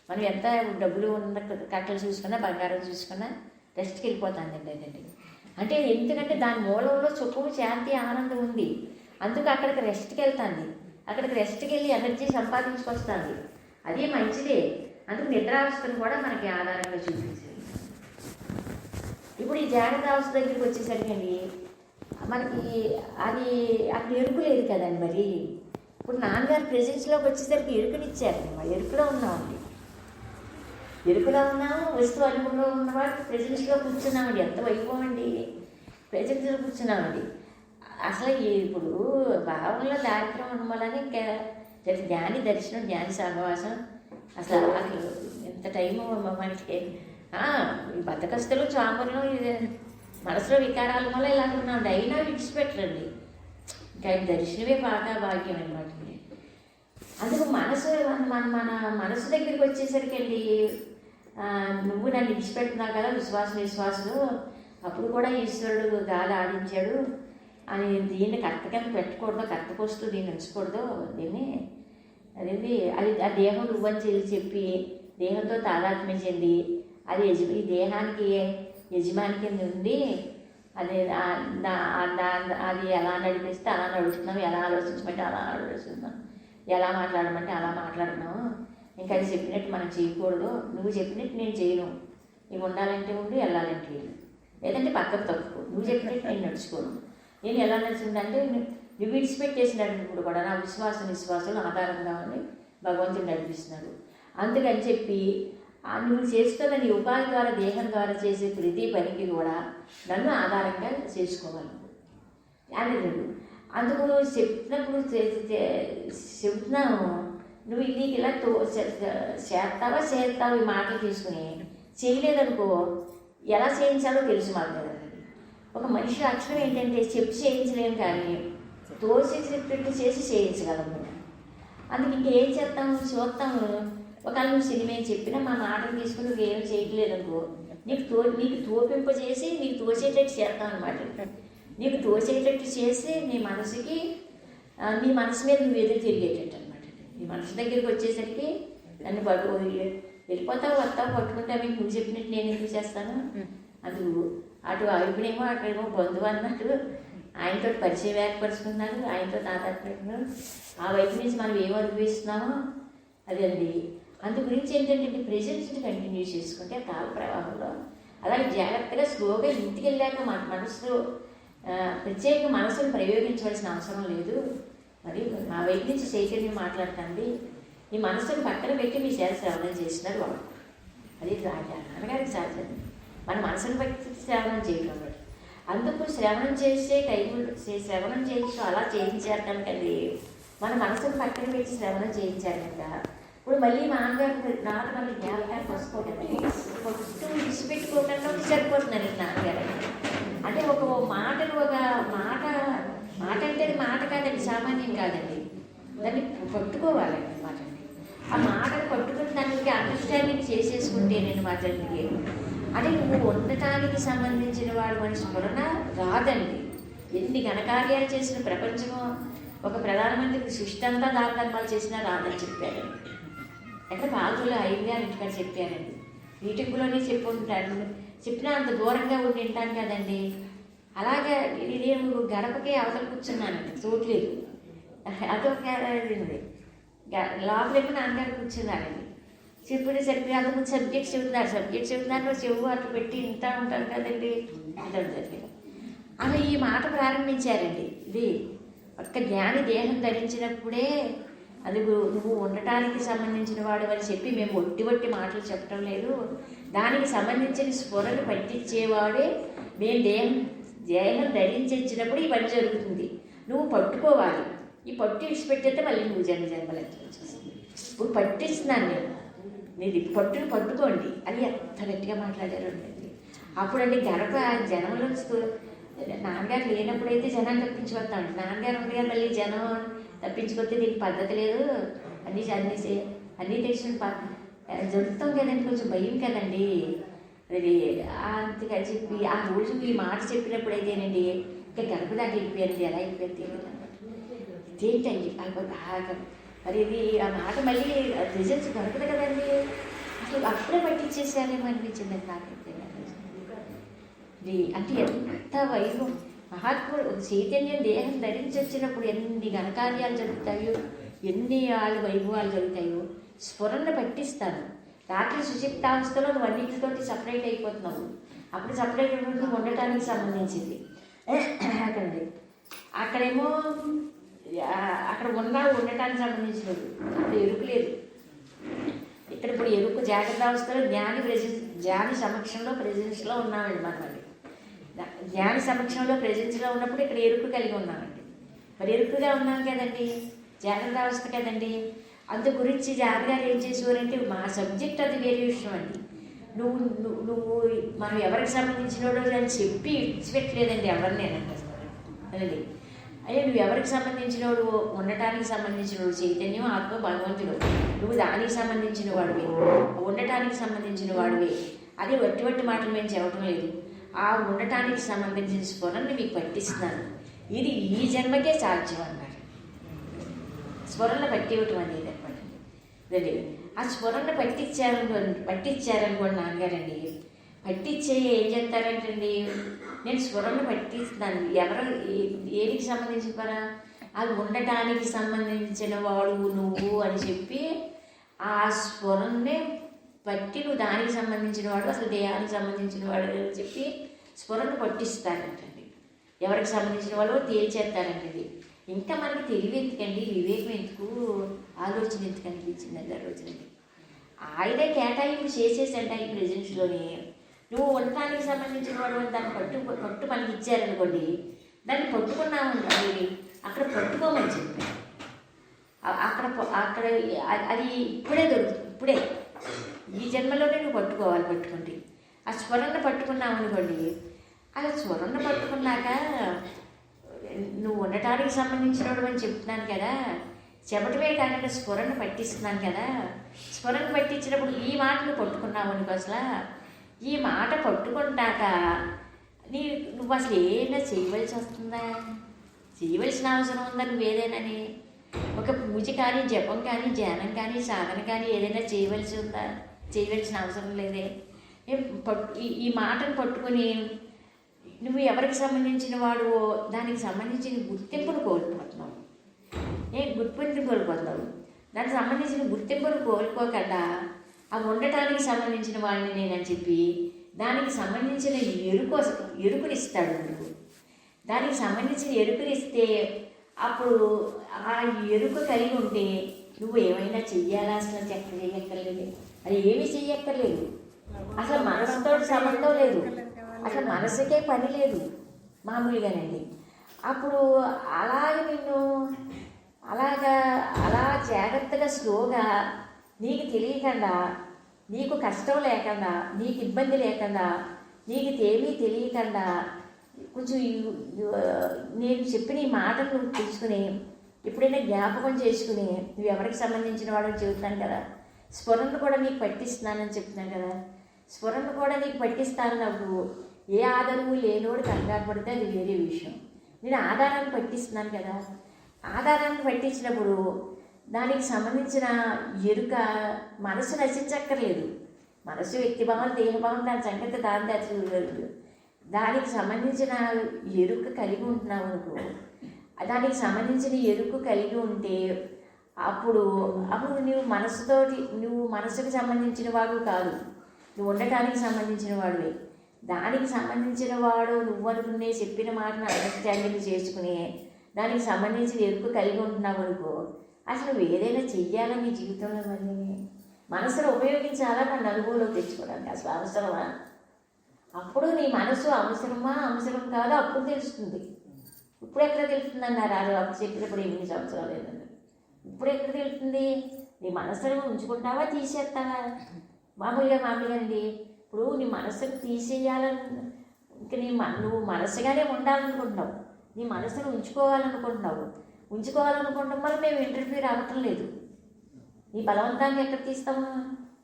మనం ఎంత డబ్బులు ఉన్న కట్టలు చూసుకున్నా, బంగారం చూసుకున్నా రెస్ట్కి వెళ్ళిపోతుందండి అదండి. అంటే ఎందుకంటే దాని మూలంలో సుఖము, శాంతి, ఆనందం ఉంది. అందుకు అక్కడికి రెస్ట్కి వెళ్తుంది. అక్కడికి రెస్ట్కి వెళ్ళి ఎనర్జీ సంపాదించుకొస్తుంది. అది మంచిదే. అందుకు నిద్రావస్థను కూడా మనకి ఆధారంగా చూపించింది. ఇప్పుడు ఈ జాగ్రత్త అవస్థ దగ్గరికి వచ్చేసరికి అండి మనకి అది అక్కడ ఎరుకు లేదు కదండి. మరి ఇప్పుడు నాన్నగారు ప్రెజెన్స్లోకి వచ్చేసరికి ఎరుకునిచ్చారు. మరి ఎరుకులో ఉన్నామండి, ఎరుకులో ఉన్నాము. వస్తువు అనుభవంలో ఉన్నవాడు ప్రెజెన్స్లో కూర్చున్నామండి. ఎంత వైభవం అండి, ప్రెజెన్స్లో కూర్చున్నామండి. అసలు ఇప్పుడు భావంలో దారిద్ర్యం ఉన్నమలని ఇంకా జ్ఞాని దర్శనం, జ్ఞాని సహవాసం, అసలు ఎంత టైము మనకి. ఈ బద్దకస్తులు, చాంబర్లు, మనసులో వికారాల వల్ల ఇలా ఉన్నాం. అయినా విడిచిపెట్టరండి. ఇంకా దర్శనమే బాగా భాగ్యం అనమాట. అందుకు మనసు మన మనసు దగ్గరికి వచ్చేసరికి అండి నువ్వు నన్ను విడిచిపెడుతున్నావు కదా, విశ్వాసులు అప్పుడు కూడా ఈశ్వరుడు గాలి ఆడించాడు అని దీన్ని కరెక్ట్ కింద పెట్టకూడదు, కరెక్ట్కి వస్తూ దీన్ని ఉంచకూడదు. దీన్ని అదేంటి అది ఆ దేహం నువ్వని చెప్పి దేహంతో తాదాత్మ్యం చెంది అది ఈ దేహానికి యజమాని కింద ఉండి అది అది ఎలా నడిపిస్తే అలా నడుస్తున్నాం, ఎలా ఆలోచించమంటే అలా ఆలోచిస్తున్నాం, ఎలా మాట్లాడమంటే అలా మాట్లాడుతున్నాము. ఇంకా అది చెప్పినట్టు మనం చేయకూడదు, నువ్వు చెప్పినట్టు నేను చేయను, నీకు ఉండాలంటే ఉండి వెళ్ళాలంటే వెళ్ళు, లేదంటే పక్కకు తప్పుకో, నువ్వు చెప్పినట్టు నేను నడుచుకోను. నేను ఎలా నడుచుకుంటే నువ్వు విడిచిపెట్టేసినప్పుడు కూడా నా విశ్వాసాలు ఆధారంగా ఉండి భగవంతుడు నడిపిస్తున్నాడు. అందుకని చెప్పి నువ్వు చేస్తున్న నీ ఉపాధి ద్వారా, దేహం ద్వారా చేసే ప్రతి పనికి కూడా నన్ను ఆధారంగా చేసుకోవాలి అని లేదు. అందుకు చెప్పినప్పుడు చెప్తున్నాను, నువ్వు నీకు ఇలా చేస్తావా ఈ మాటలు తీసుకుని చేయలేదనుకో ఎలా చేయించాలో తెలుసు మాకు కదా. ఒక మనిషి లక్షణం ఏంటంటే చెప్పి చేయించలేము, కానీ తోసేటట్టు చేసి చేయించగలము. అందుకు ఇంకేం చేస్తాము, చూస్తాము. ఒకవేళ నువ్వు సినిమా చెప్పినా మా మాటలు తీసుకుని నువ్వు ఏం చేయట్లేదనుకో నీకు తోపింపజేసి నీకు తోచేటట్టు చేస్తాం అనమాట. నీకు తోచేటట్టు చేసి నీ మనసుకి నీ మనసు మీద నువ్వు ఎదురు తిరిగేటట్టు అనమాట. నీ మనసు దగ్గరికి వచ్చేసరికి నన్ను వెళ్ళిపోతావు, వస్తావు, పట్టుకుంటావు, నువ్వు చెప్పినట్టు నేను ఎందుకు చేస్తాను. అందుకు అటునేమో అటునేమో బంధువు అన్నట్టు ఆయనతో పరిచయం ఏర్పరుచుకున్నాను, ఆయనతో తాదాత్మ్యం. ఆ వైపు నుంచి మనం ఏం అనుభవిస్తున్నామో అదండి. అందు గురించి ఏంటంటే ప్రెజెన్స్ని కంటిన్యూ చేసుకుంటే ఆ కాల ప్రవాహంలో అలాగే జాగ్రత్తగా స్లోగా ఇంటికి వెళ్ళాక మన మనసులో ప్రత్యేక మనసును ప్రయోగించవలసిన అవసరం లేదు. మరి నా వైపు నుంచి చైతన్యం మాట్లాడుతుంది, ఈ మనసును పక్కన పెట్టి మీ చేత శ్రవణం చేసినారు వాళ్ళు. అది నాన్నగారికి సహజం, మన మనసును బట్టి శ్రవణం చేయడం. అందుకు శ్రవణం చేసే శ్రవణం చేయించడం అలా చేయించారు కనుకండి, మన మనసును పక్కన పెట్టి శ్రవణం చేయించారు కనుక ఇప్పుడు మళ్ళీ మా నాన్నగారు మళ్ళీ జ్ఞాపకానికి వసుకోకండి, ఫస్ట్ విడిచిపెట్టుకోకుండా సరిపోతున్నాను నాన్నగారు. అంటే ఒక మాటను ఒక మాట అంటే అది మాట కాదండి, సామాన్యం కాదండి, దాన్ని పట్టుకోవాలండి మాటని. ఆ మాటను పట్టుకుని దానికి అండర్స్టాండింగ్ చేసేసుకుంటే నేను మాటలకి అంటే నువ్వు ఉండటానికి సంబంధించిన వాడు మన స్మరణ రాదండి. ఎన్ని ఘనకార్యాలు చేసిన ప్రపంచము ఒక ప్రధానమంత్రికి సృష్టి అంతా దారుధర్మాలు చేసినా రాదని చెప్పారండి. ఎక్కడ పాల్గొలు ఐదుగారు ఇంటికాడ చెప్పారండి, మీటింగ్లోనే చెప్పుకుంటారు, చెప్పినా అంత దూరంగా ఉండి వింటాను కదండి. అలాగే నేను గడపకే అవతల కూర్చున్నానండి, చూడలేదు, అదొక లోపలేమో నాన్నగారు కూర్చున్నారండి. చెప్పేసరికి అంతకుముందు సబ్జెక్ట్స్ చెబుతున్నారు చెవు అట్లా పెట్టి వింటూ ఉంటాను కదండి. అదే అలా ఈ మాట ప్రారంభించారండి. ఇది ఒక్క జ్ఞాని దేహం ధరించినప్పుడే అది నువ్వు ఉండటానికి సంబంధించిన వాడు అని చెప్పి మేము ఒట్టి మాటలు చెప్పడం లేదు, దానికి సంబంధించిన స్ఫురను పట్టించేవాడే మేము దేహం ధరించినప్పుడు ఈ పని జరుగుతుంది. నువ్వు పట్టుకోవాలి, ఈ పట్టు విడిచిపెట్టేస్తే మళ్ళీ నువ్వు జన్మలెత్తి వచ్చేస్తుంది. ఇప్పుడు పట్టిస్తున్నాను నేను పట్టును పట్టుకోండి అని ఎంత గట్టిగా మాట్లాడారు అండి. అప్పుడండి గడప జనంలో నాన్నగారు లేనప్పుడైతే జనాన్ని తప్పించుకొస్తామండి. నాన్నగారు ఉండగా మళ్ళీ జనం తప్పించుకొస్తే దీనికి పద్ధతి లేదు, అన్నీ అన్నీ అన్నీ తెలిసిన జరుగుతాం కదండి, కొంచెం భయం కదండి. అది అంతగా చెప్పి ఆ రోజు ఈ మాట చెప్పినప్పుడైతేనండి ఇంకా గడప దాకా వెళ్ళిపోయానండి. ఎలా అయిపోయింది తెలియదు అనమాట. ఇదేంటండి మరి ఇది ఆ మాట మళ్ళీ రిజల్ట్స్ దొరకదు కదండి. అసలు అప్పుడే పట్టించేసారేమో అనిపించిందండి నాకైతే. అంటే ఎంత వైభవం మహాత్ముడు చైతన్యం దేహం ధరించి వచ్చినప్పుడు ఎన్ని ఘనకార్యాలు జరుగుతాయో, ఎన్ని వైభవాలు జరుగుతాయో స్ఫురణ పట్టిస్తాను. రాత్రి సుషిప్తావస్థలో నువ్వు అన్నింటితోటి సపరేట్ అయిపోతున్నావు. అప్పుడు సపరేట్ అయినప్పుడు ఉండటానికి సంబంధించింది అక్కడండి. అక్కడేమో అక్కడ ఉండటానికి సంబంధించినది, అక్కడ ఎరుకు లేదు. ఇక్కడ ఇప్పుడు ఎరుకు జాగ్రత్త అవస్థలో జ్ఞాని సమక్షంలో ప్రెజెన్స్లో ఉన్నామండి మనమండి. జ్ఞాని సమక్షంలో ప్రెజెన్స్లో ఉన్నప్పుడు ఇక్కడ ఎరుకు కలిగి ఉన్నామండి. మరి ఎరుకుగా ఉన్నాం కదండి, జాగ్రత్త అవస్థ కదండి. అందు గురించి జాగ్రత్తగా ఏం చేసేవారంటే మా సబ్జెక్ట్ అది వేరే విషయం అండి. నువ్వు మనం ఎవరికి సంబంధించినోడో అని చెప్పి ఇచ్చిపెట్టలేదండి ఎవరినేనండి అనండి. అయ్యో నువ్వు ఎవరికి సంబంధించినోడు, ఉండటానికి సంబంధించినోడు చైతన్యం ఆత్మ భగవంతుడు, నువ్వు దానికి సంబంధించిన వాడివి, ఉండటానికి సంబంధించిన వాడివి. అది వట్టి మాటలు మేము చెప్పడం లేదు. ఆ ఉండటానికి సంబంధించిన స్ఫురణని మీకు పట్టిస్తున్నాను. ఇది ఈ జన్మకే సాధ్యం అన్నారు. స్ఫురణ పట్టివ్వటం అనేది అనమాట. అదే ఆ స్ఫురణ పట్టించారనుకోండి నాన్నగారండి. పట్టించే ఏం చెప్తారంటండి, నేను స్ఫురణ పట్టిస్తున్నాను. ఏనికి సంబంధించిన పరా, అది ఉండటానికి సంబంధించిన వాడు నువ్వు అని చెప్పి ఆ స్ఫురణనే పట్టి నువ్వు దానికి సంబంధించిన వాడు, అసలు దేహానికి సంబంధించిన వాడు అని చెప్పి స్ఫురణ పట్టిస్తారంటండి. ఎవరికి సంబంధించిన వాళ్ళు తేల్చేస్తారంటండి. ఇంకా మనకి తెలివి ఎందుకండి, వివేకం ఎందుకు, ఆలోచన ఎందుకు అనిపించిందండి ఆ రోజునండి. ఆయనే కేటాయింపు చేసేసండి ఈ ప్రెజెన్స్లోని. నువ్వు ఉండటానికి సంబంధించిన వాడు అని దాన్ని పట్టు మనకి ఇచ్చారనుకోండి, దాన్ని పట్టుకున్నామనుకోండి, అక్కడ పట్టుకోమని చెప్పి అక్కడ అది ఇప్పుడే దొరుకుతుంది. ఇప్పుడే ఈ జన్మలోనే నువ్వు పట్టుకుంటే ఆ స్వరణ పట్టుకున్నావు అనుకోండి. అలా స్వరణ పట్టుకున్నాక నువ్వు ఉండటానికి సంబంధించినోడు అని చెప్తున్నాను కదా, చెప్పటమే కాకుండా స్ఫురణ పట్టిస్తున్నాను కదా. స్ఫురణ పట్టించినప్పుడు ఈ మాటను పట్టుకున్నావు అనుకో, అసలు ఈ మాట పట్టుకుంటాక నువ్వు అసలు ఏమైనా చేయవలసి వస్తుందా, చేయవలసిన అవసరం ఉందా నువ్వేదేనని? ఒక పూజ కానీ, జపం కానీ, ధ్యానం కానీ, సాధన కానీ ఏదైనా చేయవలసిన అవసరం లేదే. ఈ మాటను పట్టుకొని నువ్వు ఎవరికి సంబంధించిన వాడు దానికి సంబంధించిన గుర్తింపును కోల్పోతున్నావు. గుర్తింపును కోల్పోతున్నావు. దానికి సంబంధించిన గుర్తింపును కోల్పోకుండా ఆ ఉండటానికి సంబంధించిన వాడిని నేనని చెప్పి దానికి సంబంధించిన ఎరుకునిస్తాడు నువ్వు. దానికి సంబంధించిన ఎరుకునిస్తే అప్పుడు ఆ ఎరుక కలిగి ఉంటే నువ్వు ఏమైనా చెయ్యాలా, అసలు చెయ్యక్కర్లేదు. అది ఏమీ చెయ్యక్కర్లేదు. అసలు మనసుతో సంబంధం లేదు, అసలు మనసుకే పని లేదు మామూలుగానండి. అప్పుడు అలాగే నిన్ను అలా జాగ్రత్తగా స్లోగా నీకు తెలియకుండా, నీకు కష్టం లేకుండా, నీకు ఇబ్బంది లేకుండా, నీకు ఏమీ తెలియకుండా కొంచెం నేను చెప్పిన ఈ మాటలు నువ్వు తెలుసుకుని ఎప్పుడైనా జ్ఞాపకం చేసుకుని నువ్వు ఎవరికి సంబంధించిన వాడని చెబుతున్నాను కదా, స్ఫురణ కూడా నీకు పట్టిస్తున్నానని చెప్తున్నాను కదా. స్ఫురణ కూడా నీకు పట్టిస్తానప్పుడు ఏ ఆధారము లేనోడు కంగారు పడితే అది వేరే విషయం. నేను ఆధారాన్ని పట్టిస్తున్నాను కదా. ఆధారాన్ని పట్టించినప్పుడు దానికి సంబంధించిన ఎరుక మనసు నశించక్కర్లేదు. మనసు వ్యక్తిభావం, దేహభావం, దాని సంగతి దాని దాచలేదు. దానికి సంబంధించిన ఎరుక కలిగి ఉంటున్నావు అనుకో, దానికి సంబంధించిన ఎరుక కలిగి ఉంటే అప్పుడు నువ్వు మనసుకు సంబంధించిన వాడు కాదు, నువ్వు ఉండటానికి సంబంధించిన వాడువే. దానికి సంబంధించిన వాడు నువ్వు అనుకునే చెప్పిన మాటను అండర్స్టాండింగ్ చేసుకుని దానికి సంబంధించిన ఎరుక కలిగి ఉంటున్నావు అనుకో, అసలు నువ్వు ఏదైనా చెయ్యాలని నీ జీవితంలో మళ్ళీ మనసును ఉపయోగించాలా దాన్ని అనుభవంలో తెచ్చుకోవడానికి అసలు అవసరమా? అప్పుడు నీ మనసు అవసరం కాదో అప్పుడు తెలుస్తుంది. ఇప్పుడు ఎక్కడ తెలుస్తుంది అన్నారు అప్పుడు చెప్పినప్పుడు 8 సంవత్సరాలు లేదండి. ఇప్పుడు ఎక్కడ తెలుస్తుంది? నీ మనసును ఉంచుకుంటావా తీసేస్తావా? మామూలుగా అండి, ఇప్పుడు నీ మనసును తీసేయాలని ఇంక నువ్వు మనసుగానే ఉండాలనుకుంటున్నావు, నీ మనసును ఉంచుకోవాలనుకుంటున్నావు వల్ల మేము ఇంటర్ఫీర్ అవ్వటం లేదు. నీ బలవంతాన్ని ఎక్కడ తీస్తాము?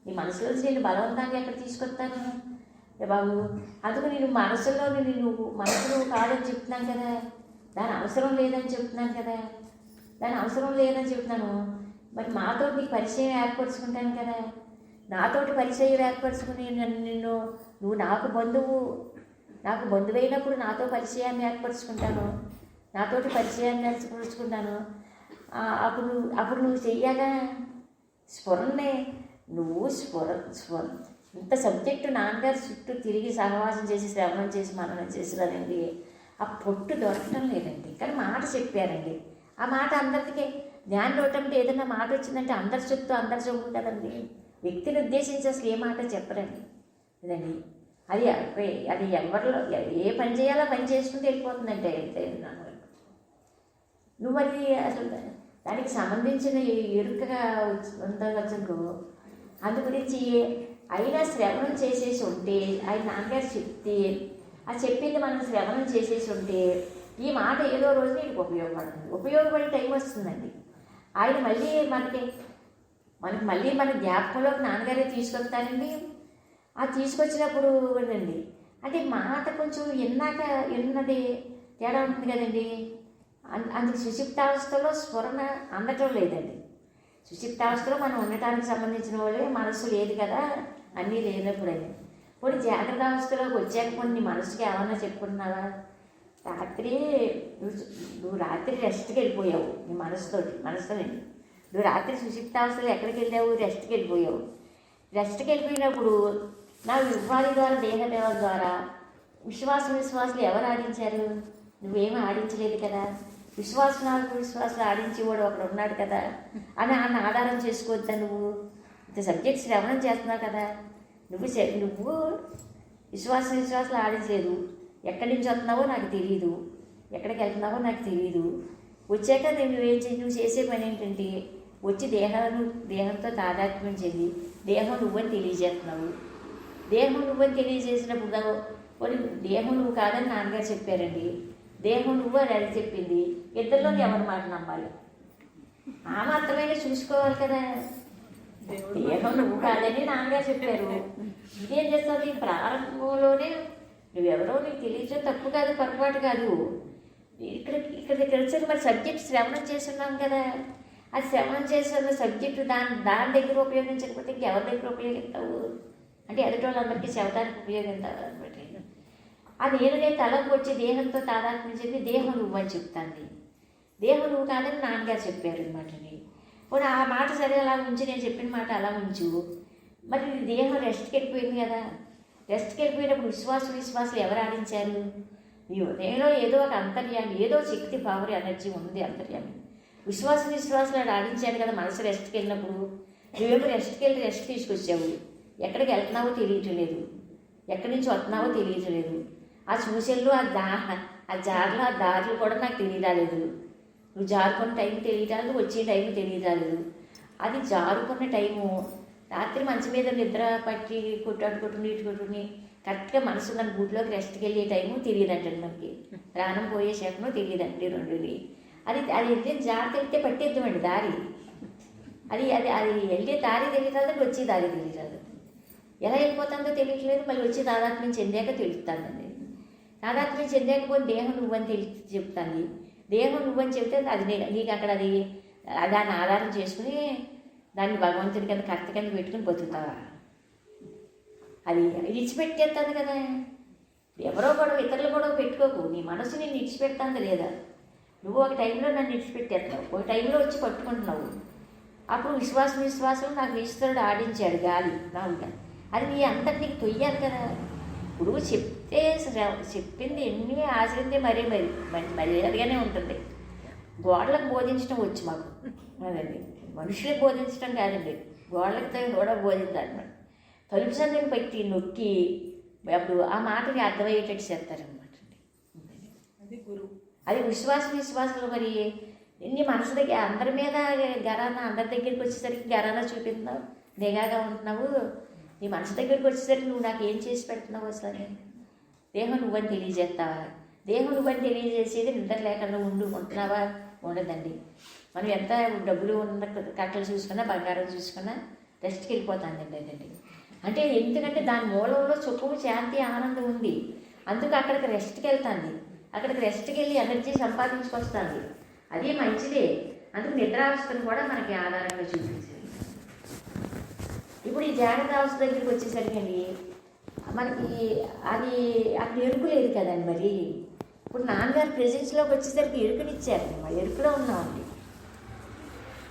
నీ మనసులో నేను బలవంతాన్ని ఎక్కడ తీసుకొస్తాను బాబు? అందుకు నేను నువ్వు మనసులో కాదని చెప్తున్నాను కదా, దాని అవసరం లేదని చెప్తున్నాను. మరి నాతో నీకు పరిచయం ఏర్పరచుకుంటాను కదా, నాతోటి పరిచయం ఏర్పరచుకుని నువ్వు నాకు బంధువైనప్పుడు నాతో పరిచయాన్ని ఏర్పరచుకుంటాను, నాతోటి పరిచయాన్ని ఏర్పరచుకుంటాను. అప్పుడు నువ్వు చెయ్యగా స్ఫురణే, నువ్వు ఇంత సబ్జెక్టు నాన్నగారు చుట్టూ తిరిగి సహవాసం చేసి శ్రవణం చేసి మననం చేసినారండి, ఆ పొట్టు దొరకటం లేదండి. కానీ మాట చెప్పారండి, ఆ మాట అందరికీ జ్ఞానం అంటే ఏదైనా మాట వచ్చిందంటే అందరి చుట్టూ అందరి చెప్తుంది కదండి. వ్యక్తిని ఉద్దేశించి అసలు ఏ మాట చెప్పరండి కదండి. అది ఎవరిలో ఏ పని చేయాలో పని చేసుకుంటూ వెళ్ళిపోతుందంటే నువ్వు మరి అసలు దానికి సంబంధించిన ఎరుకగా ఉండవచ్చు. అందు గురించి అయినా శ్రవణం చేసేసి ఉంటే, ఆయన నాన్నగారు చెప్పింది మనం శ్రవణం చేసేసి ఉంటే ఈ మాట ఏదో రోజు నీకు ఉపయోగపడే టైం వస్తుందండి. ఆయన మనకి మళ్ళీ మన జ్ఞాపకంలోకి నాన్నగారే తీసుకొస్తానండి. ఆ తీసుకొచ్చినప్పుడు అండి అంటే మాట కొంచెం ఎన్నది తేడా ఉంటుంది కదండి. అందుకు సుషిప్తావస్థలో స్ఫురణ అందటం లేదండి. సుషిప్తావస్థలో మనం ఉండటానికి సంబంధించిన వాళ్ళే మనసు లేదు కదా, అన్నీ లేనప్పుడని. కొన్ని జాగ్రత్త అవస్థలోకి వచ్చాక కొన్ని మనసుకి ఏమన్నా చెప్పుకున్నావా? నువ్వు రాత్రి రెస్ట్కి వెళ్ళిపోయావు నీ మనసుతోనండి. నువ్వు రాత్రి సుషిప్తావస్థలో ఎక్కడికి వెళ్ళావు? రెస్ట్కి వెళ్ళిపోయావు. రెస్ట్కి వెళ్ళిపోయినప్పుడు నా ఉపాధి ద్వారా దేహదేవాల ద్వారా విశ్వాసాలు ఎవరు ఆడించారు? నువ్వేమీ ఆడించలేదు కదా. విశ్వాసాలు ఆడించేవాడు ఒకడు ఉన్నాడు కదా అని ఆయన ఆధారం చేసుకోవద్దా? నువ్వు ఇంత సబ్జెక్ట్ శ్రవణం చేస్తున్నావు కదా, నువ్వు విశ్వాసాలు ఆడించలేదు. ఎక్కడి నుంచి వస్తున్నావో నాకు తెలియదు, ఎక్కడికి వెళ్తున్నావో నాకు తెలియదు. వచ్చాక నువ్వు చేసే పని ఏంటంటే వచ్చి దేహంతో తాదాత్మ్యం చెంది దేహం నువ్వని తెలియజేస్తున్నావు. దేహం నువ్వని తెలియజేసినప్పుడు దేహం నువ్వు కాదని నాన్నగారు చెప్పారండి, దేహం నువ్వు అని అది చెప్పింది. ఇద్దరిలో ఎవరి మాట నమ్మాలి? ఆ మాత్రమే చూసుకోవాలి కదా. దేహం నువ్వు కాదని నాన్నగారు చెప్పారు, ఇదేం చేస్తుంది? ప్రారంభంలోనే నువ్వెవరో నీకు తెలియచో తప్పు కాదు, పొరపాటు కాదు. ఇక్కడ తెలిసిన మరి సబ్జెక్ట్ శ్రవణం చేస్తున్నాం కదా, అది శ్రవణం చేసిన సబ్జెక్టు దాని దగ్గర ఉపయోగించకపోతే ఇంకెవరి దగ్గర ఉపయోగిస్తావు? అంటే ఎదుటి వాళ్ళందరికీ చెవటానికి ఉపయోగిస్తావు అనమాట. అది ఏదైతే తలకు వచ్చి దేహంతో తాదాత్మ్యం చెప్పి దేహం నువ్వు అని చెప్తాంది. దేహం నువ్వు కాదని నాన్నగారు చెప్పారు అనమాట. పోనీ ఆ మాట సరే అలా ఉంచి, నేను చెప్పిన మాట అలా ఉంచు. మరి దేహం రెస్ట్కి వెళ్ళిపోయింది కదా, రెస్ట్కి వెళ్ళిపోయినప్పుడు విశ్వాసాలు ఎవరు ఆడించారు? నేను ఏదో ఒక అంతర్యామి, ఏదో శక్తి పవర్ ఎనర్జీ ఉంది అంతర్యామి. విశ్వాసాలు ఆడించాడు కదా మనసు రెస్ట్కి వెళ్ళినప్పుడు. నువ్వేమో రెస్ట్కి వెళ్ళి రెస్ట్ తీసుకొచ్చావు, ఎక్కడికి వెళ్తున్నావో తెలియటం లేదు, ఎక్కడి నుంచి వస్తున్నావో తెలియటం లేదు. ఆ సూచనలు ఆ జార్లు ఆ దారులు కూడా నాకు తెలియరాలేదు. నువ్వు జారుకున్న టైం తెలియరాలేదు, వచ్చే టైం తెలియరాలేదు. అది జారుకున్న టైము రాత్రి మంచి మీద నిద్ర పట్టి కొట్టుకుని కరెక్ట్గా మనసు మన గూట్లోకి రెస్ట్కి వెళ్ళే టైము తెలియదంటండి. మనకి ప్రాణం పోయే శాఖను తెలియదండి రెండుని. అది వెళ్ళే జాగ్రత్త వెళ్తే పట్టేద్దామండి దారి. అది వెళ్ళే దారి తెలియరాదు, వచ్చే దారి తెలియరాదు. ఎలా వెళ్ళిపోతుందో తెలియట్లేదు, మళ్ళీ వచ్చి తాదాత్మ్యం చెందాక తెలుస్తుందండి. తాదాత్మ్యం చెందాకపోతే దేహం నువ్వని చెప్తాను. దేహం నువ్వని చెప్తే అది నీకు అక్కడ దాన్ని ఆధారం చేసుకుని దాన్ని భగవంతుడి కింద కర్త కింద పెట్టుకుని బతుకుతావా? అది ఇడిచిపెట్టేస్తుంది కదా. ఎవరో గొడవ ఇతరులు గొడవ పెట్టుకోకు, నీ మనసు నేను ఇడిచిపెడతాను లేదా. నువ్వు ఒక టైంలో నన్ను ఇడిచిపెట్టేస్తావు, ఒక టైంలో వచ్చి పట్టుకుంటున్నావు. అప్పుడు విశ్వాసం నాకు ఈశ్వరుడు ఆడించాడు గాలి రావుగా, అది నీ అంతటి నీకు తొయ్యాలి కదా. ఇప్పుడు చెప్పింది ఎన్ని ఆచరించే మర్యాదగానే ఉంటుంది. గోడలకు బోధించడం వచ్చి మాకు అదండి, మనుషులకు బోధించడం కాదండి, గోడలకి కూడా బోధించాలి. మనం తలుపు సందుని పెట్టి నొక్కి అప్పుడు ఆ మాటని అర్థమయ్యేటట్టు చేస్తారనమాట. అది విశ్వాసాలు మరి నీ మనసు దగ్గర అందరి మీద గరానా, అందరి దగ్గరికి వచ్చేసరికి గరానా చూపిస్తున్నావు, నిఘాగా ఉంటున్నావు. నీ మనసు దగ్గరికి వచ్చేసరికి నువ్వు నాకు ఏం చేసి పెడుతున్నావు అసలు? దేహం నువ్వని తెలియజేస్తావా? దేహం నువ్వని తెలియజేసేది నిద్ర లేకుండా ఉంటున్నావా? ఉండదండి. మనం ఎంత డబ్బులు ఉన్న కట్టలు చూసుకున్నా, బంగారం చూసుకున్నా రెస్ట్కి వెళ్ళిపోతుందండి అదండి. అంటే ఎందుకంటే దాని మూలంలో సుఖము, శాంతి, ఆనందం ఉంది. అందుకు అక్కడికి రెస్ట్కి వెళ్తుంది. అక్కడికి రెస్ట్కి వెళ్ళి ఎనర్జీ సంపాదించుకొస్తుంది. అది మంచిదే. అందుకు నిద్రావస్థను కూడా మనకి ఆధారంగా చూపించింది. ఇప్పుడు ఈ జాగ్రత్త అవస్థ దగ్గరికి వచ్చేసరికి అండి మనకి అది అక్కడ ఎరుకు లేదు కదండి. మరి ఇప్పుడు నాన్నగారు ప్రెజెన్స్లోకి వచ్చేసరికి ఎరుకునిచ్చారు. మరి ఎరుకులో ఉన్నామండి,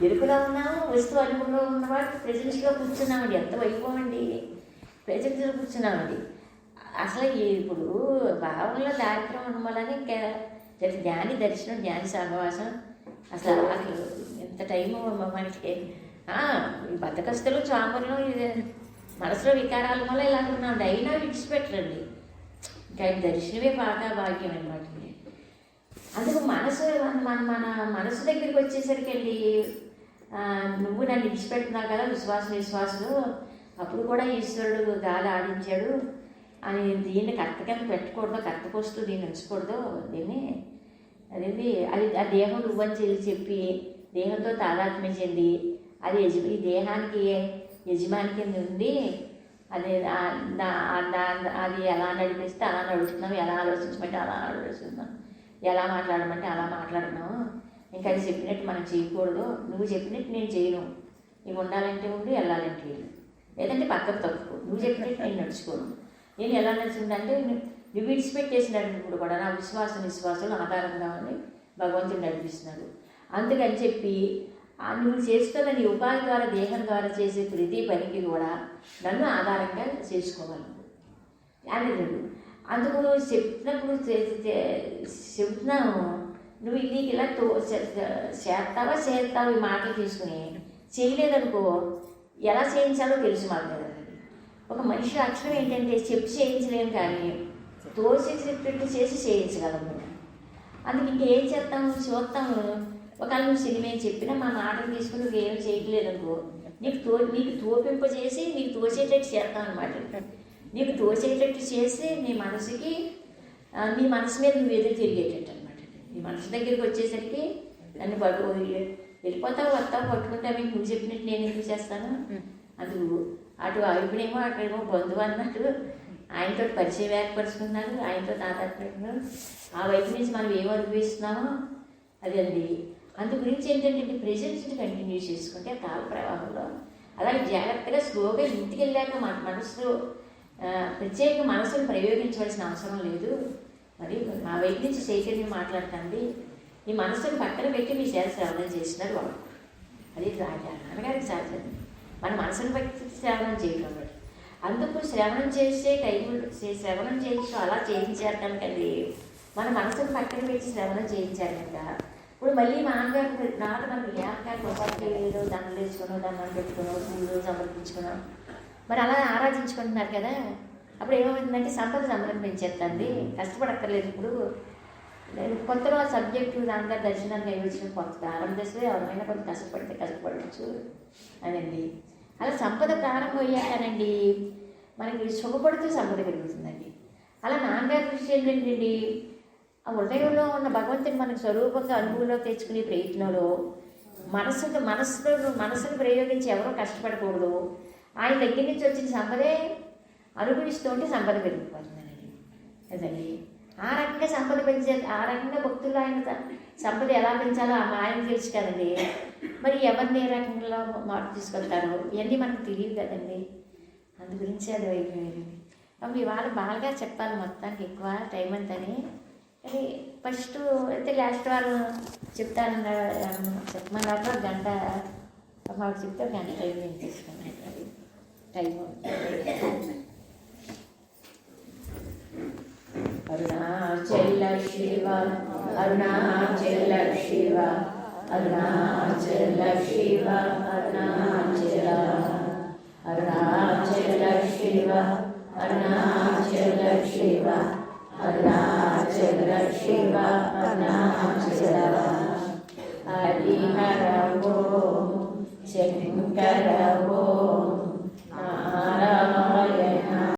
ఎరుకులో ఉన్నాము. వస్తువు అనుభవంలో ఉన్నవాడు ప్రెజెన్స్లో కూర్చున్నామండి. ఎంత వైభవం అండి, ప్రెజెన్స్లో కూర్చున్నామండి. అసలు ఇప్పుడు భావంలో దారిద్ర్యం ఉన్నమాలని ఇంకా జ్ఞాని దర్శనం, జ్ఞాని సహవాసం. అసలు ఎంత టైము మనకి ఈ బద్దకస్తులు, చాంబర్లు, మనసులో వికారాల వల్ల ఇలా ఉన్నాం. అయినా విడిచిపెట్టరండి. ఇంకా దర్శనమే బాగా భాగ్యం అనమాట. అందుకు మనసు మన మనసు దగ్గరికి వచ్చేసరికి అండి నువ్వు నన్ను విడిచిపెడుతున్నావు కదా, విశ్వాసులు అప్పుడు కూడా ఈశ్వరుడు గాలి ఆడించాడు అని దీన్ని కరెక్ట్ కింద పెట్టకూడదు, కరెక్ట్కి వస్తూ దీన్ని ఉంచకూడదు. దీన్ని అదేంటి అది ఆ దేహం నువ్వని చెప్పి దేహంతో తాదాత్మ్యం చెంది అది ఈ దేహానికి యజమాని కింద ఉంది. అది అది ఎలా నడిపిస్తే అలా నడుస్తున్నాం, ఎలా ఆలోచించమంటే అలా ఆలోచిస్తున్నాం, ఎలా మాట్లాడమంటే అలా మాట్లాడుతున్నాము. ఇంకా అది చెప్పినట్టు మనం చేయకూడదు. నువ్వు చెప్పినట్టు నేను చేయను. నీకు ఉండాలంటే ఉండి, వెళ్ళాలంటే వెళ్ళు, లేదంటే పక్కకు తప్పుకో. నువ్వు చెప్పినట్టు నేను నడుచుకోను. నేను ఎలా నడుచుకుంటే నువ్వు విడిచిపెట్టేసినప్పుడు కూడా నా విశ్వాసాలు ఆధారంగా ఉంది భగవంతుడు నడిపిస్తున్నాడు. అందుకని చెప్పి నువ్వు చేస్తున్న నీ ఉపాధి ద్వారా, దేహం ద్వారా చేసే ప్రతి పనికి కూడా నన్ను ఆధారంగా చేసుకోవాలి అని లేదు. అందుకు చెప్పినప్పుడు చెప్తున్నాను, నువ్వు నీకు ఇలా చేస్తావా ఈ మాటలు తీసుకుని చేయలేదనుకో ఎలా చేయించాలో తెలుసు మాకు కదా. ఒక మనిషి లక్షణం ఏంటంటే చెప్పి చేయించలేము, కానీ తోచేసేటట్టు చేసి చేయించగలము. అందుకు ఇంకేం చేస్తాము, చూస్తాము. ఒకవేళ నువ్వు సినిమా చెప్పినా మా మాటలు తీసుకుని నువ్వు ఏం చేయట్లేదనుకో నీకు తోపింపజేసి నీకు తోచేటట్టు చేస్తాం అనమాట. నీకు తోచేటట్టు చేసి నీ మనసుకి నీ మనసు మీద నువ్వు ఎదురు తిరిగేటట్టు అనమాట. నీ మనసు దగ్గరికి వచ్చేసరికి నన్ను వెళ్ళిపోతావు, వస్తావు, పట్టుకుంటావు. నువ్వు చెప్పినట్టు నేను ఎందుకు చేస్తాను? అందుకు అటువైపునేమో అక్కడేమో బంధువు అన్నట్టు ఆయనతో పరిచయం ఏర్పరుచుకున్నాడు, ఆయనతో తాదాత్మ్యం. ఆ వైపు నుంచి మనం ఏం అనుభవిస్తున్నామో అదండి. అందు గురించి ఏంటంటే ప్రెజెన్స్ని కంటిన్యూ చేసుకుంటే ఆ కాల ప్రవాహంలో అలాగే జాగ్రత్తగా స్లోగా ఇంటికి వెళ్ళాక మన మనసులో ప్రత్యేక మనసును ప్రయోగించవలసిన అవసరం లేదు. మరి మా వైపు నుంచి చైతన్యం మాట్లాడుతుంది. ఈ మనసును పక్కన పెట్టి మీ చేత శ్రవణం చేసినారు వాళ్ళు. అది నాన్నగారికి సాధ్యం. మన మనసును బట్టి శ్రవణం చేయడం. అందుకు శ్రవణం చేసే శ్రవణం చేయించడం అలా చేయించారు కనుకండి. మన మనసును పక్కన పెట్టి శ్రవణం చేయించారు కనుక ఇప్పుడు మళ్ళీ మా నాన్నగారు మనకు జ్ఞాపకానికి ఒకసారి ఏదో దండలు వేసుకున్నాం, దండం పెట్టుకున్నాం, పూలు సమర్పించుకున్నాం. మరి అలా ఆరాధించుకుంటున్నారు కదా. అప్పుడు ఏమవుతుందంటే సంపద సంబరం పెంచేస్తుంది. కష్టపడక్కర్లేదు. ఇప్పుడు నేను కొత్తలో సబ్జెక్టు నాన్నగారు దర్శనానికి అవి వచ్చిన కొత్త ప్రారంభిస్తే ఎవరైనా కొంత కష్టపడవచ్చు అనండి. అలా సంపద ప్రారంభం అయ్యాకనండి మనకి సుఖపడుతూ సంపద పెరుగుతుందండి. అలా నాన్నగారి దృష్టి ఏంటంటే ఆ హృదయంలో ఉన్న భగవంతుని మనకు స్వరూపంగా అనుభవంలో తెచ్చుకునే ప్రయత్నంలో మనసును ప్రయోగించి ఎవరో కష్టపడకూడదు. ఆయన దగ్గర నుంచి వచ్చిన సంపదే అనుభవిస్తూ ఉంటే సంపద పెరిగిపోతుందండి. అదండి ఆ రకంగా సంపద ఆ రకంగా భక్తులు ఆయన సంపద ఎలా పెంచాలో ఆయన తెలుసు కదండి. మరి ఎవరిని ఏ రకంగా మార్పు తీసుకెళ్తారో ఇవన్నీ మనకు తెలియదు కదండి. అందు గురించి అది అయిపోయింది. అప్పుడు ఇవాళ బాగా చెప్పాలి మొత్తానికి ఎక్కువ టైం అంతని. కానీ ఫస్ట్ అయితే లాస్ట్ వారం చెప్పమన్నారు గంట మాకు చెప్తే గంట టైం నేను తీసుకున్నాను. అది టైం అరుణాచల శివ అరుణాచల శివ అరుణాచల శివ అరుణాచల అరుణాచల శివ అరుణాచల శివ అరుణాచల శివ అరుణాచల హరవో శంకర